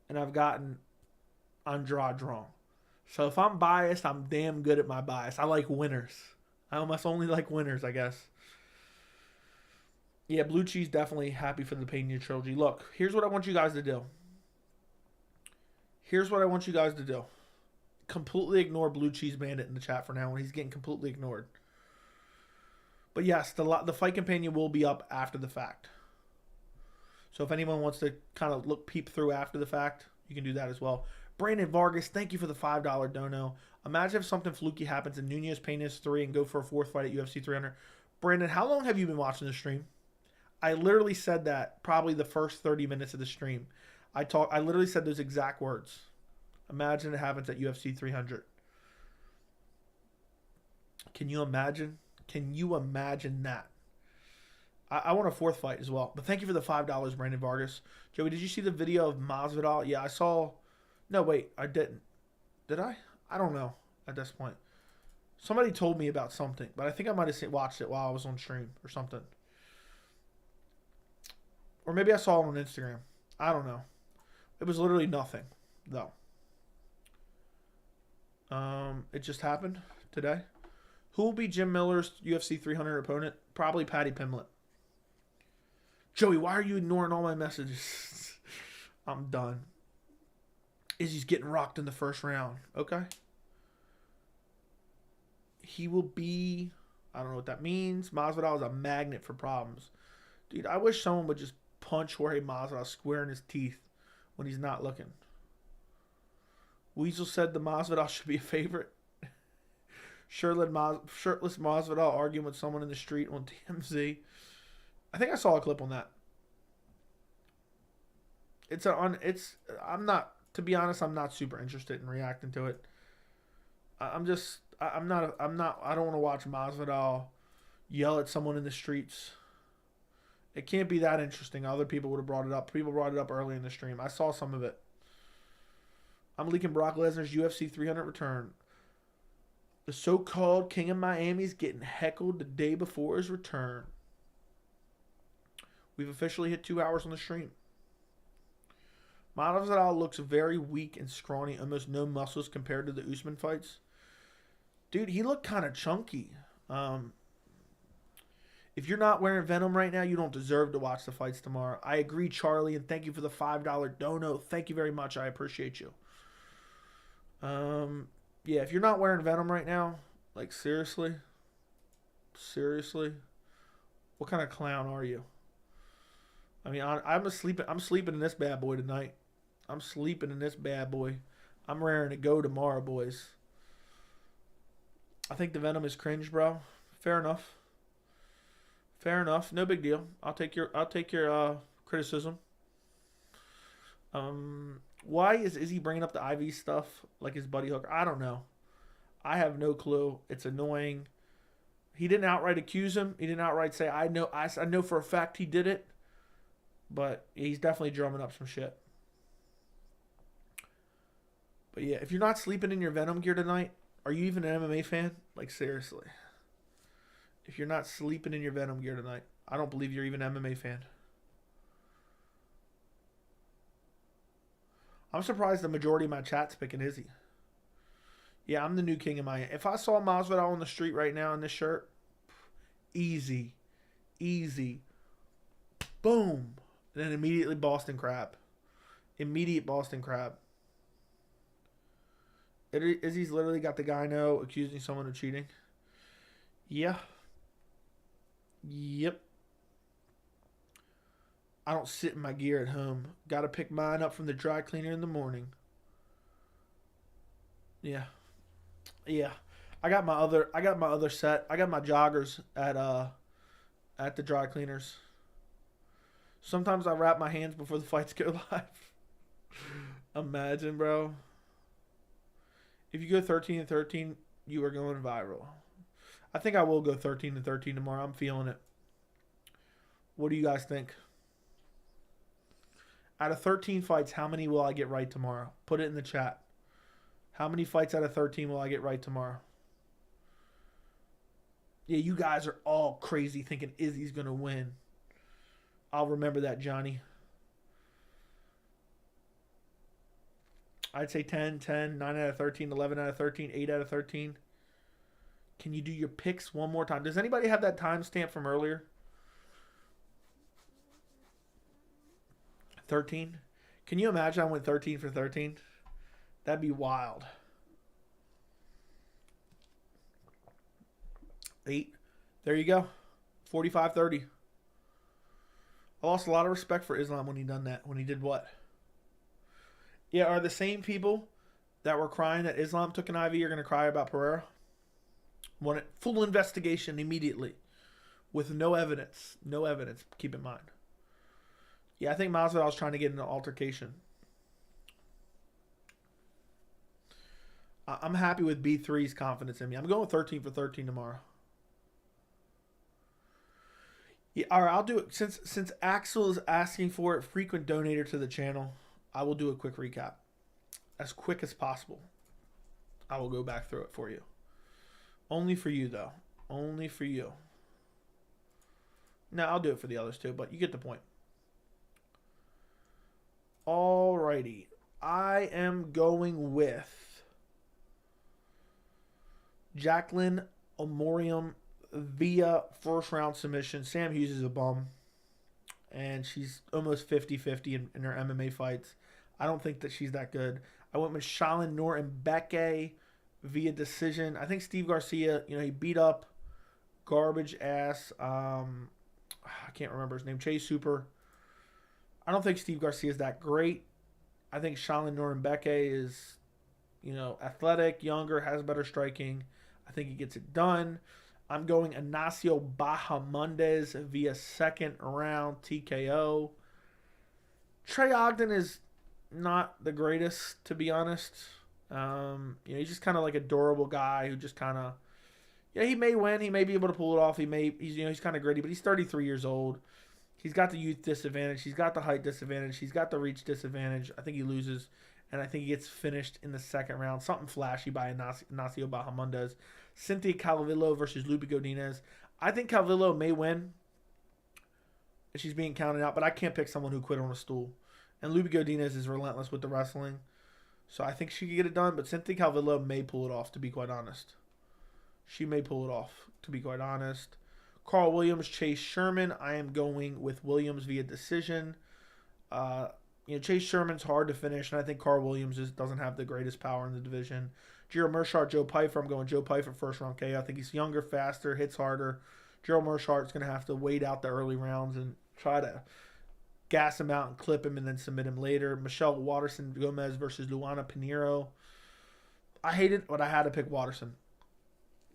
And I've gotten Andrade wrong. So if I'm biased, I'm damn good at my bias. I like winners. I almost only like winners, I guess. Yeah, Blue Cheese definitely happy for the Pena trilogy. Look, here's what I want you guys to do. Here's what I want you guys to do. Completely ignore Blue Cheese Bandit in the chat for now when he's getting completely ignored. But yes, the Fight Companion will be up after the fact. So if anyone wants to kind of peep through after the fact, you can do that as well. Brandon Vargas, thank you for the $5 dono. Imagine if something fluky happens and Nunez Pena's 3 and go for a 4th fight at UFC 300. Brandon, how long have you been watching the stream? I literally said that probably the first 30 minutes of the stream. I literally said those exact words. Imagine it happens at UFC 300. Can you imagine? Can you imagine that? I want a 4th fight as well. But thank you for the $5, Brandon Vargas. Joey, did you see the video of Masvidal? Yeah, I saw. No, wait, I didn't. Did I? I don't know at this point. Somebody told me about something, but I think I might have watched it while I was on stream or something. Or maybe I saw it on Instagram. I don't know. It was literally nothing, though. It just happened today. Who will be Jim Miller's UFC 300 opponent? Probably Paddy Pimblett. Joey, why are you ignoring all my messages? I'm done. Izzy's getting rocked in the first round. Okay. He will be... I don't know what that means. Masvidal is a magnet for problems. Dude, I wish someone would just punch Jorge Masvidal square in his teeth when he's not looking. Weasel said the Masvidal should be a favorite. Shirtless Masvidal arguing with someone in the street on TMZ. I think I saw a clip on that. I'm not, to be honest, I'm not super interested in reacting to it. I don't want to watch Masvidal yell at someone in the streets. It can't be that interesting. Other people would have brought it up. People brought it up early in the stream. I saw some of it. I'm leaking Brock Lesnar's UFC 300 return. The so-called King of Miami's getting heckled the day before his return. We've officially hit 2 hours on the stream. Masvidal looks very weak and scrawny, almost no muscles compared to the Usman fights. Dude, he looked kind of chunky. If you're not wearing Venom right now, you don't deserve to watch the fights tomorrow. I agree, Charlie, and thank you for the $5 dono. Thank you very much. I appreciate you. Yeah, if you're not wearing Venom right now, like seriously, what kind of clown are you? I mean, I'm sleeping in this bad boy tonight. I'm sleeping in this bad boy. I'm raring to go tomorrow, boys. I think the Venom is cringe, bro. Fair enough. Fair enough. No big deal. I'll take your criticism. Why is Izzy bringing up the IV stuff like his buddy Hooker? I don't know. I have no clue. It's annoying. He didn't outright accuse him. He didn't outright say, I know for a fact he did it. But he's definitely drumming up some shit. But yeah, if you're not sleeping in your Venom gear tonight, are you even an MMA fan? Like, seriously. If you're not sleeping in your Venom gear tonight, I don't believe you're even an MMA fan. I'm surprised the majority of my chat's picking Izzy. Yeah, I'm the new king of Miami. If I saw Masvidal on the street right now in this shirt, easy. Boom. And then immediately Boston Crab. Immediate Boston Crab. Izzy's literally got the guy now accusing someone of cheating. Yeah. Yep. I don't sit in my gear at home. Got to pick mine up from the dry cleaner in the morning. Yeah. I got my other set. I got my joggers at the dry cleaners. Sometimes I wrap my hands before the fights go live. Imagine, bro. If you go 13-13, you are going viral. I think I will go 13-13 tomorrow. I'm feeling it. What do you guys think? Out of 13 fights, how many will I get right tomorrow? Put it in the chat. How many fights out of 13 will I get right tomorrow? Yeah, you guys are all crazy thinking Izzy's going to win. I'll remember that, Johnny. I'd say 10, 9 out of 13, 11 out of 13, 8 out of 13. Can you do your picks one more time? Does anybody have that timestamp from earlier? 13? Can you imagine I went 13 for 13? That'd be wild. 8. There you go. 45-30. I lost a lot of respect for Islam when he done that. When he did what? Yeah, are the same people that were crying that Islam took an IV are going to cry about Pereira? Want it full investigation immediately with no evidence. No evidence. Keep in mind. Yeah, I think Masvidal was trying to get in an altercation. I'm happy with B3's confidence in me. I'm going 13 for 13 tomorrow. Yeah, all right, I'll do it. Since Axel is asking for it, frequent donator to the channel, I will do a quick recap. As quick as possible. I will go back through it for you. Only for you, though. Only for you. No, I'll do it for the others, too, but you get the point. Alrighty. I am going with Jacqueline Omorium via first round submission. Sam Hughes is a bum. And she's almost 50-50 in her MMA fights. I don't think that she's that good. I went with Shalin Norton Beke via decision. I think Steve Garcia, he beat up garbage ass. I can't remember his name. Chase Super. I don't think Steve Garcia is that great. I think Shalin Norton Beke is, athletic, younger, has better striking. I think he gets it done. I'm going Ignacio Bahamondes via second round TKO. Trey Ogden is not the greatest, to be honest. He's just kind of like a durable guy who just kind of, he may win. He may be able to pull it off. He's kind of gritty, but he's 33 years old. He's got the youth disadvantage. He's got the height disadvantage. He's got the reach disadvantage. I think he loses. and I think he gets finished in the second round. Something flashy by Ignacio Bahamondes. Cynthia Calvillo versus Lupe Godinez. I think Calvillo may win. She's being counted out, but I can't pick someone who quit on a stool. And Lupe Godinez is relentless with the wrestling. So I think she could get it done, but Cynthia Calvillo may pull it off, to be quite honest. She may pull it off, to be quite honest. Carl Williams, Chase Sherman. I am going with Williams via decision. Chase Sherman's hard to finish, and I think Carl Williams doesn't have the greatest power in the division. Gerald Meerschaert, Joe Pyfer. I'm going Joe Pyfer first round KO. I think he's younger, faster, hits harder. Gerald Meerschaert's going to have to wait out the early rounds and try to gas him out and clip him and then submit him later. Michelle Waterson Gomez versus Luana Pinheiro. I hate it, but I had to pick Waterson.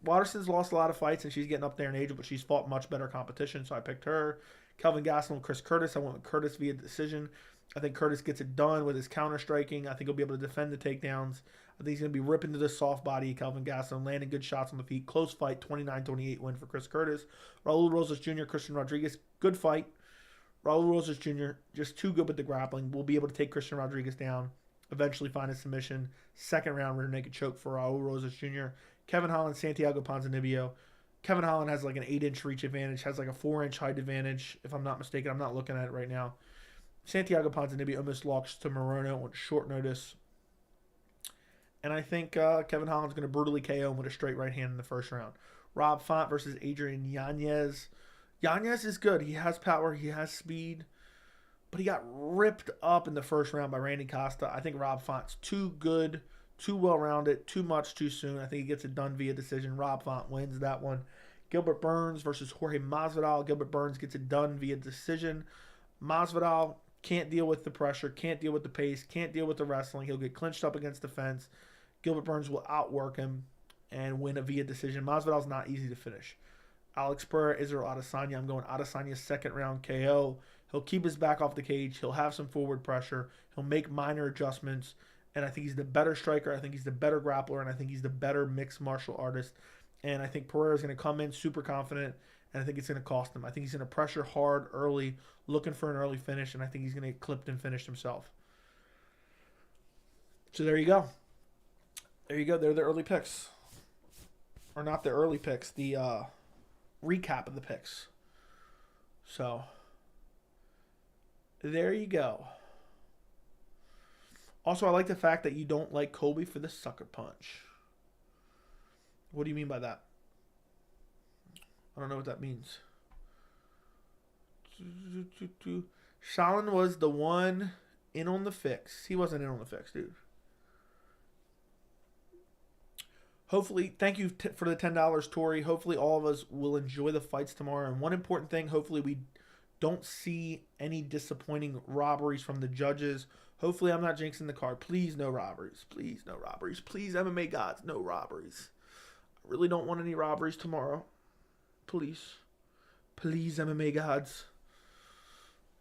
Waterson's lost a lot of fights, and she's getting up there in age, but she's fought much better competition, so I picked her. Kelvin Gastelum and Chris Curtis. I went with Curtis via decision. I think Curtis gets it done with his counter-striking. I think he'll be able to defend the takedowns. I think he's going to be ripping to the soft body of Kelvin Gastelum, landing good shots on the feet. Close fight, 29-28 win for Chris Curtis. Raul Rosas Jr., Christian Rodriguez, good fight. Raul Rosas Jr., just too good with the grappling. Will be able to take Christian Rodriguez down, eventually find a submission. Second round rear naked choke for Raul Rosas Jr. Kevin Holland, Santiago Ponzinibbio. Kevin Holland has like an 8-inch reach advantage, has like a 4-inch height advantage, if I'm not mistaken. I'm not looking at it right now. Santiago Ponzinibbio almost lost to Morono on short notice. And I think Kevin Holland's going to brutally KO him with a straight right hand in the first round. Rob Font versus Adrian Yanez. Yanez is good. He has power. He has speed. But he got ripped up in the first round by Randy Costa. I think Rob Font's too good, too well-rounded, too much too soon. I think he gets it done via decision. Rob Font wins that one. Gilbert Burns versus Jorge Masvidal. Gilbert Burns gets it done via decision. Masvidal can't deal with the pressure, can't deal with the pace, can't deal with the wrestling. He'll get clinched up against the fence. Gilbert Burns will outwork him and win a via decision. Masvidal's not easy to finish. Alex Pereira, Israel Adesanya. I'm going Adesanya's second round KO. He'll keep his back off the cage. He'll have some forward pressure. He'll make minor adjustments. And I think he's the better striker. I think he's the better grappler. And I think he's the better mixed martial artist. And I think Pereira's going to come in super confident. And I think it's going to cost him. I think he's going to pressure hard early, looking for an early finish. And I think he's going to get clipped and finished himself. So there you go. There you go. They're the early picks. Or not the early picks. The recap of the picks. So there you go. Also, I like the fact that you don't like Colby for the sucker punch. What do you mean by that? I don't know what that means. Shalin was the one in on the fix. He wasn't in on the fix, dude. Hopefully, thank you for the $10, Tori. Hopefully, all of us will enjoy the fights tomorrow. And one important thing, hopefully, we don't see any disappointing robberies from the judges. Hopefully, I'm not jinxing the card. Please, no robberies. Please, no robberies. Please, MMA gods, no robberies. I really don't want any robberies tomorrow. Please. Please, MMA gods.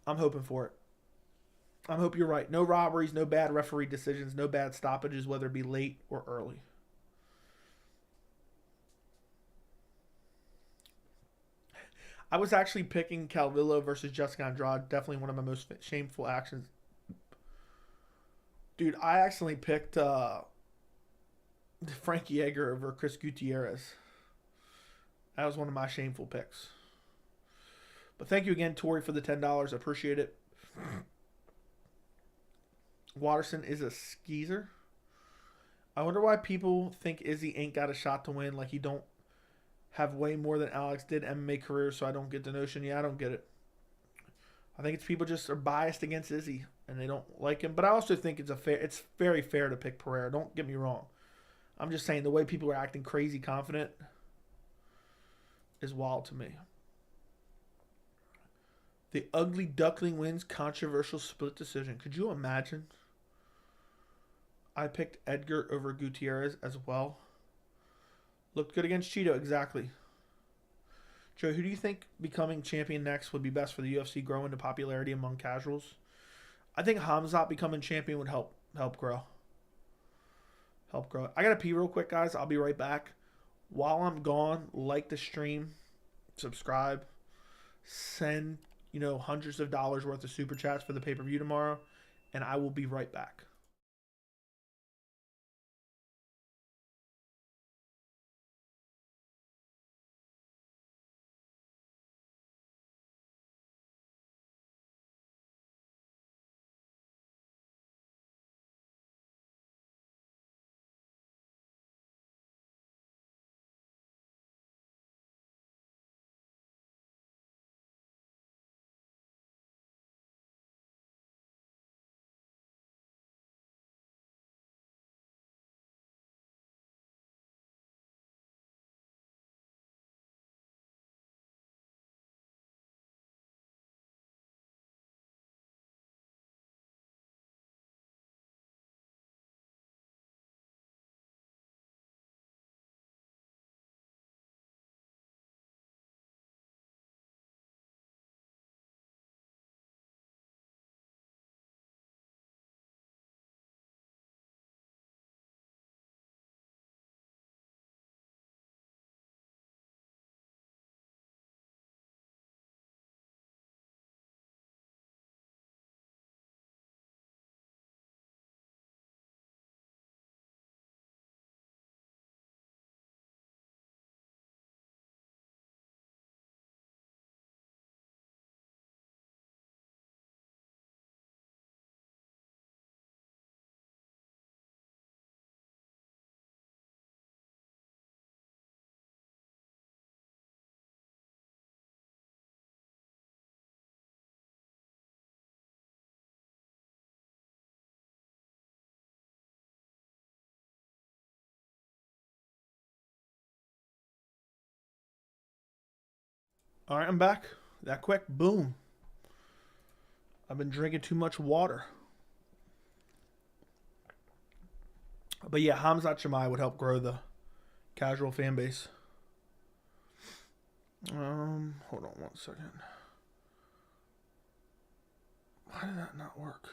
I'm hoping for it. I hope you're right. No robberies, no bad referee decisions, no bad stoppages, whether it be late or early. I was actually picking Calvillo versus Jessica Andrade. Definitely one of my most shameful actions. Dude, I accidentally picked Frankie Edgar over Chris Gutierrez. That was one of my shameful picks. But thank you again, Tori, for the $10. I appreciate it. Watterson is a skeezer. I wonder why people think Izzy ain't got a shot to win. Like he don't have way more than Alex did MMA career, so I don't get the notion. Yeah, I don't get it. I think it's people just are biased against Izzy and they don't like him. But I also think it's very fair to pick Pereira. Don't get me wrong. I'm just saying the way people are acting crazy confident is wild to me. The Ugly Duckling wins controversial split decision. Could you imagine? I picked Edgar over Gutierrez as well. Looked good against Cheeto, exactly. Joe, who do you think becoming champion next would be best for the UFC growing to popularity among casuals? I think Hamzat becoming champion would help grow. Help grow. I gotta pee real quick, guys. I'll be right back. While I'm gone, like the stream, subscribe, send hundreds of dollars worth of super chats for the pay-per-view tomorrow, and I will be right back. All right, I'm back. That quick. Boom. I've been drinking too much water. But yeah, Hamzat Chimaev would help grow the casual fan base. Hold on one second. Why did that not work?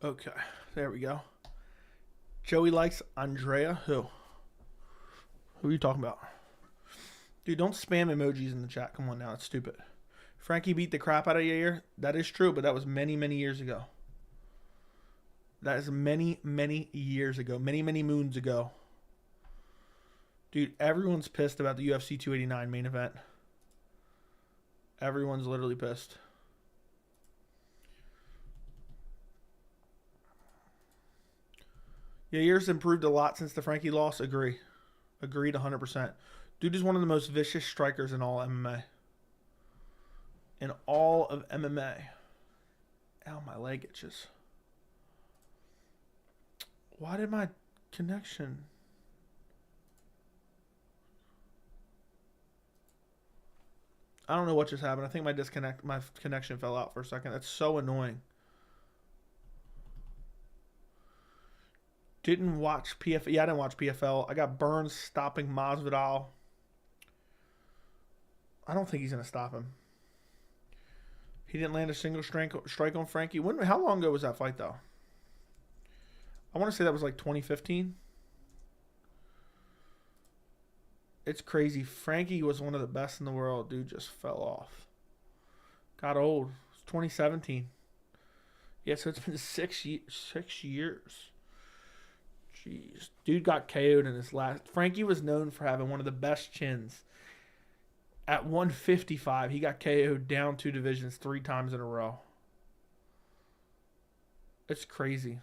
Okay, there we go. Joey likes Andrea. Who? Who are you talking about? Dude, don't spam emojis in the chat. Come on now, it's stupid. Frankie beat the crap out of Yair. That is true, but that was many, many years ago. That is many, many years ago. Many, many moons ago. Dude, everyone's pissed about the UFC 289 main event. Everyone's literally pissed. Yair's improved a lot since the Frankie loss. Agree. Agreed 100%. Dude is one of the most vicious strikers in all MMA. In all of MMA. Ow, my leg itches. Why did my connection... I don't know what just happened. I think my connection fell out for a second. That's so annoying. Didn't watch PFL. Yeah, I didn't watch PFL. I got Burns stopping Masvidal. I don't think he's going to stop him. He didn't land a single strike on Frankie. How long ago was that fight, though? I want to say that was like 2015. It's crazy. Frankie was one of the best in the world. Dude just fell off. Got old. It's 2017. Yeah, so it's been 6 years. Jeez. Dude got KO'd in his last... Frankie was known for having one of the best chins. At 155, he got KO'd down 2 divisions 3 times in a row. It's crazy.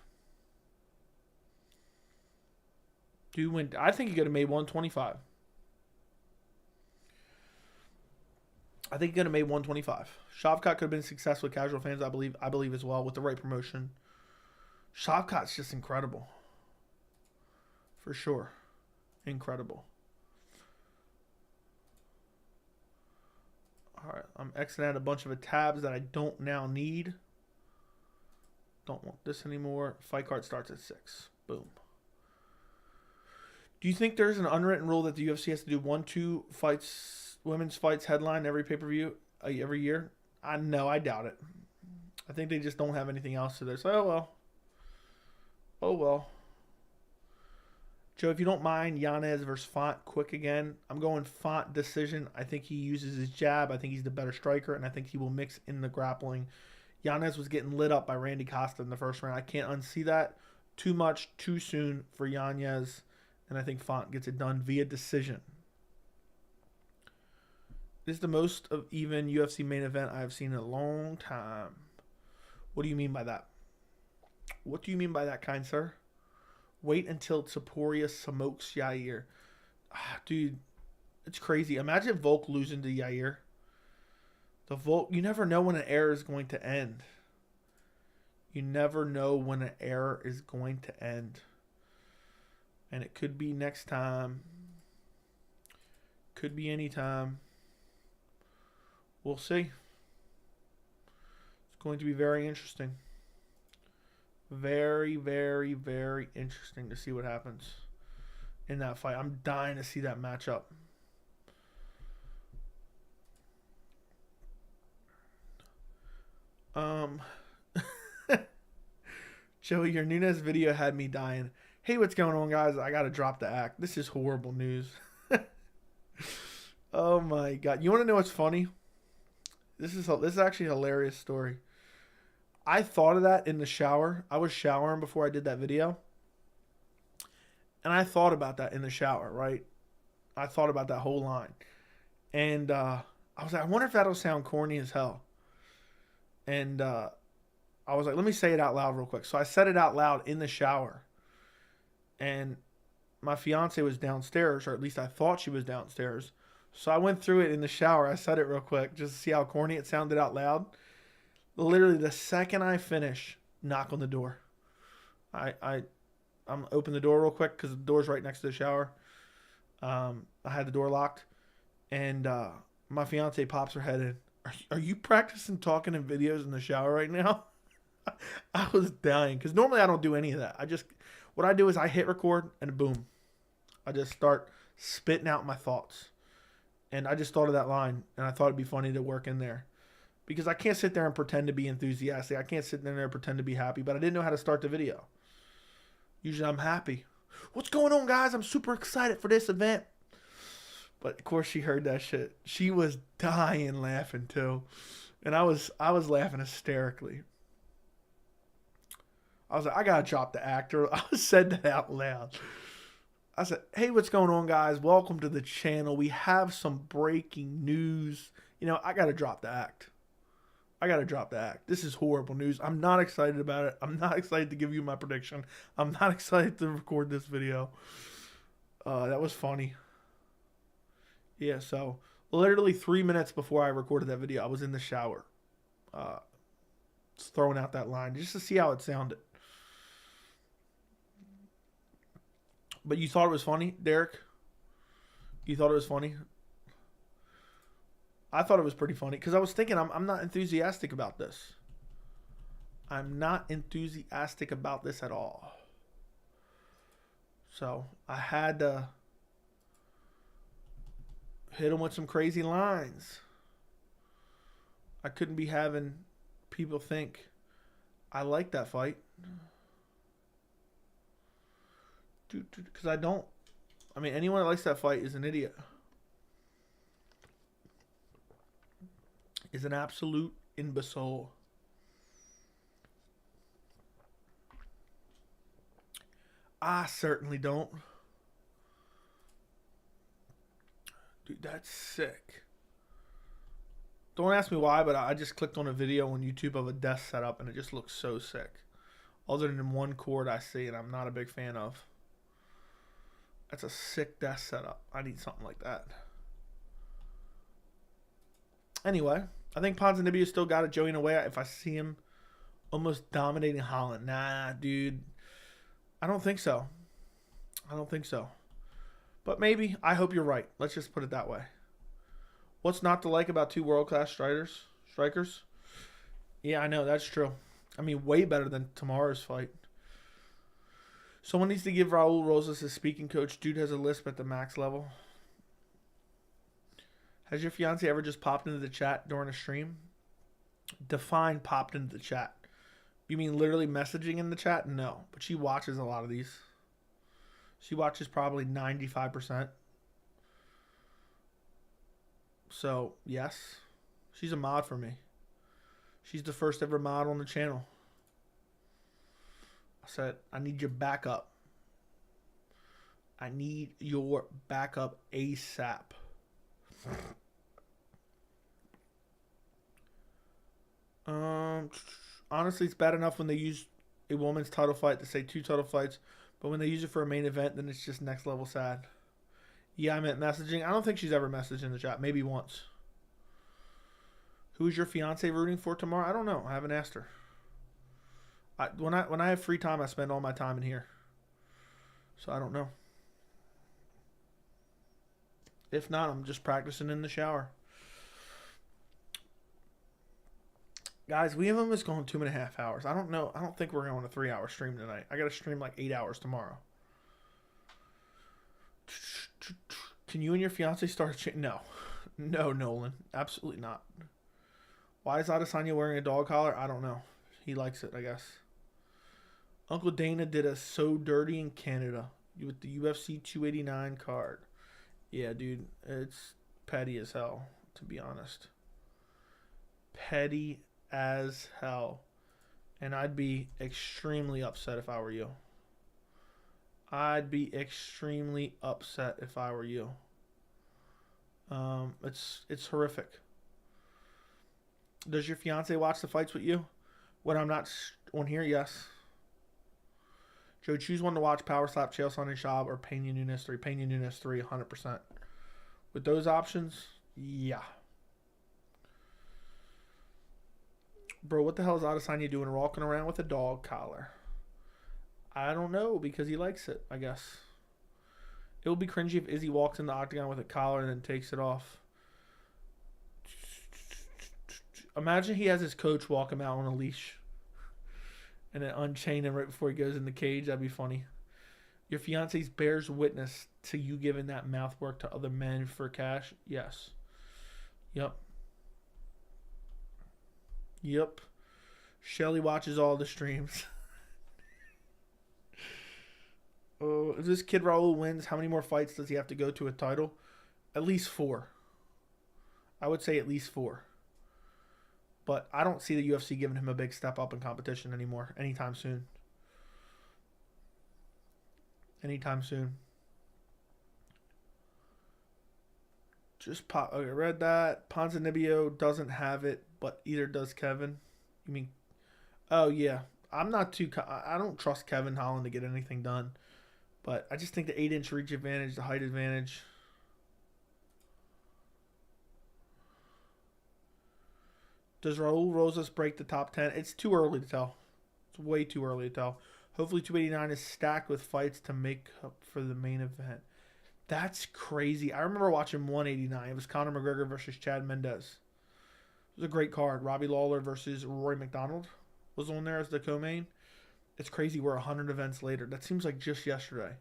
Dude went... I think he could have made 125. I think he could have made 125. Shavkat could have been successful with casual fans, I believe as well, with the right promotion. Shavkat's just incredible. For sure. Incredible. Alright, I'm exiting out a bunch of tabs that I don't now need. Don't want this anymore. Fight card starts at 6. Boom. Do you think there's an unwritten rule that the UFC has to do 1-2 fights, women's fights headline every pay-per-view every year? No, I doubt it. I think they just don't have anything else, so they're like, oh well. Oh well. Joe, if you don't mind, Yanez versus Font quick again. I'm going Font decision. I think he uses his jab. I think he's the better striker, and I think he will mix in the grappling. Yanez was getting lit up by Randy Costa in the first round. I can't unsee that. Too much, too soon for Yanez, and I think Font gets it done via decision. This is the most of even UFC main event I have seen in a long time. What do you mean by that? What do you mean by that, kind sir? Wait until Topuria smokes Yair. Dude, it's crazy. Imagine Volk losing to Yair. The Volk, you never know when an era is going to end. You never know when an era is going to end. And it could be next time. Could be any time. We'll see. It's going to be very interesting. Very, very, very interesting to see what happens in that fight. I'm dying to see that matchup. Joey, your Nunes video had me dying. Hey, what's going on, guys? I gotta drop the act. This is horrible news. Oh my god! You want to know what's funny? This is actually a hilarious story. I thought of that in the shower. I was showering before I did that video. And I thought about that in the shower, right? I thought about that whole line. And I was like, I wonder if that'll sound corny as hell. And I was like, let me say it out loud real quick. So I said it out loud in the shower. And my fiance was downstairs, or at least I thought she was downstairs. So I went through it in the shower. I said it real quick just to see how corny it sounded out loud. Literally the second I finish, knock on the door. I I'm open the door real quick because the door's right next to the shower. I had the door locked, and my fiance pops her head in. Are you practicing talking in videos in the shower right now? I was dying because normally I don't do any of that. What I do is I hit record and boom, I just start spitting out my thoughts. And I just thought of that line, and I thought it'd be funny to work in there. Because I can't sit there and pretend to be enthusiastic. I can't sit there and pretend to be happy, but I didn't know how to start the video. Usually I'm happy. What's going on, guys? I'm super excited for this event. But of course she heard that shit. She was dying laughing too. And I was laughing hysterically. I was like, I gotta drop the actor. I said that out loud. I said, hey, what's going on, guys? Welcome to the channel. We have some breaking news. You know, I gotta drop the act. This is horrible news. I'm not excited about it. I'm not excited to give you my prediction. I'm not excited to record this video. That was funny. Yeah, so literally 3 minutes before I recorded that video, I was in the shower. Just throwing out that line just to see how it sounded. But you thought it was funny, Derek? You thought it was funny? I thought it was pretty funny because I was thinking I'm not enthusiastic about this. I'm not enthusiastic about this at all. So I had to hit him with some crazy lines. I couldn't be having people think I like that fight. Because I don't. I mean, anyone that likes that fight is an idiot. Is an absolute imbecile. I certainly don't. Dude, that's sick. Don't ask me why, but I just clicked on a video on YouTube of a desk setup, and it just looks so sick. Other than one chord I see, and I'm not a big fan of. That's a sick desk setup. I need something like that. Anyway, I think Ponzinibbio still got it Joey in a way. If I see him almost dominating Holland. Nah, dude. I don't think so. But maybe. I hope you're right. Let's just put it that way. What's not to like about two world-class strikers? Yeah, I know. That's true. I mean, way better than tomorrow's fight. Someone needs to give Raul Rosas his speaking coach. Dude has a lisp at the max level. Has your fiance ever just popped into the chat during a stream? Define popped into the chat. You mean literally messaging in the chat? No. But she watches a lot of these. She watches probably 95%. So, yes. She's a mod for me. She's the first ever mod on the channel. I said, I need your backup. I need your backup ASAP. Honestly, it's bad enough when they use a woman's title fight to say 2 title fights, but when they use it for a main event, then it's just next level sad. Yeah, I meant messaging. I don't think she's ever messaged in the chat. Maybe once. Who's your fiance rooting for tomorrow? I don't know. I haven't asked her. When I have free time, I spend all my time in here. So I don't know. If not, I'm just practicing in the shower. Guys, we have almost gone 2.5 hours. I don't know. I don't think we're going a 3-hour stream tonight. I got to stream like 8 hours tomorrow. Can you and your fiance start? No. No, Nolan. Absolutely not. Why is Adesanya wearing a dog collar? I don't know. He likes it, I guess. Uncle Dana did us so dirty in Canada with the UFC 289 card. Yeah, dude. It's petty as hell, to be honest. Petty as hell. And I'd be extremely upset if I were you. I'd be extremely upset if I were you. It's horrific. Does your fiance watch the fights with you? When I'm not on here, yes. Joe, choose one to watch: Power Slap, Chael Sonnen Schaub, or Pena Nunes 3. Pena Nunes 3, 100%. With those options, yeah. Bro, what the hell is Adesanya doing walking around with a dog collar? I don't know because he likes it, I guess. It would be cringy if Izzy walks in the octagon with a collar and then takes it off. Imagine he has his coach walk him out on a leash and then unchain him right before he goes in the cage. That'd be funny. Your fiance's bears witness to you giving that mouth work to other men for cash? Yes. Yep. Yep. Shelly watches all the streams. If this kid Raul wins, how many more fights does he have to go to a title? At least 4. I would say at least 4. But I don't see the UFC giving him a big step up in competition anymore anytime soon. Anytime soon. Just pop. Okay, read that. Ponzinibbio doesn't have it, but either does Kevin. You mean? Oh yeah. I'm not too. I don't trust Kevin Holland to get anything done, but I just think the 8-inch reach advantage, the height advantage. Does Raul Rosas break the top 10? It's too early to tell. It's way too early to tell. Hopefully 289 is stacked with fights to make up for the main event. That's crazy. I remember watching 189. It was Conor McGregor versus Chad Mendes. It was a great card. Robbie Lawler versus Rory McDonald was on there as the co-main. It's crazy we're 100 events later. That seems like just yesterday.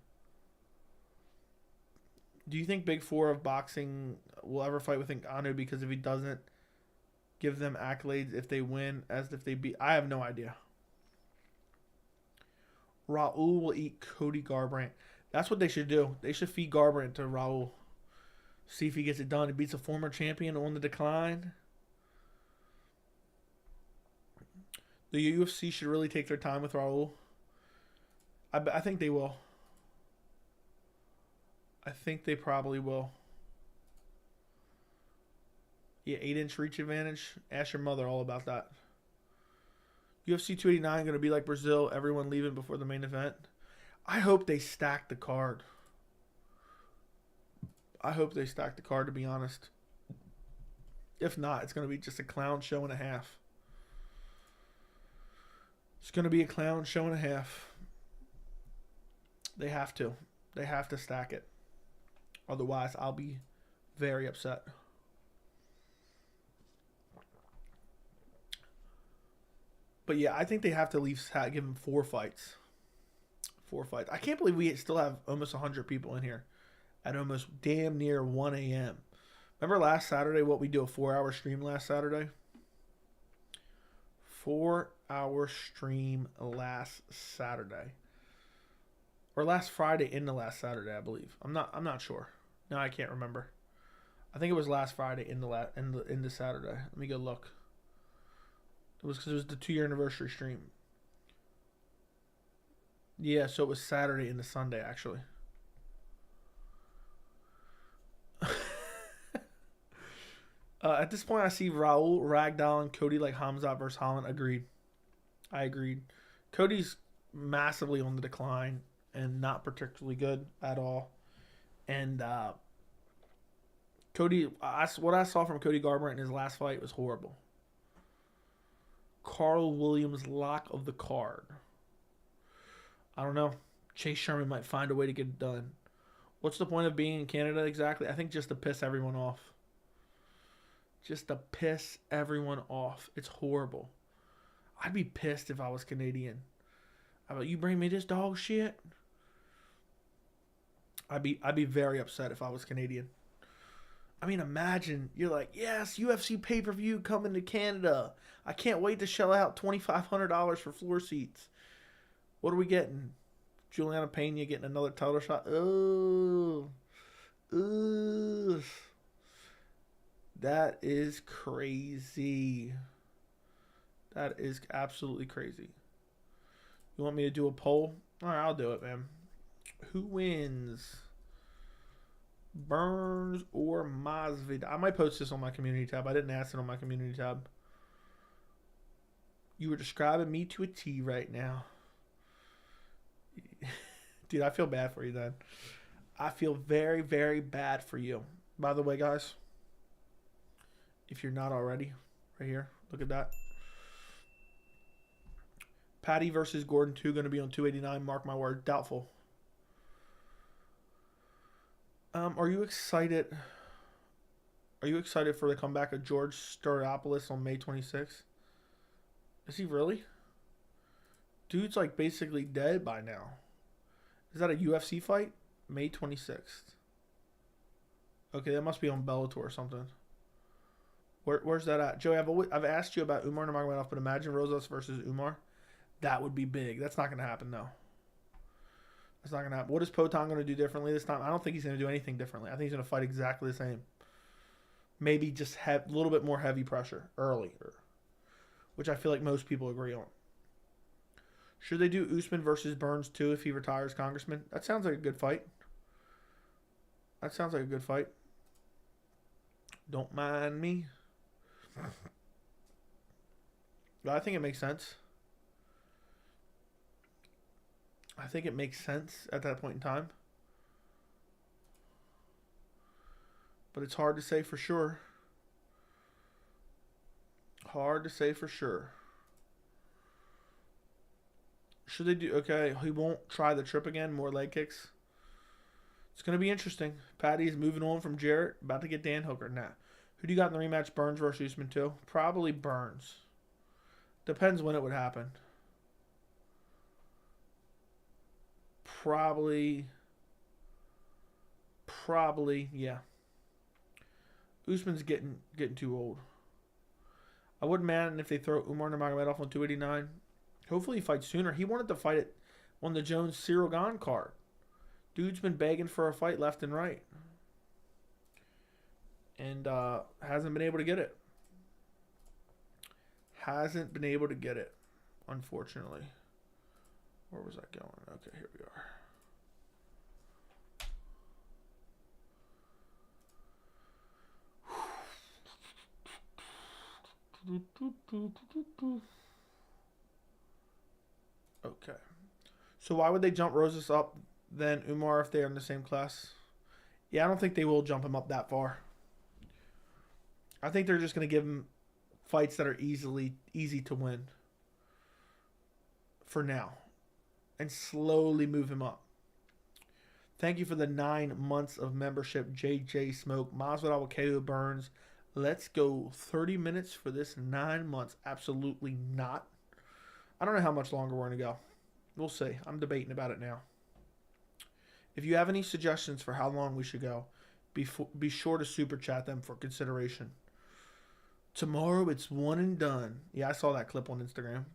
Do you think Big Four of boxing will ever fight with Ngannou? Because if he doesn't give them accolades if they win as if they beat... I have no idea. Raul will eat Cody Garbrandt. That's what they should do. They should feed Garbrandt to Raul. See if he gets it done. He beats a former champion on the decline. The UFC should really take their time with Raul. I think they will. I think they probably will. Yeah, 8-inch reach advantage. Ask your mother all about that. UFC 289 going to be like Brazil. Everyone leaving before the main event. I hope they stack the card. I hope they stack the card, to be honest. If not, it's going to be just a clown show and a half. It's going to be a clown show and a half. They have to. They have to stack it. Otherwise, I'll be very upset. But yeah, I think they have to at least give him 4 fights. 4 fights. I can't believe we still have almost 100 people in here at almost damn near 1 a.m. Remember last Saturday what we do, a 4-hour stream last Saturday? 4-hour stream last Saturday. Or last Friday into last Saturday, I believe. I'm not sure. No, I can't remember. I think it was last Friday into Saturday. Let me go look. It was because it was the 2-year anniversary stream. Yeah, so it was Saturday into Sunday, actually. At this point, I see Raul, Ragdoll, and Cody like Hamzat versus Holland. Agreed. I agreed. Cody's massively on the decline and not particularly good at all. And Cody, what I saw from Cody Garbrandt in his last fight was horrible. Carl Williams lock of the card. I don't know. Chase Sherman might find a way to get it done. What's the point of being in Canada exactly? I think just to piss everyone off. Just to piss everyone off. It's horrible. I'd be pissed if I was Canadian. I'd be like, you bring me this dog shit? I'd be very upset if I was Canadian. I mean, imagine you're like, yes, UFC pay-per-view coming to Canada. I can't wait to shell out $2,500 for floor seats. What are we getting? Juliana Pena getting another title shot. Oh, that is crazy. That is absolutely crazy. You want me to do a poll? All right, I'll do it, man. Who wins? Burns or Masvidal? I might post this on my community tab. I didn't ask it on my community tab. You were describing me to a T right now. Dude, I feel bad for you then. I feel very, very bad for you. By the way, guys, if you're not already, right here, look at that. Patty versus Gordon 2 going to be on 289. Mark my word. Doubtful. Are you excited? Are you excited for the comeback of George Stouropoulos on May 26th? Is he really? Dude's like basically dead by now. Is that a UFC fight? May 26th. Okay, that must be on Bellator or something. Where's that at? Joey, I've asked you about Umar Nurmagomedov, but imagine Rosas versus Umar. That would be big. That's not going to happen, though. That's not going to happen. What is Poatan going to do differently this time? I don't think he's going to do anything differently. I think he's going to fight exactly the same. Maybe just have a little bit more heavy pressure earlier, which I feel like most people agree on. Should they do Usman versus Burns too if he retires, Congressman? That sounds like a good fight. That sounds like a good fight. Don't mind me. But I think it makes sense. I think it makes sense at that point in time. But it's hard to say for sure. Hard to say for sure. Should they do... Okay, he won't try the trip again. More leg kicks. It's going to be interesting. Patty's moving on from Jarrett. About to get Dan Hooker. Nah. Who do you got in the rematch? Burns versus Usman too? Probably Burns. Depends when it would happen. Probably, yeah. Usman's getting too old. I wouldn't mind if they throw Umar Nurmagomedov on 289. Hopefully he fights sooner. He wanted to fight it on the Jones-Cyril Gane card. Dude's been begging for a fight left and right. And hasn't been able to get it. Hasn't been able to get it, unfortunately. Where was I going? Okay, here we are. Okay. So why would they jump Rosas up then Umar if they're in the same class? Yeah, I don't think they will jump him up that far. I think they're just going to give him fights that are easy to win for now and slowly move him up. Thank you for the 9 months of membership, JJ Smoke, Masvidal, KO Burns. Let's go 30 minutes for this 9 months. Absolutely not. I don't know how much longer we're going to go. We'll see. I'm debating about it now. If you have any suggestions for how long we should go, be sure to super chat them for consideration. Tomorrow it's one and done. Yeah, I saw that clip on Instagram.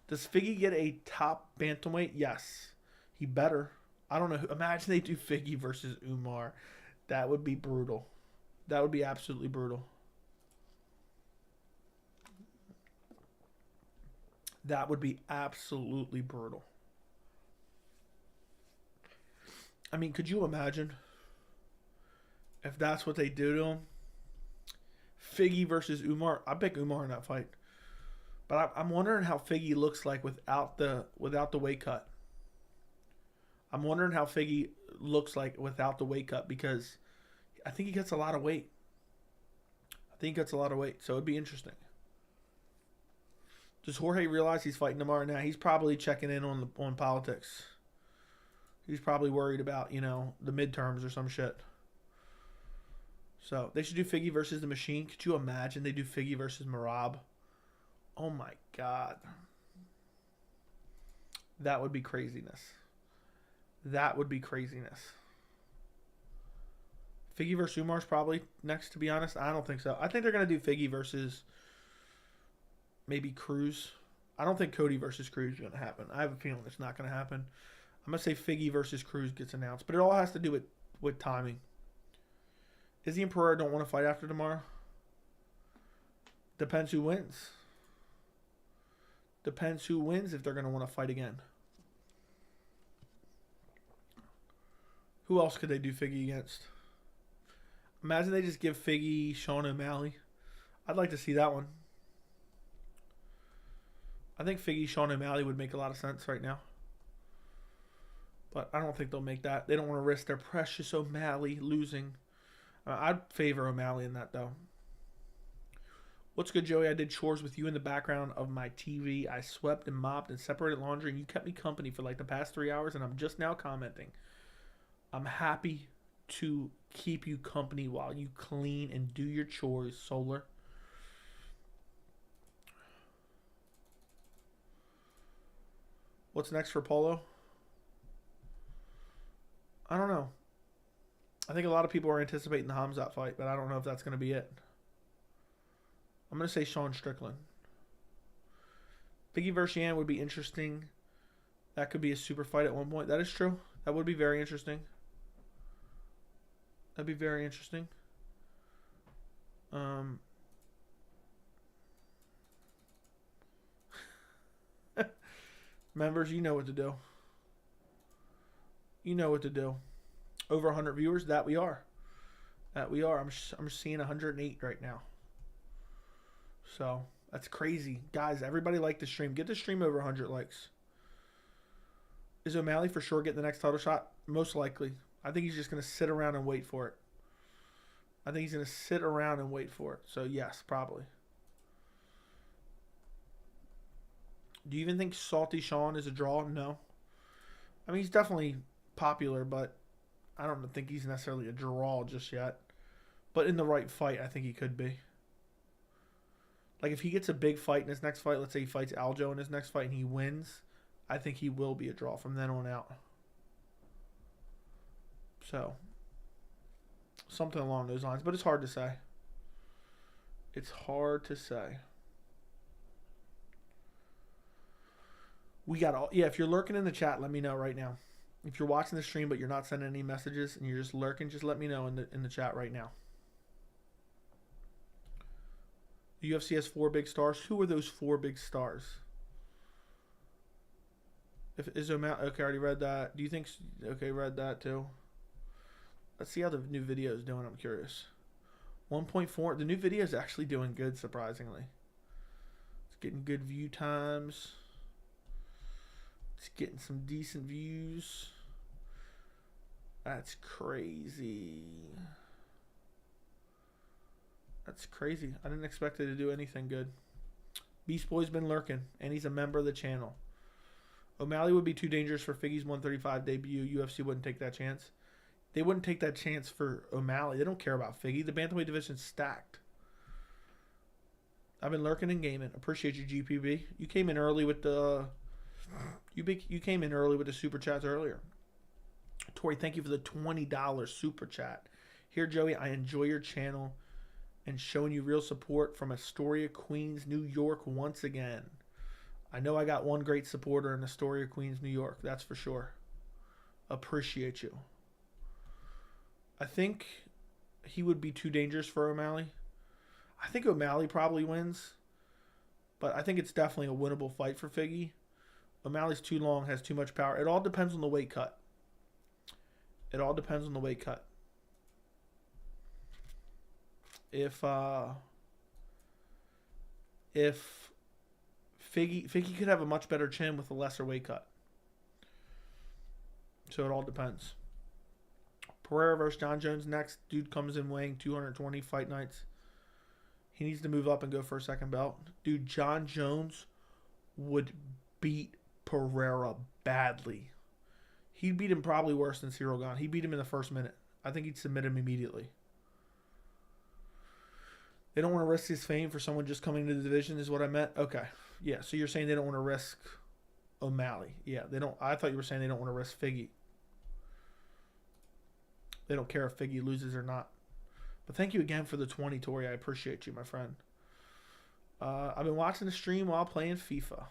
Does Figgy get a top bantamweight? Yes. He better. I don't know. Imagine they do Figgy versus Umar. That would be brutal. That would be absolutely brutal. That would be absolutely brutal. I mean, could you imagine if that's what they do to him? Figgy versus Umar. I pick Umar in that fight. But I'm wondering how Figgy looks like without the weight cut. I'm wondering how Figgy looks like without the weight cut because I think he gets a lot of weight. So it'd be interesting. Does Jorge realize he's fighting tomorrow? Now he's probably checking in on politics. He's probably worried about, the midterms or some shit. So they should do Figgy versus the Machine. Could you imagine they do Figgy versus Marab? Oh my God. That would be craziness. Figgy versus Umar's probably next, to be honest. I don't think so. I think they're going to do Figgy versus maybe Cruz. I don't think Cody versus Cruz is going to happen. I have a feeling it's not going to happen. I'm going to say Figgy versus Cruz gets announced. But it all has to do with timing. Izzy and Pereira don't want to fight after tomorrow. Depends who wins. Depends who wins if they're going to want to fight again. Who else could they do Figgy against? Imagine they just give Figgy Sean O'Malley. I'd like to see that one. I think Figgy Sean O'Malley would make a lot of sense right now. But I don't think they'll make that. They don't want to risk their precious O'Malley losing. I'd favor O'Malley in that, though. What's good, Joey? I did chores with you in the background of my TV. I swept and mopped and separated laundry, and you kept me company for like the past 3 hours, and I'm just now commenting. I'm happy to keep you company while you clean and do your chores, Solar. What's next for Polo? I don't know. I think a lot of people are anticipating the Hamzat fight, but I don't know if that's going to be it. I'm going to say Sean Strickland. Biggie versus Yan would be interesting. That could be a super fight at one point. That is true. That would be very interesting. That'd be very interesting. Members, you know what to do. You know what to do. Over 100 viewers, that we are. That we are. I'm seeing 108 right now. So, that's crazy. Guys, everybody like the stream. Get the stream over 100 likes. Is O'Malley for sure getting the next title shot? Most likely. I think he's just going to sit around and wait for it. I think he's going to sit around and wait for it. So, yes, probably. Do you even think Salty Sean is a draw? No. I mean, he's definitely popular, but I don't think he's necessarily a draw just yet. But in the right fight, I think he could be. Like, if he gets a big fight in his next fight, let's say he fights Aljo in his next fight and he wins, I think he will be a draw from then on out. So, something along those lines. But it's hard to say. It's hard to say. We got all... Yeah, if you're lurking in the chat, let me know right now. If you're watching the stream but you're not sending any messages and you're just lurking, just let me know in the chat right now. The UFC has 4 big stars. Who are those 4 big stars? If is O'Malley... Okay, I already read that. Do you think... Okay, read that too. Let's see how the new video is doing. I'm curious. 1.4. The new video is actually doing good, surprisingly. It's getting good view times. It's getting some decent views. That's crazy. That's crazy. I didn't expect it to do anything good. Beast Boy's been lurking, and he's a member of the channel. O'Malley would be too dangerous for Figgy's 135 debut. UFC wouldn't take that chance. They wouldn't take that chance for O'Malley. They don't care about Figgy. The bantamweight division's stacked. I've been lurking and gaming. Appreciate you, GPB. You came in early with the... You came in early with the super chats earlier. Tori, thank you for the $20 super chat. Here, Joey, I enjoy your channel and showing you real support from Astoria, Queens, New York once again. I know I got one great supporter in Astoria, Queens, New York. That's for sure. Appreciate you. I think he would be too dangerous for O'Malley. I think O'Malley probably wins, but I think it's definitely a winnable fight for Figgy. O'Malley's too long, has too much power. It all depends on the weight cut. It all depends on the weight cut. If Figgy could have a much better chin with a lesser weight cut. So it all depends. Pereira versus John Jones next. Dude comes in weighing 220 fight nights. He needs to move up and go for a second belt. Dude, John Jones would beat Pereira badly. He'd beat him probably worse than Cyril Gane. He beat him in the first minute. I think he'd submit him immediately. They don't want to risk his fame for someone just coming to the division is what I meant? Okay. Yeah, so you're saying they don't want to risk O'Malley. Yeah, they don't. I thought you were saying they don't want to risk Figgy. They don't care if Figgy loses or not. But thank you again for the 20, Tori. I appreciate you, my friend. I've been watching the stream while playing FIFA.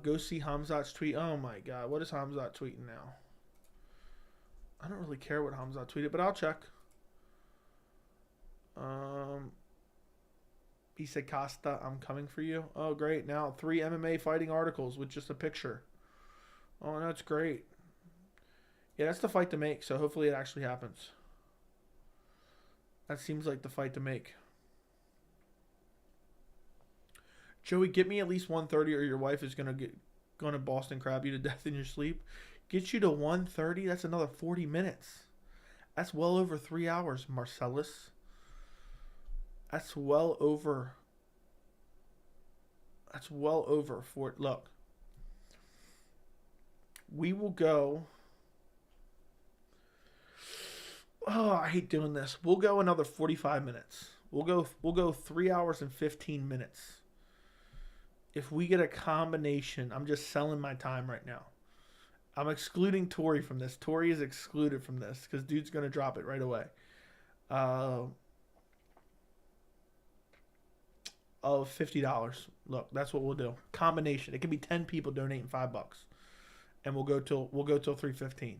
Go see Hamzat's tweet. Oh my God, what is Hamzat tweeting now? I don't really care what Hamzat tweeted, but I'll check. He said, Costa, I'm coming for you. Oh, great. Now 3 MMA fighting articles with just a picture. Oh, that's great. Yeah, that's the fight to make, so hopefully it actually happens. That seems like the fight to make. Joey, get me at least 130 or your wife is gonna Boston crab you to death in your sleep. Get you to 130, that's another 40 minutes. That's well over 3 hours, Marcellus. That's well over. That's well over for. Look, we will go. Oh, I hate doing this. We'll go another 45 minutes. We'll go 3 hours and 15 minutes. If we get a combination, I'm just selling my time right now. I'm excluding Tori from this. Tori is excluded from this because dude's gonna drop it right away. Of $50. Look, that's what we'll do. Combination. It can be 10 people donating $5, and we'll go till 3:15.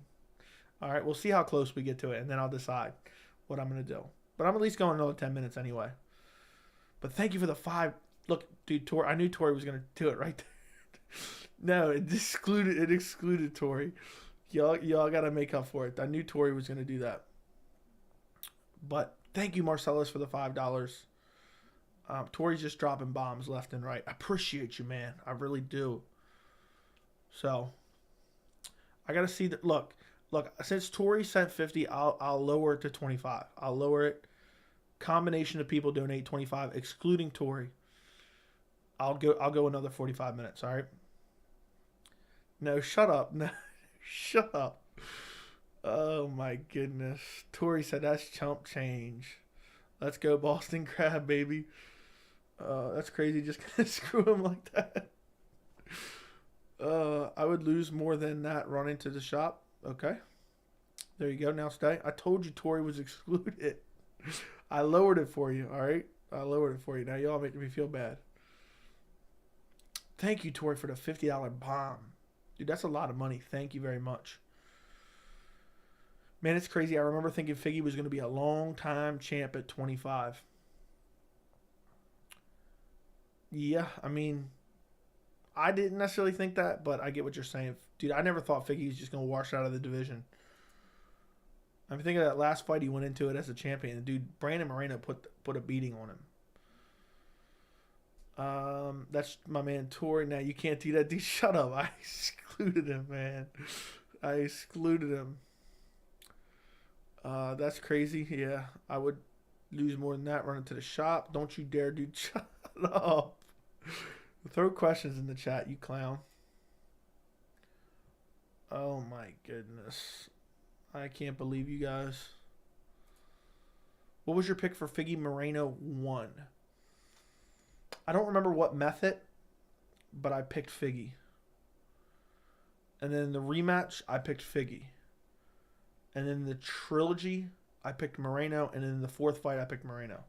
All right, we'll see how close we get to it, and then I'll decide what I'm gonna do. But I'm at least going another 10 minutes anyway. But thank you for the 5. Look, dude, Tori. I knew Tori was gonna do it right there. No, it excluded Tori. Y'all gotta make up for it. I knew Tori was gonna do that. But thank you, Marcellus, for the $5. Tori's just dropping bombs left and right. I appreciate you, man. I really do. So I gotta see that. Look. Since Tori sent 50, I'll lower it to 25. I'll lower it. Combination of people donate 25, excluding Tori. I'll go another 45 minutes. All right. No, shut up. No, shut up. Oh my goodness. Tori said that's chump change. Let's go Boston Crab, baby. That's crazy. Just gonna screw him like that. I would lose more than that running to the shop. Okay. There you go. Now stay. I told you Tori was excluded. I lowered it for you. All right. I lowered it for you. Now y'all making me feel bad. Thank you, Tori, for the $50 bomb. Dude, that's a lot of money. Thank you very much. Man, it's crazy. I remember thinking Figgy was going to be a long-time champ at 25. Yeah, I mean, I didn't necessarily think that, but I get what you're saying. Dude, I never thought Figgy was just going to wash out of the division. I'm thinking of that last fight he went into it as a champion. Dude, Brandon Moreno put a beating on him. That's my man Tori. Now, you can't do that. Dude, shut up. I excluded him, man. I excluded him. That's crazy. Yeah, I would lose more than that running to the shop. Don't you dare, dude. Shut up. Throw questions in the chat, you clown. Oh my goodness. I can't believe you guys. What was your pick for Figgy Moreno 1? I don't remember what method, but I picked Figgy. And then the rematch, I picked Figgy. And then the trilogy, I picked Moreno. And then the 4th fight, I picked Moreno.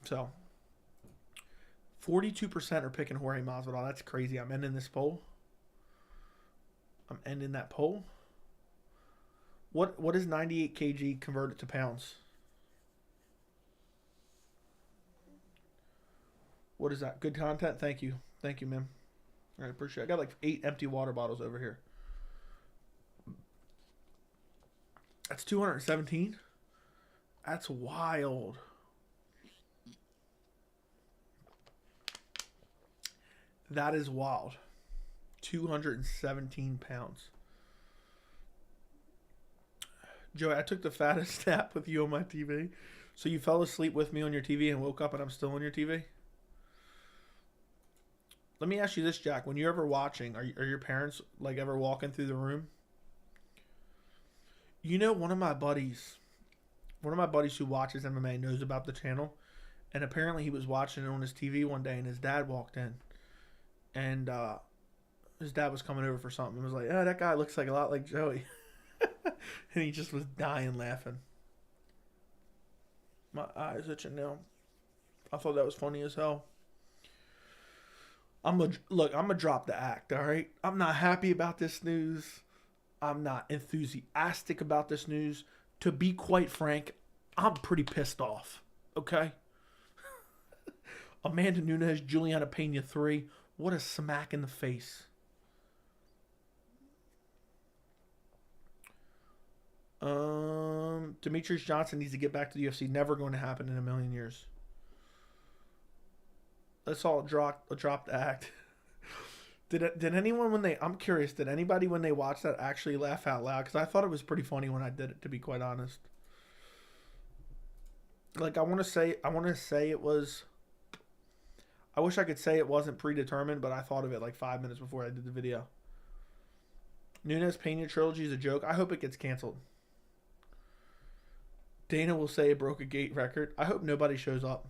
So, 42% are picking Jorge Masvidal. That's crazy. I'm ending this poll. I'm ending that poll. What is 98 kg converted to pounds? What is that? Good content? Thank you. Thank you, man. I appreciate it. I got like 8 empty water bottles over here. That's 217. That's wild. That is wild. 217 pounds. Joey, I took the fattest nap with you on my TV. So you fell asleep with me on your TV and woke up and I'm still on your TV? Let me ask you this, Jack. When you're ever watching, are your parents like ever walking through the room? You know, one of my buddies who watches MMA knows about the channel. And apparently he was watching it on his TV one day and his dad walked in. And his dad was coming over for something. And was like, oh, that guy looks like a lot like Joey. And he just was dying laughing. My eyes itching now. I thought that was funny as hell. I'm gonna drop the act, all right? I'm not happy about this news. I'm not enthusiastic about this news. To be quite frank, I'm pretty pissed off, okay? Amanda Nunes, Juliana Pena 3. What a smack in the face. Demetrius Johnson needs to get back to the UFC. Never going to happen in a million years. Let's all drop the act. Did anyone I'm curious, did anybody when they watched that actually laugh out loud? Because I thought it was pretty funny when I did it, to be quite honest. Like I want to say it was. I wish I could say it wasn't predetermined, but I thought of it like 5 minutes before I did the video. Nunes Pena trilogy is a joke. I hope it gets canceled. Dana will say it broke a gate record. I hope nobody shows up.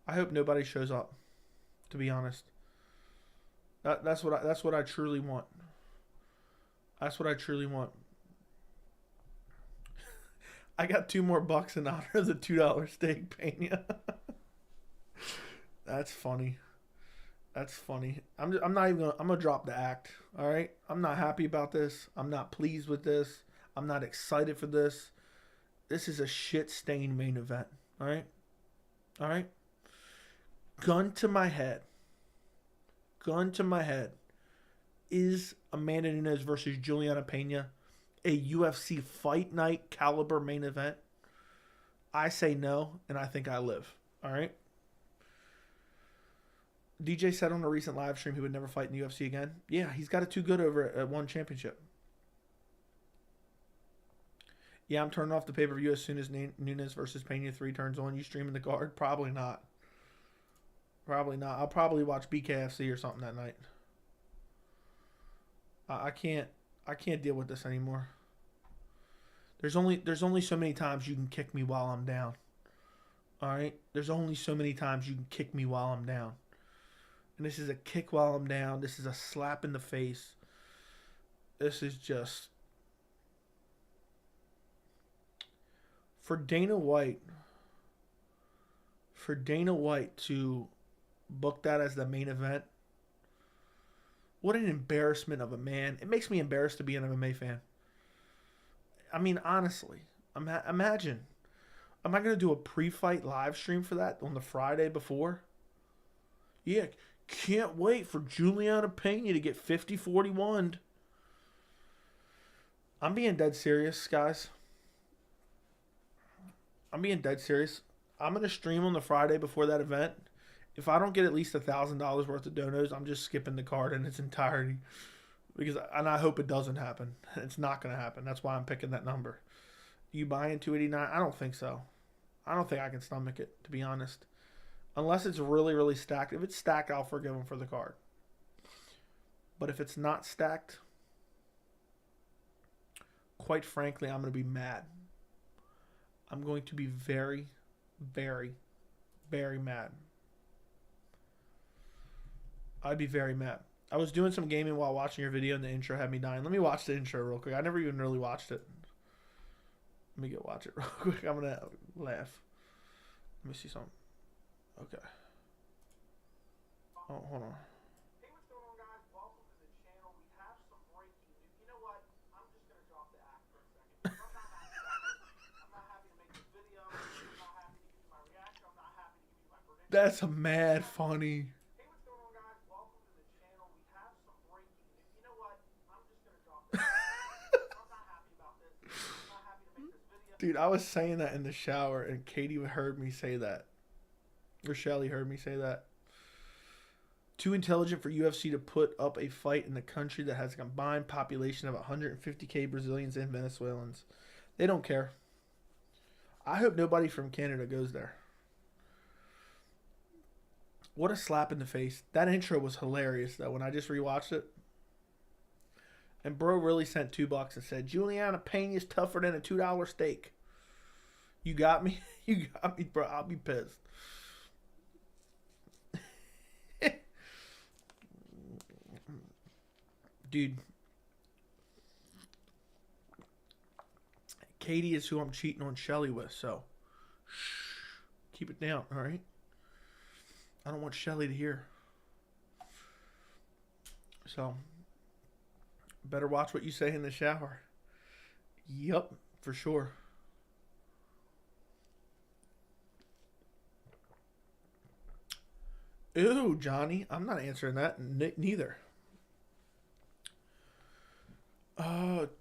I hope nobody shows up. To be honest, that's what I truly want. That's what I truly want. I got $2 more in honor of the $2 steak, Pena. That's funny. That's funny. I'm not even gonna. I'm gonna drop the act. All right. I'm not happy about this. I'm not pleased with this. I'm not excited for this. This is a shit stained main event. All right. All right. Gun to my head. Gun to my head. Is Amanda Nunes versus Juliana Pena a UFC fight night caliber main event? I say no, and I think I live. All right. DJ said on a recent live stream he would never fight in the UFC again. Yeah, he's got it too good over at one championship. Yeah, I'm turning off the pay-per-view as soon as Nunes versus Pena 3 turns on. You streaming the card? Probably not. Probably not. I'll probably watch BKFC or something that night. I can't deal with this anymore. There's only so many times you can kick me while I'm down. All right? There's only so many times you can kick me while I'm down. And this is a kick while I'm down. This is a slap in the face. This is just... For Dana White to book that as the main event, what an embarrassment of a man. It makes me embarrassed to be an MMA fan. I mean, honestly, imagine. Am I going to do a pre-fight live stream for that on the Friday before? Yeah, can't wait for Juliana Pena to get 50-41'd. I'm being dead serious, guys. I'm being dead serious. I'm going to stream on the Friday before that event. If I don't get at least $1,000 worth of donos, I'm just skipping the card in its entirety. And I hope it doesn't happen. It's not going to happen. That's why I'm picking that number. You buying 289? I don't think so. I don't think I can stomach it, to be honest. Unless it's really, really stacked. If it's stacked, I'll forgive them for the card. But if it's not stacked, quite frankly, I'm going to be mad. I'm going to be very, very, very mad. I'd be very mad. I was doing some gaming while watching your video and the intro had me dying. Let me watch the intro real quick. I never even really watched it. Let me go watch it real quick. I'm going to laugh. Let me see something. Okay. Oh, hold on. Hey, what's going on, guys? Welcome to the channel. We have some breaking news. You know what? I'm just going to drop the act for a second. I'm not happy about this. I'm not happy to make this video. I'm not happy to give you my reaction. I'm not happy to give you my prediction. That's mad funny. Hey, what's going on, guys? Welcome to the channel. We have some breaking news. You know what? I'm just going to drop the act. I'm not happy about this. I'm not happy to make this video. Dude, I was saying that in the shower, and Katie heard me say that. Or Shelly heard me say that. Too intelligent for UFC to put up a fight in a country that has a combined population of 150,000 Brazilians and Venezuelans. They don't care. I hope nobody from Canada goes there. What a slap in the face. That intro was hilarious, though, when I just rewatched it. And bro really sent $2 and said, Juliana Pena is tougher than a $2 steak. You got me? You got me, bro. I'll be pissed. Dude, Katie is who I'm cheating on Shelly with, so shh, keep it down, all right? I don't want Shelly to hear. So, better watch what you say in the shower. Yup, for sure. Ooh, Johnny, I'm not answering that. Neither.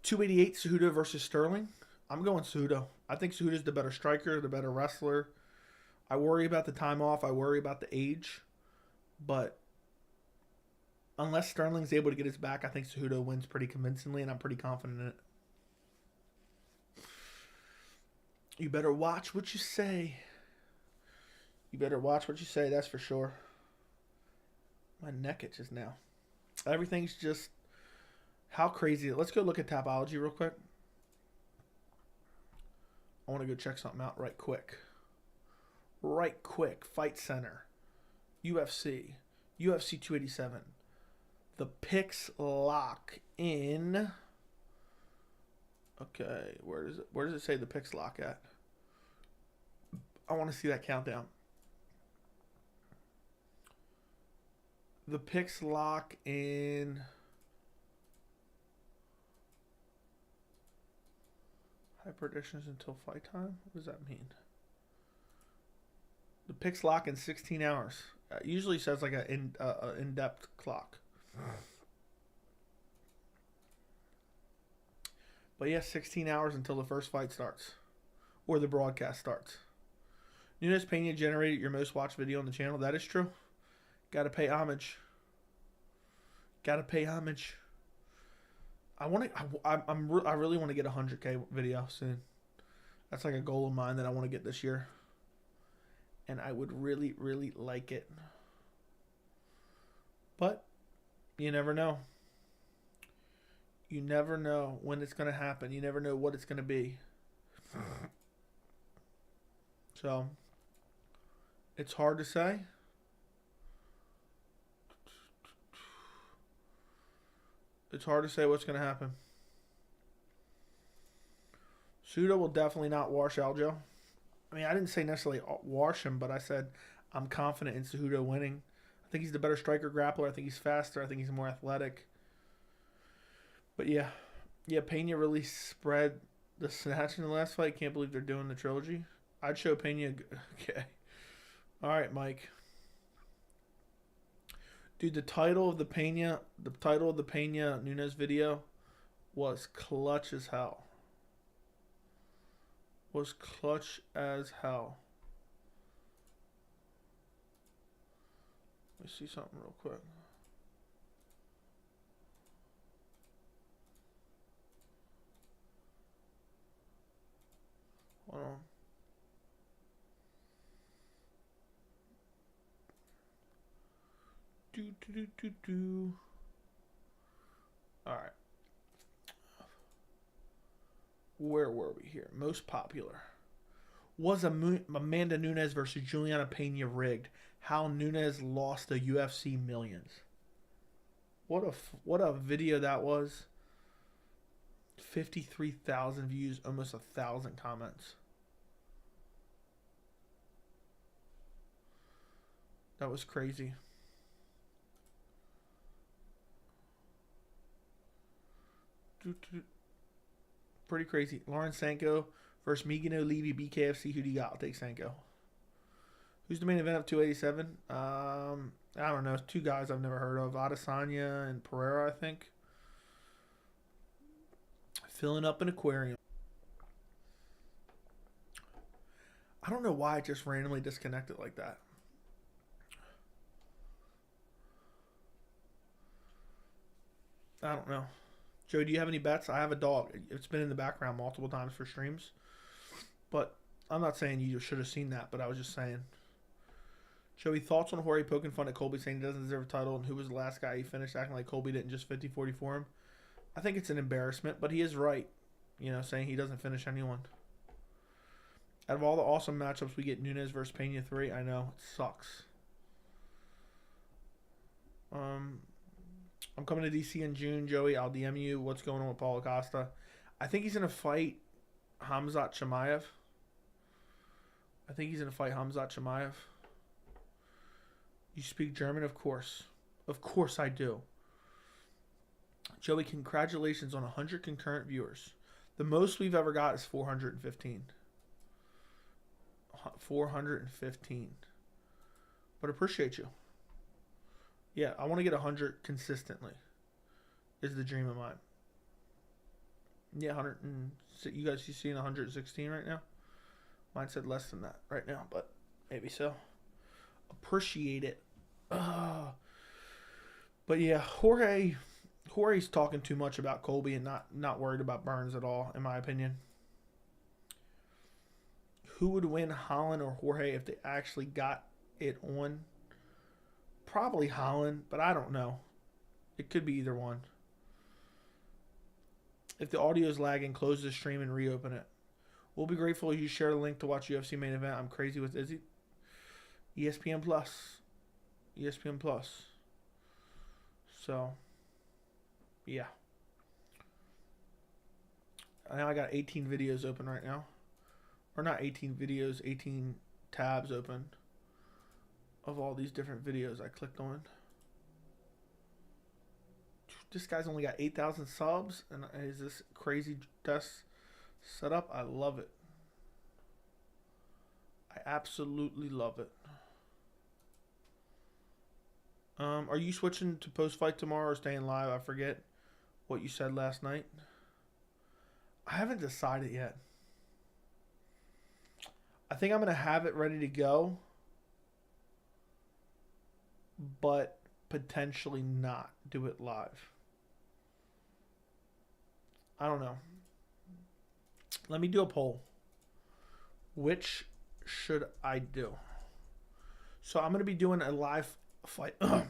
288 Cejudo versus Sterling. I'm going Cejudo. I think Cejudo's the better striker, the better wrestler. I worry about the time off. I worry about the age. But unless Sterling's able to get his back, I think Cejudo wins pretty convincingly, and I'm pretty confident in it. You better watch what you say. You better watch what you say, that's for sure. My neck itches now. Everything's just... How crazy. Let's go look at Tapology real quick. I want to go check something out right quick. Right quick. Fight Center. UFC. UFC 287. The picks lock in... Okay, where does it say the picks lock at? I want to see that countdown. The picks lock in... High predictions until fight time? What does that mean? The picks lock in 16 hours. Usually says like an in-depth clock. But yeah, 16 hours until the first fight starts. Or the broadcast starts. Nunes Pena generated your most watched video on the channel. That is true. Gotta pay homage. Gotta pay homage. I really want to get a 100K video soon. That's like a goal of mine that I want to get this year. And I would really, really like it. But you never know. You never know when it's going to happen. You never know what it's going to be. So, it's hard to say. It's hard to say what's going to happen. Suda will definitely not wash Aljo. I mean, I didn't say necessarily wash him, but I said I'm confident in Cejudo winning. I think he's the better striker grappler. I think he's faster. I think he's more athletic. But yeah, Pena really spread the snatch in the last fight. Can't believe they're doing the trilogy. I'd show Pena. Okay. All right, Mike. Dude, the title of the Pena Nunes video was clutch as hell. Was clutch as hell. Let me see something real quick. Hold on. All right. Where were we here? Most popular. Was Amanda Nunes versus Juliana Pena rigged? How Nunes lost the UFC millions. What a video that was. 53,000 views, almost 1,000 comments. That was crazy. Pretty crazy. Lauren Sanko versus Megan O'Leary, BKFC. Who do you got? I'll take Sanko. Who's the main event of 287? I don't know. It's two guys I've never heard of. Adesanya and Pereira, I think. Filling up an aquarium. I don't know why it just randomly disconnected like that. I don't know. Joe, do you have any bets? I have a dog. It's been in the background multiple times for streams. But I'm not saying you should have seen that, but I was just saying. Joey, thoughts on Jorge poking fun at Colby saying he doesn't deserve a title, and who was the last guy he finished acting like Colby didn't just 50-40 for him? I think it's an embarrassment, but he is right, saying he doesn't finish anyone. Out of all the awesome matchups we get, Nunes versus Pena 3, I know, it sucks. I'm coming to DC in June, Joey. I'll DM you what's going on with Paulo Costa. I think he's going to fight Khamzat Chimaev. You speak German? Of course. Of course I do. Joey, congratulations on 100 concurrent viewers. The most we've ever got is 415. 415. But appreciate you. Yeah, I want to get 100 consistently. Is the dream of mine. Yeah, 100 and you guys seeing 116 right now? Mine said less than that right now, but maybe so. Appreciate it. But yeah, Jorge's talking too much about Colby and not worried about Burns at all, in my opinion. Who would win, Holland or Jorge, if they actually got it on? Probably Holland, but I don't know. It could be either one. If the audio is lagging, close the stream and reopen it. We'll be grateful if you share the link to watch UFC main event. I'm crazy with Izzy. ESPN Plus. ESPN Plus. So, yeah. Now I got 18 videos open right now. Or not 18 videos, 18 tabs open of all these different videos I clicked on. This guy's only got 8,000 subs, and is this crazy desk setup? I love it. I absolutely love it. Are you switching to post-fight tomorrow or staying live? I forget what you said last night. I haven't decided yet. I think I'm going to have it ready to go, but potentially not do it live. I don't know. Let me do a poll. Which should I do? So I'm going to be doing a live fight. I'll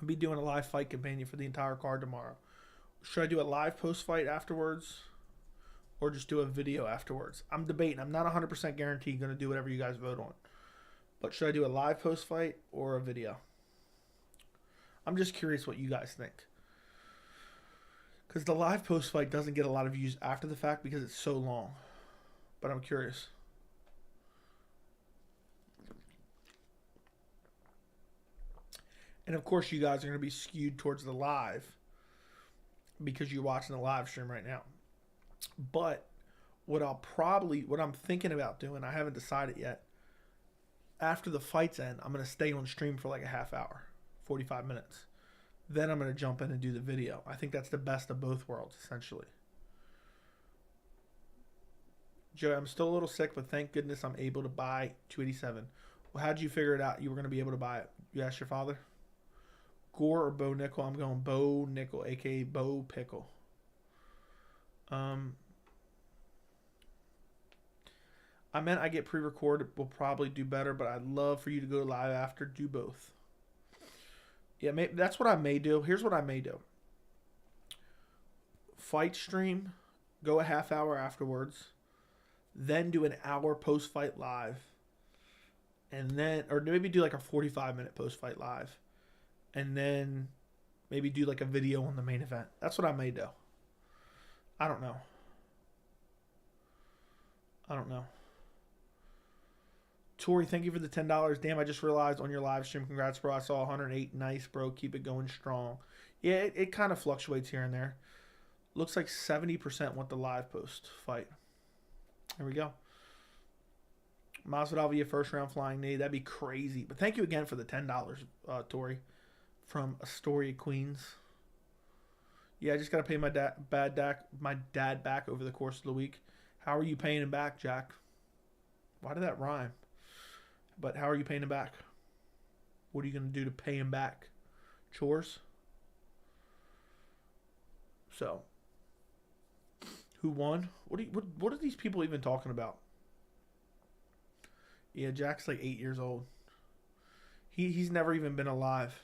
be doing a live fight companion for the entire card tomorrow. Should I do a live post-fight afterwards or just do a video afterwards? I'm debating. I'm not 100% guaranteed going to do whatever you guys vote on. But should I do a live post-fight or a video? I'm just curious what you guys think. Because the live post-fight doesn't get a lot of views after the fact because it's so long. But I'm curious. And of course you guys are going to be skewed towards the live because you're watching the live stream right now. But what I'm thinking about doing, I haven't decided yet. After the fights end, I'm going to stay on stream for like a half hour, 45 minutes. Then I'm going to jump in and do the video. I think that's the best of both worlds, essentially. Joey, I'm still a little sick, but thank goodness I'm able to buy 287. Well, how'd you figure it out you were going to be able to buy it? You asked your father? Gore or Bo Nickel? I'm going Bo Nickel, a.k.a. Bo Pickle. I meant I get pre-recorded. Will probably do better, but I'd love for you to go live after. Do both. Yeah, that's what I may do. Here's what I may do. Fight stream, go a half hour afterwards, then do an hour post-fight live, and then, or maybe do like a 45-minute post-fight live, and then maybe do like a video on the main event. That's what I may do. I don't know. Tori, thank you for the $10. Damn, I just realized on your live stream. Congrats, bro. I saw 108. Nice, bro. Keep it going strong. Yeah, it kind of fluctuates here and there. Looks like 70% want the live post fight. There we go. Masvidal via first round flying knee. That'd be crazy. But thank you again for the $10, Tori, from Astoria, Queens. Yeah, I just got to pay my dad back over the course of the week. How are you paying him back, Jack? Why did that rhyme? But how are you paying him back? What are you going to do to pay him back? Chores? So, who won? What are these people even talking about? Yeah, Jack's like 8 years old. He's never even been alive.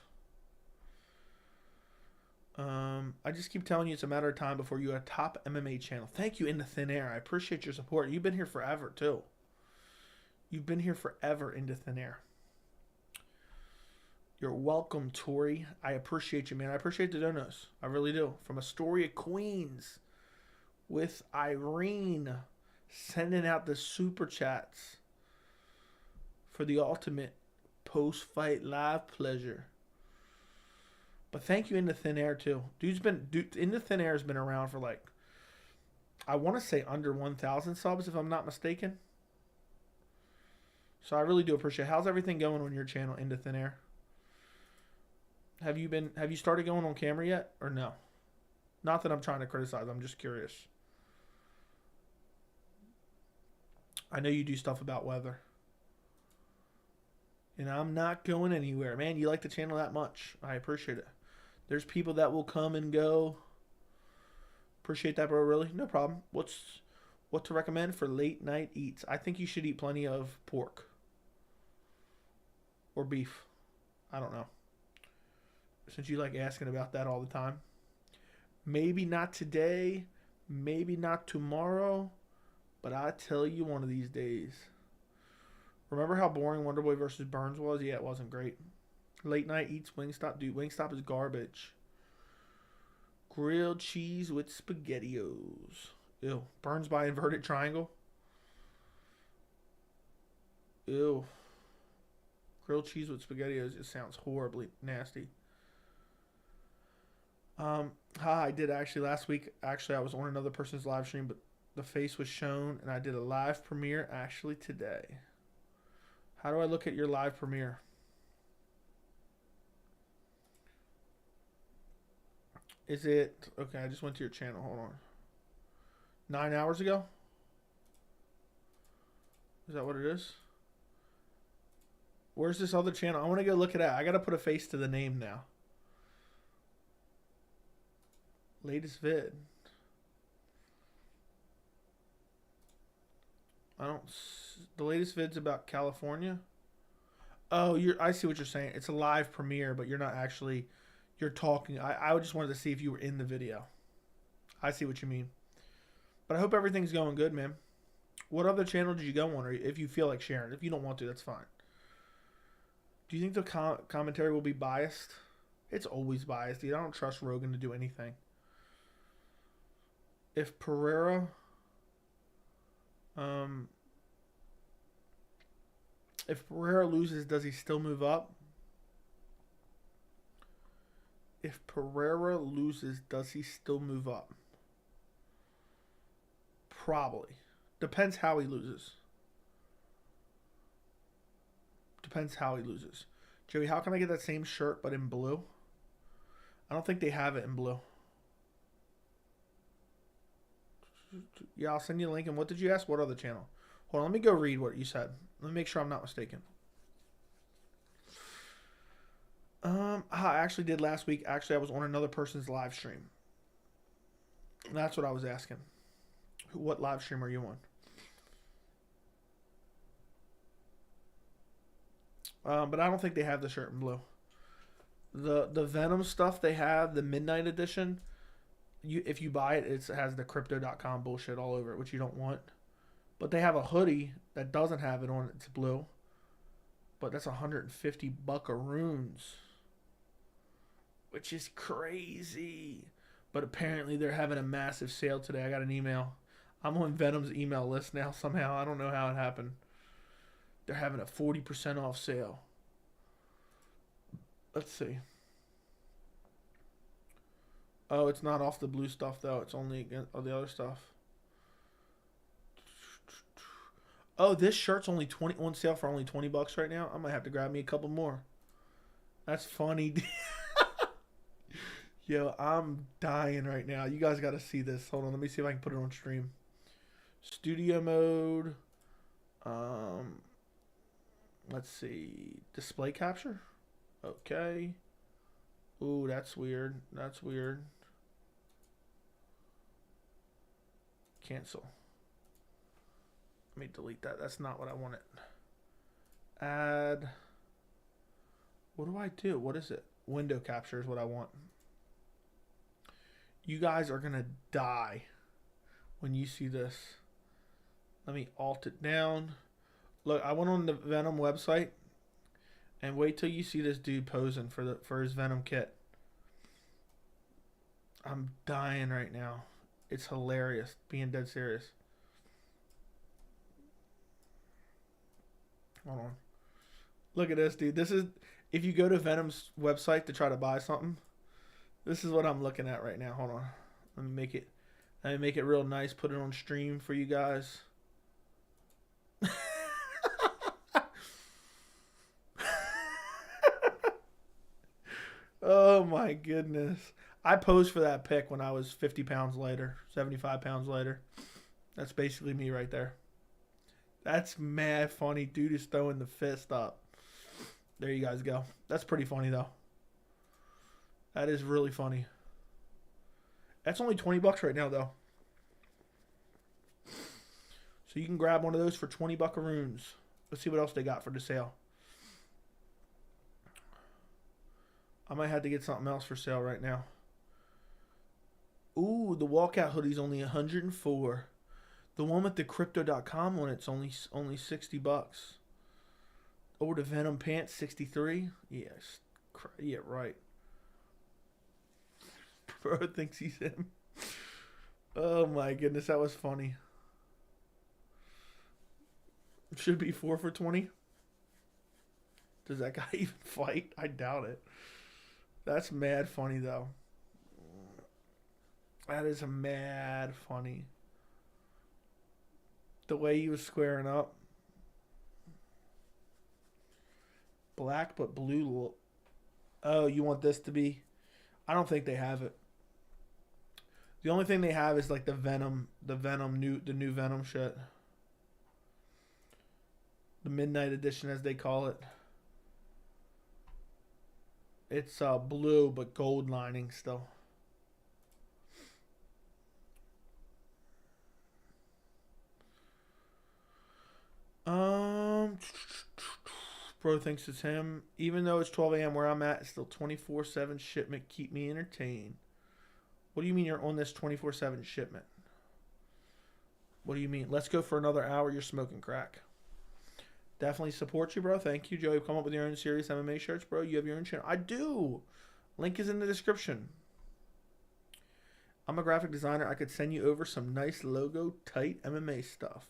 I just keep telling you it's a matter of time before you're a top MMA channel. Thank you, In the Thin Air. I appreciate your support. You've been here forever, too. You've been here forever, Into Thin Air. You're welcome, Tori. I appreciate you, man. I appreciate the donos. I really do. From Astoria, Queens, with Irene sending out the super chats for the ultimate post-fight live pleasure. But thank you, In the Thin Air, too. In the Thin Air has been around for like, I want to say under 1,000 subs, if I'm not mistaken. So I really do appreciate it. How's everything going on your channel, Into Thin Air? Have you started going on camera yet or no? Not that I'm trying to criticize, I'm just curious. I know you do stuff about weather. And I'm not going anywhere. Man, you like the channel that much. I appreciate it. There's people that will come and go. Appreciate that, bro, really. No problem. What to recommend for late night eats? I think you should eat plenty of pork or beef. I don't know. Since you like asking about that all the time. Maybe not today, maybe not tomorrow, but I tell you one of these days. Remember how boring Wonderboy versus Burns was? Yeah, it wasn't great. Late night eats Wingstop. Dude, Wingstop is garbage. Grilled cheese with SpaghettiOs. Ew. Burns by inverted triangle. Ew. Grilled cheese with SpaghettiOs. It sounds horribly nasty. I did actually last week. Actually, I was on another person's live stream, but the face was shown, and I did a live premiere actually today. How do I look at your live premiere? Is it okay? I just went to your channel. Hold on. 9 hours ago? Is that what it is? Where's this other channel? I want to go look at it. I got to put a face to the name now. Latest vid. The latest vid's about California. Oh, I see what you're saying. It's a live premiere, but you're not actually, you're talking. I just wanted to see if you were in the video. I see what you mean. But I hope everything's going good, man. What other channel did you go on? Or if you feel like sharing. If you don't want to, that's fine. Do you think the commentary will be biased? It's always biased, dude. I don't trust Rogan to do anything. If Pereira loses, does he still move up? If Pereira loses, does he still move up? Probably. Depends how he loses. Depends how he loses. Joey, how can I get that same shirt but in blue? I don't think they have it in blue. Yeah, I'll send you a link. And what did you ask? What other channel? Hold on, let me go read what you said. Let me make sure I'm not mistaken. I actually did last week. Actually, I was on another person's live stream. And that's what I was asking. What live stream are you on? But I don't think they have the shirt in blue. The Venom stuff they have, the Midnight Edition, if you buy it, it has the crypto.com bullshit all over it, which you don't want. But they have a hoodie that doesn't have it on it. It's blue. But that's 150 buckaroons. Which is crazy. But apparently they're having a massive sale today. I got an email. I'm on Venom's email list now somehow. I don't know how it happened. They're having a 40% off sale. Let's see. Oh, it's not off the blue stuff, though. It's only all the other stuff. Oh, this shirt's only on sale for only $20 right now. I might have to grab me a couple more. That's funny. Yo, I'm dying right now. You guys got to see this. Hold on. Let me see if I can put it on stream. Studio mode. Let's see. Display capture. Okay. Ooh, that's weird. That's weird. Cancel. Let me delete that. That's not what I wanted. Add. What do I do? What is it? Window capture is what I want. You guys are going to die when you see this. Let me alt it down. Look, I went on the Venom website. And wait till you see this dude posing for his Venom kit. I'm dying right now. It's hilarious. Being dead serious. Hold on. Look at this, dude. This is, if you go to Venom's website to try to buy something, this is what I'm looking at right now. Hold on. Let me make it real nice. Put it on stream for you guys. Oh my goodness. I posed for that pic when I was 50 pounds lighter, 75 pounds lighter. That's basically me right there. That's mad funny. Dude is throwing the fist up. There you guys go. That's pretty funny though. That is really funny. That's only $20 right now though. So you can grab one of those for 20 buckaroons. Let's see what else they got for the sale. I might have to get something else for sale right now. Ooh, the walkout hoodie's only 104. The one with the crypto.com on it's only 60 bucks. Oh, the Venom pants 63. Yes. Yeah, right. Bro thinks he's him. Oh my goodness, that was funny. Should be 4 for 20. Does that guy even fight? I doubt it. That's mad funny though. That is mad funny. The way he was squaring up. Black but blue. Oh, you want this to be? I don't think they have it. The only thing they have is like the new Venom shit. The Midnight Edition, as they call it. It's blue but gold lining still. Bro thinks it's him. Even though it's 12 a.m. where I'm at, it's still 24/7 shipment. Keep me entertained. What do you mean you're on this 24/7 shipment? What do you mean? Let's go for another hour. You're smoking crack. Definitely support you, bro. Thank you, Joey. Come up with your own serious MMA shirts, bro. You have your own channel. I do. Link is in the description. I'm a graphic designer. I could send you over some nice logo, tight MMA stuff.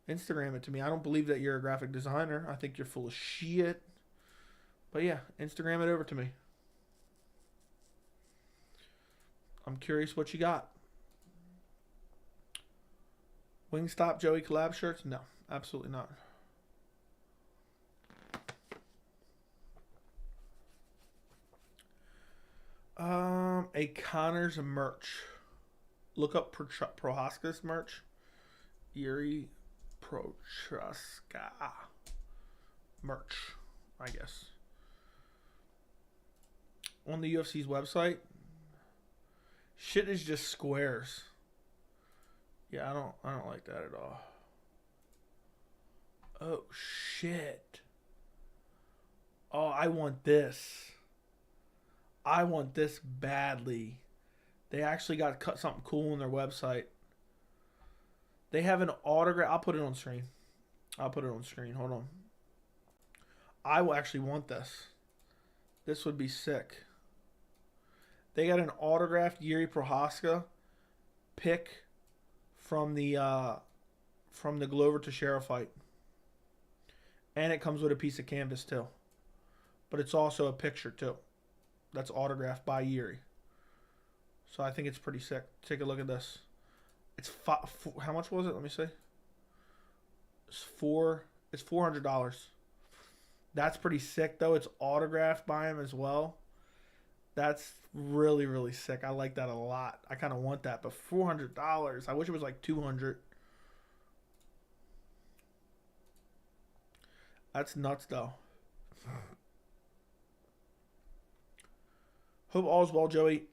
Instagram it to me. I don't believe that you're a graphic designer. I think you're full of shit. But yeah, Instagram it over to me. I'm curious what you got. Wingstop Joey collab shirts? No, absolutely not. A Connors merch. Look up Prohaska's merch. Yuri Prochaska merch, I guess. On the UFC's website, shit is just squares. Yeah, I don't like that at all. Oh shit. Oh, I want this. I want this badly. They actually got cut something cool on their website. They have an autograph. I'll put it on screen. Hold on. I will actually want this. This would be sick. They got an autographed Yuri Prohaska pick from the Glover Teixeira fight. And it comes with a piece of canvas too. But it's also a picture too. That's autographed by Yuri. So I think it's pretty sick. Take a look at this. It's how much was it? Let me see. It's $400. That's pretty sick though. It's autographed by him as well. That's really, really sick. I like that a lot. I kind of want that, but $400. I wish it was like $200. That's nuts though. Hope all's well, Joey.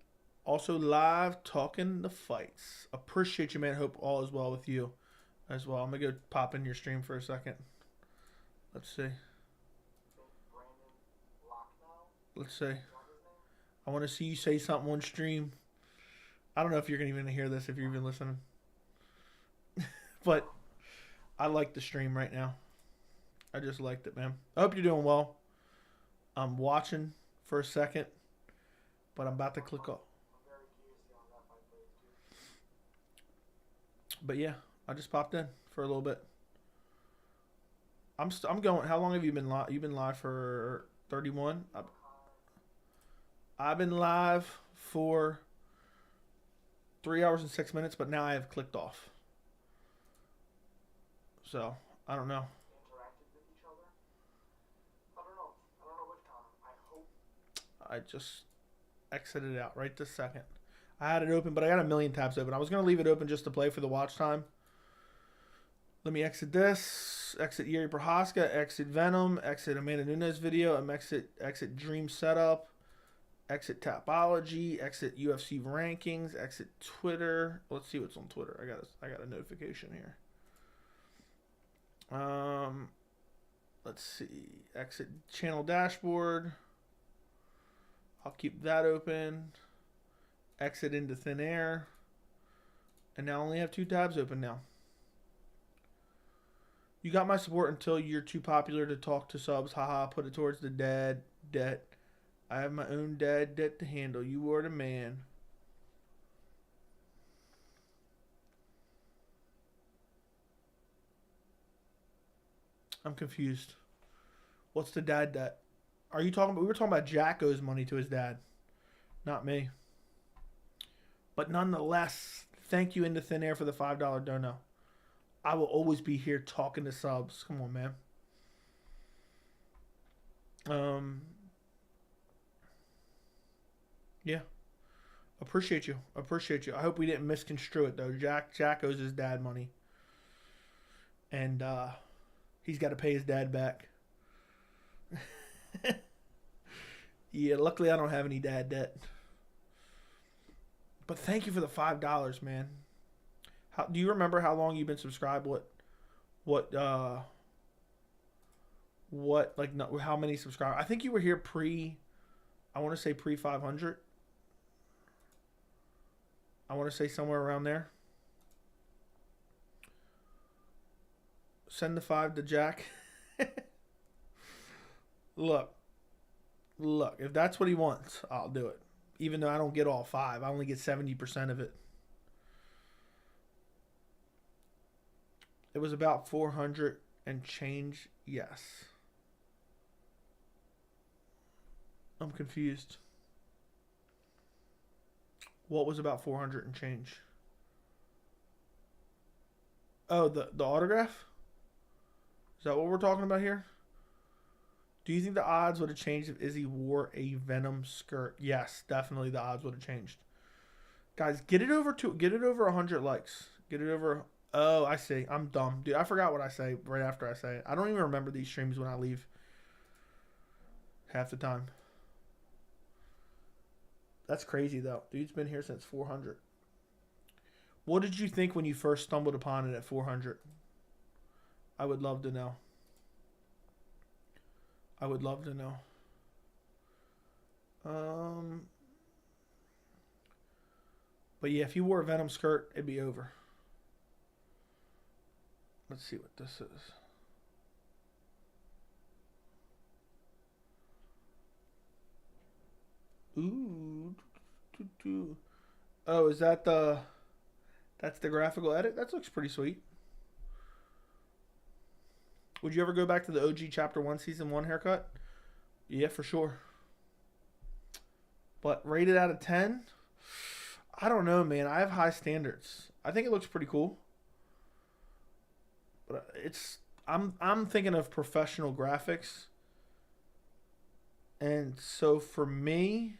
Also live talking the fights. Appreciate you, man. Hope all is well with you as well. I'm going to go pop in your stream for a second. Let's see. Let's see. I want to see you say something on stream. I don't know if you're going to even hear this, if you're even listening. But I like the stream right now. I just liked it, man. I hope you're doing well. I'm watching for a second, but I'm about to click off. But yeah, I just popped in for a little bit. I'm going. How long have you been live? You've been live for 31. I've been live for 3 hours and 6 minutes, but now I have clicked off. So I don't know. I just exited out right this second. I had it open, but I got a million tabs open. I was going to leave it open just to play for the watch time. Let me exit this. Exit Yuri Prohaska. Exit Venom. Exit Amanda Nunes video. Exit Dream Setup. Exit Tapology. Exit UFC rankings. Exit Twitter. Let's see what's on Twitter. I got a notification here. Um, let's see. Exit channel dashboard. I'll keep that open. Exit into thin air. And now I only have 2 tabs open now. You got my support until you're too popular to talk to subs. Haha, put it towards the dad debt. I have my own dad debt to handle. You are the man. I'm confused. What's the dad debt? Are you talking about? We were talking about Jack owes money to his dad, not me. But nonetheless, thank you Into Thin Air for the $5 dono. I will always be here talking to subs. Come on, man. Yeah. Appreciate you. Appreciate you. I hope we didn't misconstrue it though. Jack owes his dad money. And he's got to pay his dad back. Yeah, luckily I don't have any dad debt. But thank you for the $5, man. Do you remember how long you've been subscribed? How many subscribers? I think you were here I want to say pre 500. I want to say somewhere around there. Send the 5 to Jack. Look, if that's what he wants, I'll do it. Even though I don't get all 5, I only get 70% of it. It was about 400 and change. Yes. I'm confused. What was about 400 and change? Oh, the autograph? Is that what we're talking about here? Do you think the odds would have changed if Izzy wore a Venom skirt? Yes, definitely the odds would have changed. Guys, get it over 100 likes. Get it over. Oh, I see. I'm dumb. Dude, I forgot what I say right after I say it. I don't even remember these streams when I leave. Half the time. That's crazy, though. Dude's been here since 400. What did you think when you first stumbled upon it at 400? I would love to know. I would love to know. But yeah, if you wore a Venom skirt, it'd be over. Let's see what this is. Ooh. Oh, is that that's the graphical edit? That looks pretty sweet. Would you ever go back to the OG Chapter 1 Season 1 haircut? Yeah, for sure. But rated out of 10? I don't know, man. I have high standards. I think it looks pretty cool. But I'm thinking of professional graphics. And so for me,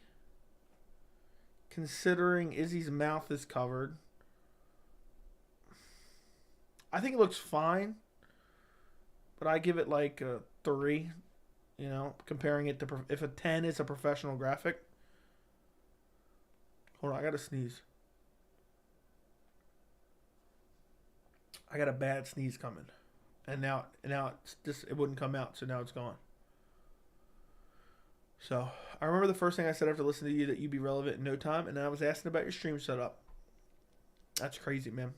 considering Izzy's mouth is covered, I think it looks fine. But I give it like a 3, you know, comparing it to if a 10 is a professional graphic. Hold on, I gotta sneeze. I got a bad sneeze coming, and now it's just it wouldn't come out, so now it's gone. So I remember the first thing I said after listening to you that you'd be relevant in no time, and then I was asking about your stream setup. That's crazy, man.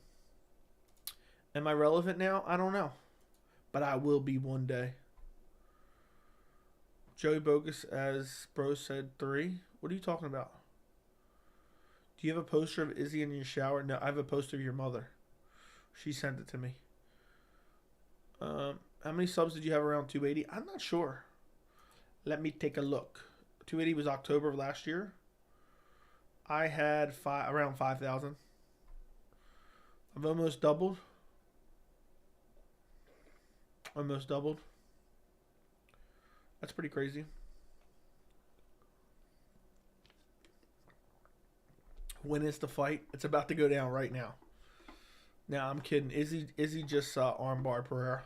Am I relevant now? I don't know. But I will be one day. Joey Bogus, as Bro said, 3. What are you talking about? Do you have a poster of Izzy in your shower? No, I have a poster of your mother. She sent it to me. How many subs did you have around 280? I'm not sure. Let me take a look. 280 was October of last year. I had around 5,000. I've almost doubled. Almost doubled. That's pretty crazy. When is the fight? It's about to go down right now. Now I'm kidding. Izzy just armbar Pereira.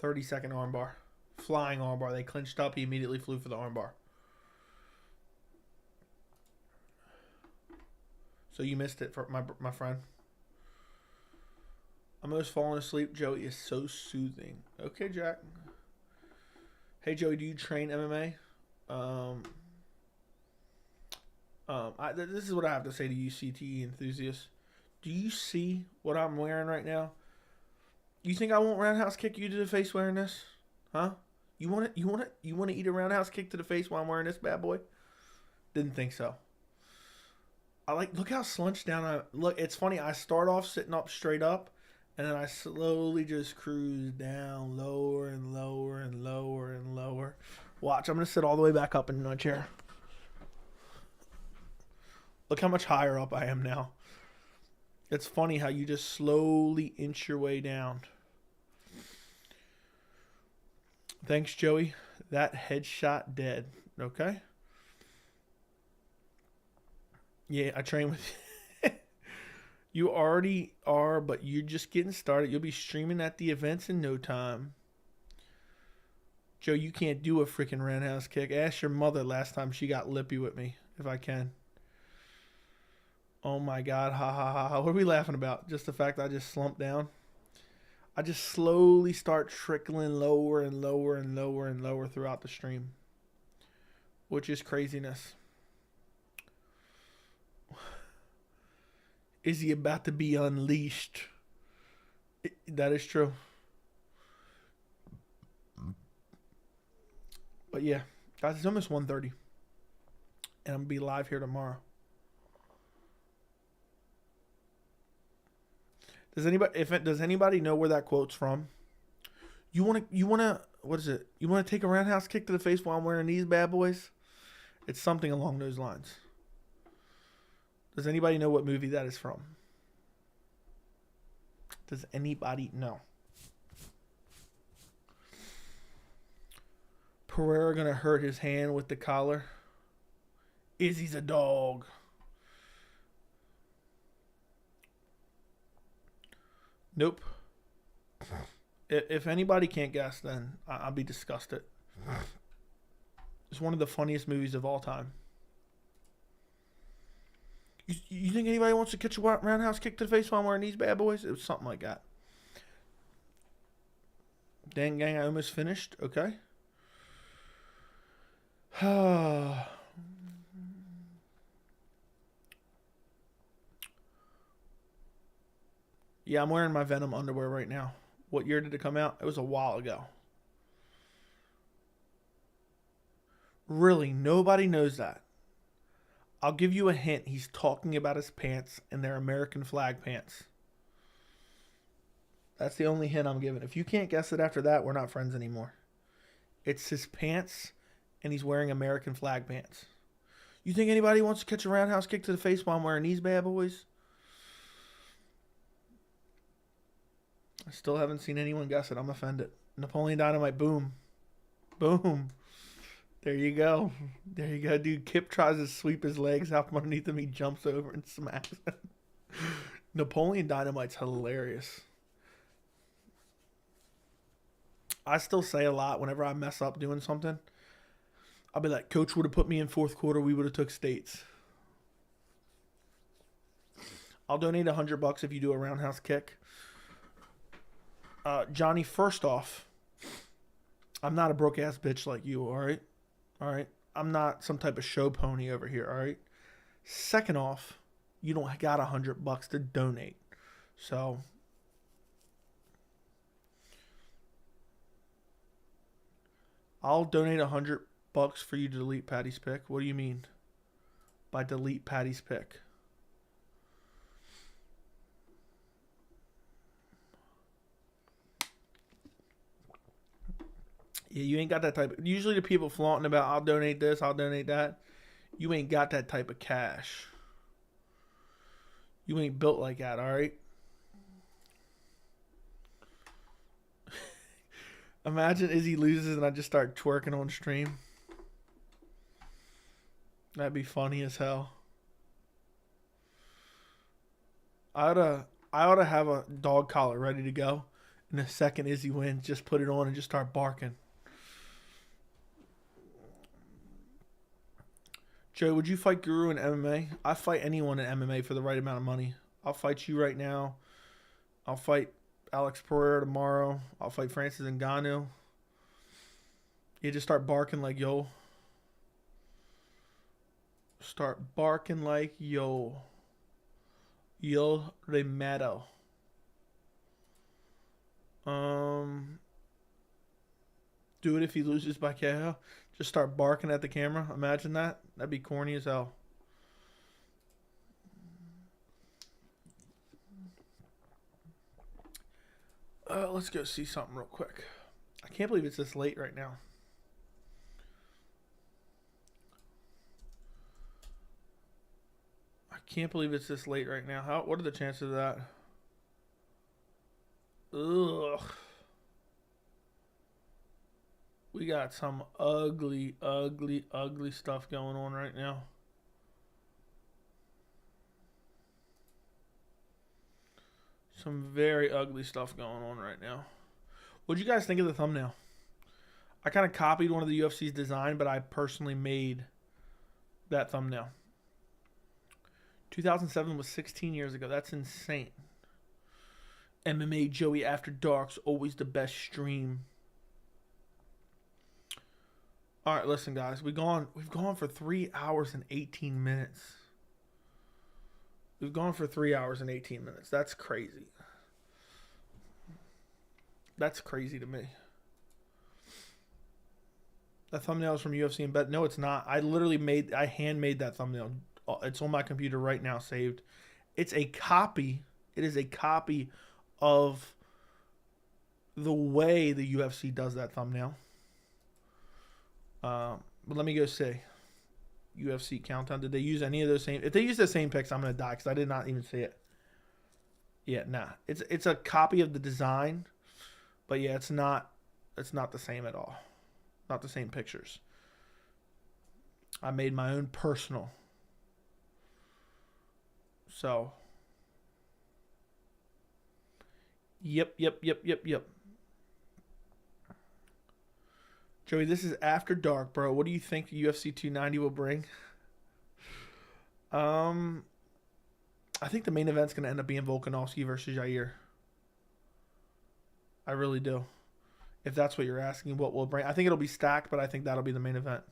30-second armbar. Flying armbar. They clinched up. He immediately flew for the armbar. So you missed it, for my friend. I'm almost falling asleep. Joey is so soothing. Okay, Jack. Hey, Joey, do you train MMA? This is what I have to say to you, CTE enthusiasts. Do you see what I'm wearing right now? You think I won't roundhouse kick you to the face wearing this? Huh? You want to eat a roundhouse kick to the face while I'm wearing this bad boy? Didn't think so. Look how slunched down I look. It's funny. I start off sitting up straight up, and then I slowly just cruise down lower and lower and lower and lower. Watch, I'm gonna sit all the way back up in my chair. Look how much higher up I am now. It's funny how you just slowly inch your way down. Thanks, Joey. That headshot dead. Okay. Yeah, I train with you. You already are, but you're just getting started. You'll be streaming at the events in no time. Joe, you can't do a freaking roundhouse kick. Ask your mother last time she got lippy with me, if I can. Oh my God, ha ha ha ha. What are we laughing about? Just the fact that I just slumped down? I just slowly start trickling lower and lower and lower and lower throughout the stream, which is craziness. Is he about to be unleashed? That is true. But yeah, guys, it's almost 1:30, and I'm gonna be live here tomorrow. Does anybody know where that quote's from? You wanna what is it? You wanna take a roundhouse kick to the face while I'm wearing these bad boys? It's something along those lines. Does anybody know what movie that is from? Does anybody know? Pereira gonna hurt his hand with the collar. Izzy's a dog. Nope. If anybody can't guess, then I'll be disgusted. It's one of the funniest movies of all time. You think anybody wants to catch a roundhouse kick to the face while I'm wearing these bad boys? It was something like that. Dang gang, I almost finished. Okay. Yeah, I'm wearing my Venom underwear right now. What year did it come out? It was a while ago. Really, nobody knows that. I'll give you a hint. He's talking about his pants, and they're American flag pants. That's the only hint I'm giving. If you can't guess it after that, we're not friends anymore. It's his pants, and he's wearing American flag pants. You think anybody wants to catch a roundhouse kick to the face while I'm wearing these bad boys? I still haven't seen anyone guess it. I'm offended. Napoleon Dynamite, boom. Boom. There you go. There you go, dude. Kip tries to sweep his legs out from underneath him. He jumps over and smacks him. Napoleon Dynamite's hilarious. I still say a lot whenever I mess up doing something. I'll be like, Coach would have put me in fourth quarter. We would have took states. I'll donate $100 if you do a roundhouse kick. Johnny, first off, I'm not a broke-ass bitch like you, all right? All right? I'm not some type of show pony over here, all right? Second off, you don't got $100 to donate. So, I'll donate $100 for you to delete Patty's pick. What do you mean by delete Patty's pick? Yeah, you ain't got that type. Usually the people flaunting about, I'll donate this, I'll donate that. You ain't got that type of cash. You ain't built like that, all right? Imagine Izzy loses and I just start twerking on stream. That'd be funny as hell. I ought to have a dog collar ready to go. And the second Izzy wins, just put it on and just start barking. Joe, would you fight Guru in MMA? I fight anyone in MMA for the right amount of money. I'll fight you right now. I'll fight Alex Pereira tomorrow. I'll fight Francis Ngannou. You just start barking like yo. Start barking like yo. Yo Remedo. Do it if he loses by KO. Just start barking at the camera. Imagine that. That'd be corny as hell. Let's go see something real quick. I can't believe it's this late right now. I can't believe it's this late right now. What are the chances of that? Ugh. We got some ugly, ugly, ugly stuff going on right now. Some very ugly stuff going on right now. What'd you guys think of the thumbnail? I kind of copied one of the UFC's design, but I personally made that thumbnail. 2007 was 16 years ago. That's insane. MMA Joey After Dark's always the best stream. All right, listen, guys. We've gone for 3 hours and 18 minutes. We've gone for 3 hours and 18 minutes. That's crazy. That's crazy to me. That thumbnail is from UFC in bed. No, it's not. I handmade that thumbnail. It's on my computer right now, saved. It's a copy. It is a copy of the way the UFC does that thumbnail. But let me go see. UFC countdown. Did they use any of those same? If they use the same pics, I'm gonna die because I did not even see it. Yeah, nah. It's a copy of the design, but yeah, it's not the same at all. Not the same pictures. I made my own personal. So. Yep. Joey, this is After Dark, bro. What do you think UFC 290 will bring? I think the main event's going to end up being Volkanovski versus Jair. I really do. If that's what you're asking, what will bring? I think it'll be stacked, but I think that'll be the main event.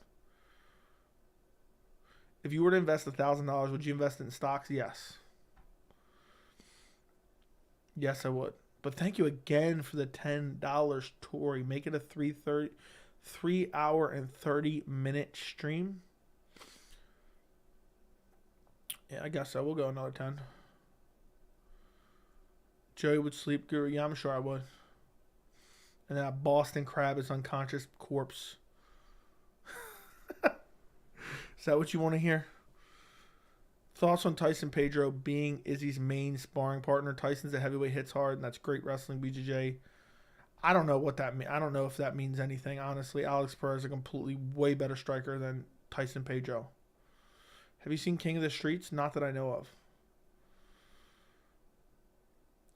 If you were to invest $1,000, would you invest it in stocks? Yes. Yes, I would. But thank you again for the $10, Tori. Make it a 3 hour and 30-minute stream. Yeah, I guess so. We'll go another 10. Joey would sleep, Guru. Yeah, I'm sure I would. And that Boston Crab is unconscious corpse. Is that what you want to hear? Thoughts on Tyson Pedro being Izzy's main sparring partner? Tyson's a heavyweight, hits hard, and that's great wrestling, BJJ. I don't know what that means. I don't know if that means anything, honestly. Alex Pereira is a completely way better striker than Tyson Pedro. Have you seen King of the Streets? Not that I know of.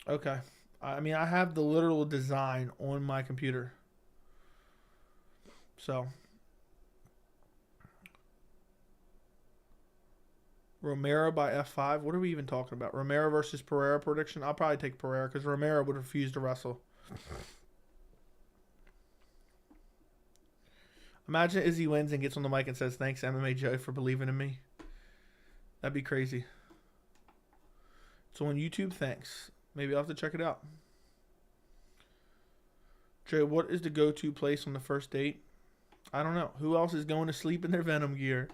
Okay. I mean, I have the literal design on my computer. So. Romero by F5. What are we even talking about? Romero versus Pereira prediction? I'll probably take Pereira because Romero would refuse to wrestle. Imagine Izzy wins and gets on the mic and says, "Thanks, MMA Joe, for believing in me." That'd be crazy. It's on YouTube. Thanks. Maybe I'll have to check it out. Joe, what is the go-to place on the first date? I don't know. Who else is going to sleep in their Venom gear?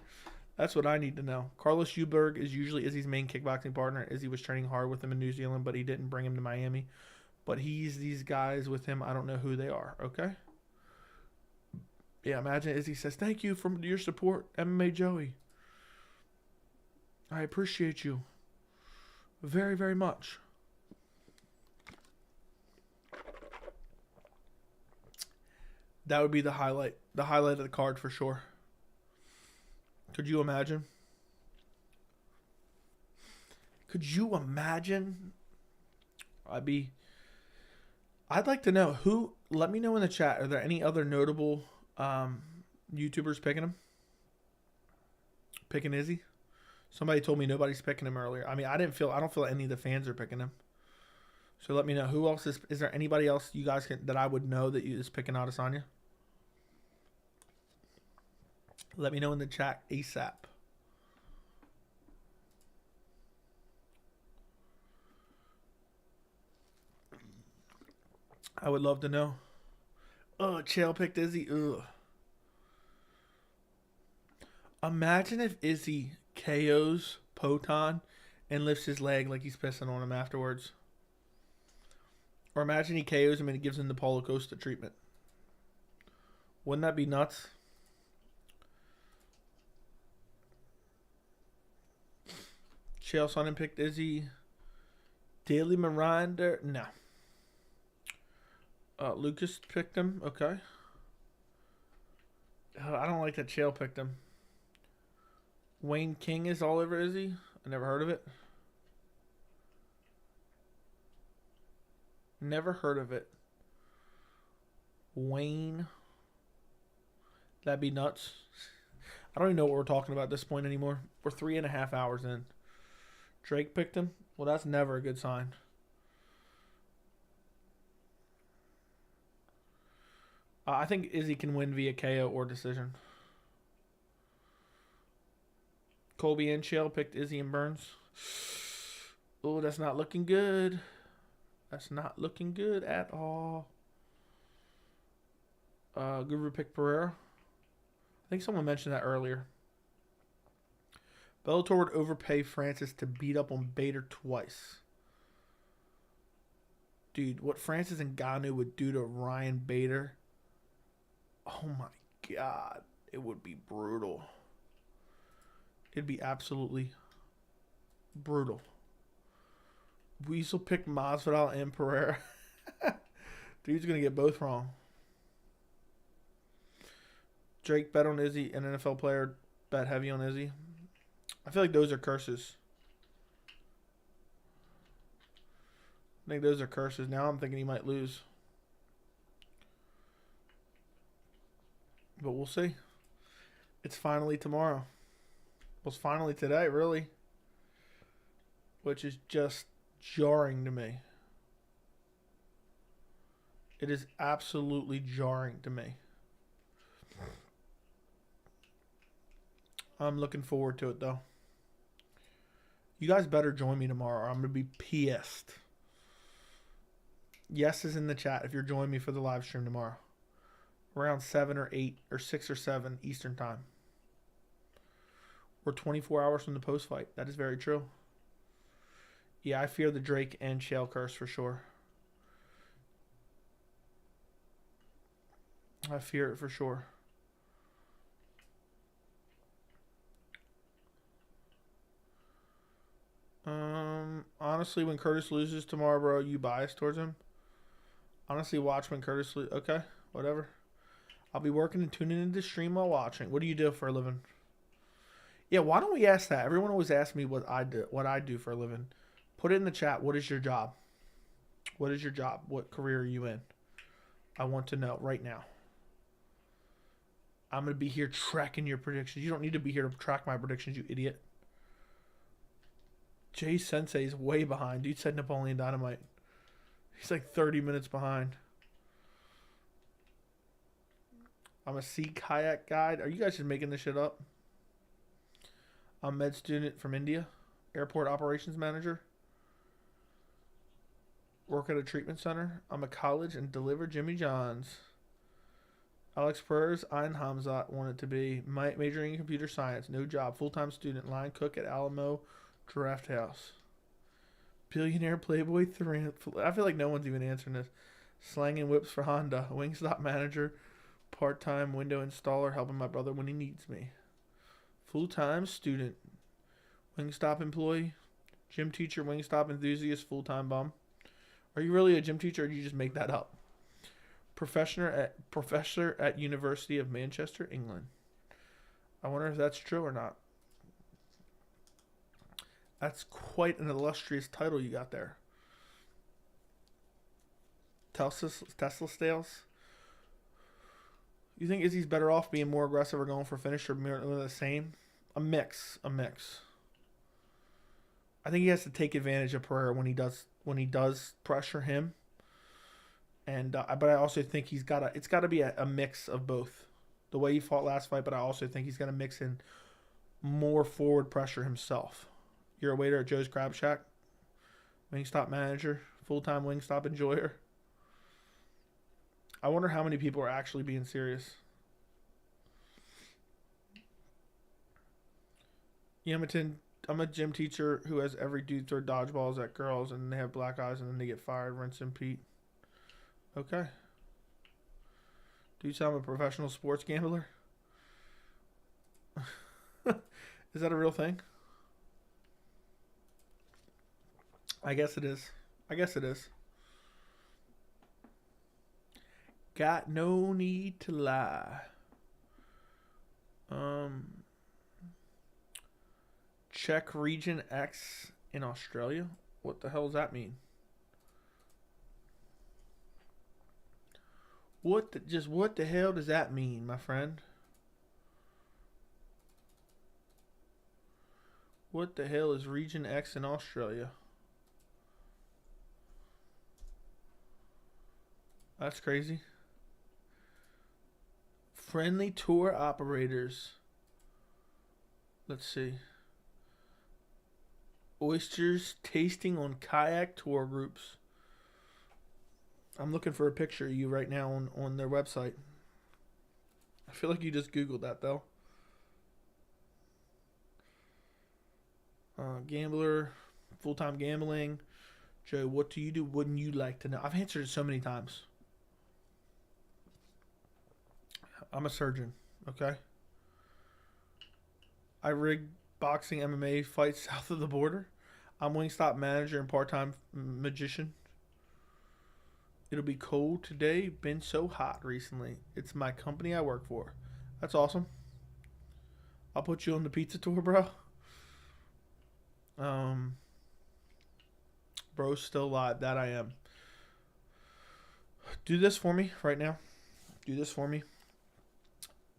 That's what I need to know. Carlos Schuberg is usually Izzy's main kickboxing partner. Izzy was training hard with him in New Zealand, but he didn't bring him to Miami. But he's these guys with him. I don't know who they are. Okay? Yeah, imagine Izzy says, "Thank you for your support, MMA Joey. I appreciate you very, very much." That would be the highlight of the card for sure. Could you imagine? Could you imagine? I'd like to know who. Let me know in the chat. Are there any other notable YouTubers picking him? Picking Izzy? Somebody told me nobody's picking him earlier. I mean, I don't feel any of the fans are picking him. So let me know who else is there anybody else you guys that I would know that is picking Adesanya? Let me know in the chat ASAP. I would love to know. Oh, Chael picked Izzy. Ugh. Imagine if Izzy KOs Poton and lifts his leg like he's pissing on him afterwards. Or imagine he KOs him and he gives him the Paulo Costa treatment. Wouldn't that be nuts? Chael Sonnen picked Izzy. Daily Miranda. No. Lucas picked him. Okay. I don't like that Chael picked him. Wayne King is all over Izzy. I never heard of it. Never heard of it. Wayne. That'd be nuts. I don't even know what we're talking about at this point anymore. We're 3.5 hours in. Drake picked him. Well, that's never a good sign. I think Izzy can win via KO or decision. Colby and Chael picked Izzy and Burns. Oh, that's not looking good. That's not looking good at all. Guru picked Pereira. I think someone mentioned that earlier. Bellator would overpay Francis to beat up on Bader twice. Dude, what Francis and Ngannou would do to Ryan Bader. Oh my God. It would be brutal. It'd be absolutely brutal. Weasel picked Masvidal and Pereira. Dude's going to get both wrong. Drake bet on Izzy. An NFL player bet heavy on Izzy. I feel like those are curses. I think those are curses. Now I'm thinking he might lose. But we'll see. It's finally tomorrow. Well, it's finally today, really. Which is just jarring to me. It is absolutely jarring to me. I'm looking forward to it, though. You guys better join me tomorrow, or I'm going to be pissed. Yes is in the chat if you're joining me for the live stream tomorrow. Around 7 or 8 or 6 or 7 Eastern time. We're 24 hours from the post-fight. That is very true. Yeah, I fear the Drake and Chael curse for sure. I fear it for sure. Honestly, when Curtis loses tomorrow, bro, you biased towards him? Honestly, watch when Curtis loses. Okay, whatever. I'll be working and tuning into the stream while watching. What do you do for a living? Yeah, why don't we ask that? Everyone always asks me what I do for a living. Put it in the chat. What is your job? What is your job? What career are you in? I want to know right now. I'm going to be here tracking your predictions. You don't need to be here to track my predictions, you idiot. Jay Sensei is way behind. Dude said Napoleon Dynamite. He's like 30 minutes behind. I'm a sea kayak guide. Are you guys just making this shit up? I'm a med student from India. Airport operations manager. Work at a treatment center. I'm a college and deliver Jimmy John's. Alex Pereira's Ein Hamzat wanted to be majoring in computer science. No job. Full-time student. Line cook at Alamo Draft House. Billionaire Playboy 3. I feel like no one's even answering this. Slanging whips for Honda. Wingstop manager. Part-time window installer. Helping my brother when he needs me. Full-time student. Wingstop employee. Gym teacher. Wingstop enthusiast. Full-time bum. Are you really a gym teacher or do you just make that up? Professor at University of Manchester, England. I wonder if that's true or not. That's quite an illustrious title you got there. Tesla Stales. You think Izzy's better off being more aggressive or going for a finish or the same? A mix. I think he has to take advantage of Pereira when when he does pressure him. And but I also think it's got to be a mix of both. The way he fought last fight, but I also think he's going to mix in more forward pressure himself. You're a waiter at Joe's Crab Shack, Wingstop manager, full-time Wingstop enjoyer. I wonder how many people are actually being serious. Yamerton, I'm a gym teacher who has every dude throw dodgeballs at girls and they have black eyes and then they get fired. Rinse and Pete. Okay. Do you say I'm a professional sports gambler? Is that a real thing? I guess it is. I guess it is. Got no need to lie. Check Region X in Australia? What the hell does that mean? What the hell does that mean, my friend? What the hell is Region X in Australia? That's crazy. Friendly tour operators. Let's see. Oysters tasting on kayak tour groups. I'm looking for a picture of you right now on their website. I feel like you just Googled that, though. Gambler, full-time gambling. Joe, what do you do? Wouldn't you like to know? I've answered it so many times. I'm a surgeon, okay? I rig boxing MMA fights south of the border. I'm Wingstop manager and part-time magician. It'll be cold today. Been so hot recently. It's my company I work for. That's awesome. I'll put you on the pizza tour, bro. Bro's still alive. That I am. Do this for me right now. Do this for me.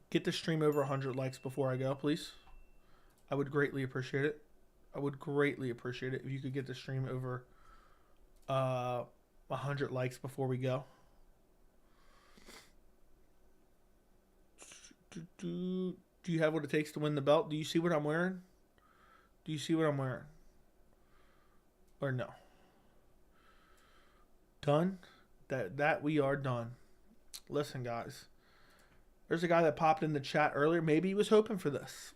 Get the stream over 100 likes before I go, please. I would greatly appreciate it. I would greatly appreciate it if you could get the stream over 100 likes before we go. Do you have what it takes to win the belt? Do you see what I'm wearing? Do you see what I'm wearing? Or no? Done? That we are done. Listen, guys. There's a guy that popped in the chat earlier. Maybe he was hoping for this.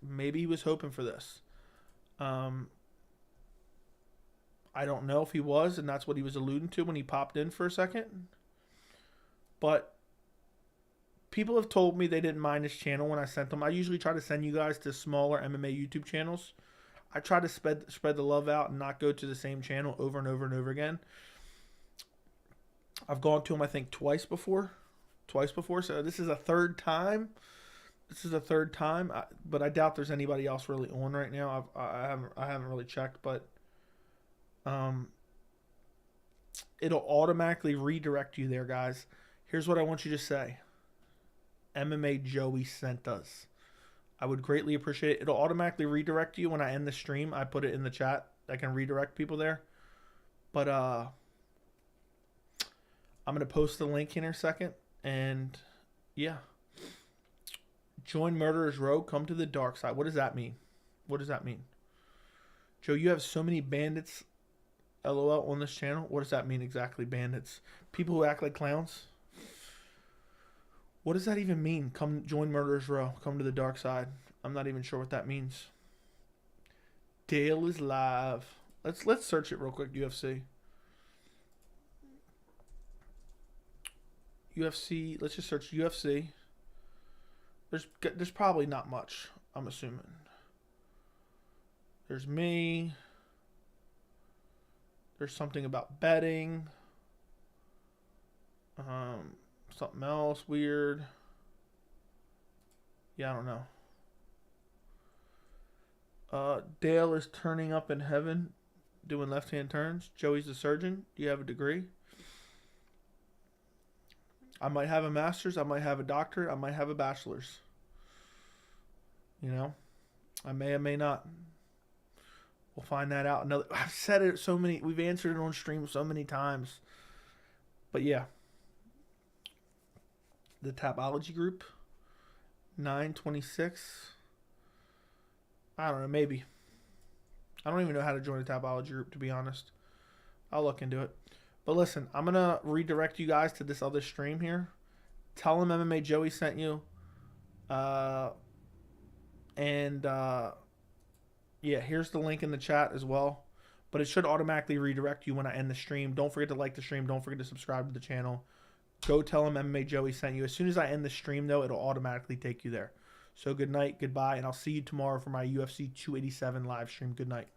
I don't know if he was, and that's what he was alluding to when he popped in for a second. But people have told me they didn't mind his channel when I sent them. I usually try to send you guys to smaller MMA YouTube channels. I try to spread the love out and not go to the same channel over and over and over again. I've gone to him, I think, twice before. So this is a third time. But I doubt there's anybody else really on right now. I haven't really checked, but it'll automatically redirect you there, guys. Here's what I want you to say. MMA Joey sent us. I would greatly appreciate it. It'll automatically redirect you when I end the stream. I put it in the chat. I can redirect people there. But I'm going to post the link in a second. And yeah. Join Murderers Row. Come to the dark side. What does that mean? Joe, you have so many bandits, LOL, on this channel. What does that mean exactly, bandits? People who act like clowns? What does that even mean? Come join Murderers Row. Come to the dark side. I'm not even sure what that means. Dale is live. Let's search it real quick. UFC. Let's just search UFC. There's probably not much, I'm assuming. There's me. There's something about betting. Something else weird. Yeah, I don't know. Dale is turning up in heaven, doing left-hand turns. Joey's a surgeon. Do you have a degree? I might have a master's. I might have a doctorate. I might have a bachelor's. You know, I may or may not. We'll find that out. Another, I've said it so many. We've answered it on stream so many times. But yeah, the Tapology group, 926. I don't know, maybe. I don't even know how to join a Tapology group, to be honest. I'll look into it. But listen, I'm going to redirect you guys to this other stream here. Tell them MMA Joey sent you. Yeah, here's the link in the chat as well. But it should automatically redirect you when I end the stream. Don't forget to like the stream. Don't forget to subscribe to the channel. Go tell them MMA Joey sent you. As soon as I end the stream, though, it'll automatically take you there. So good night, goodbye, and I'll see you tomorrow for my UFC 287 live stream. Good night.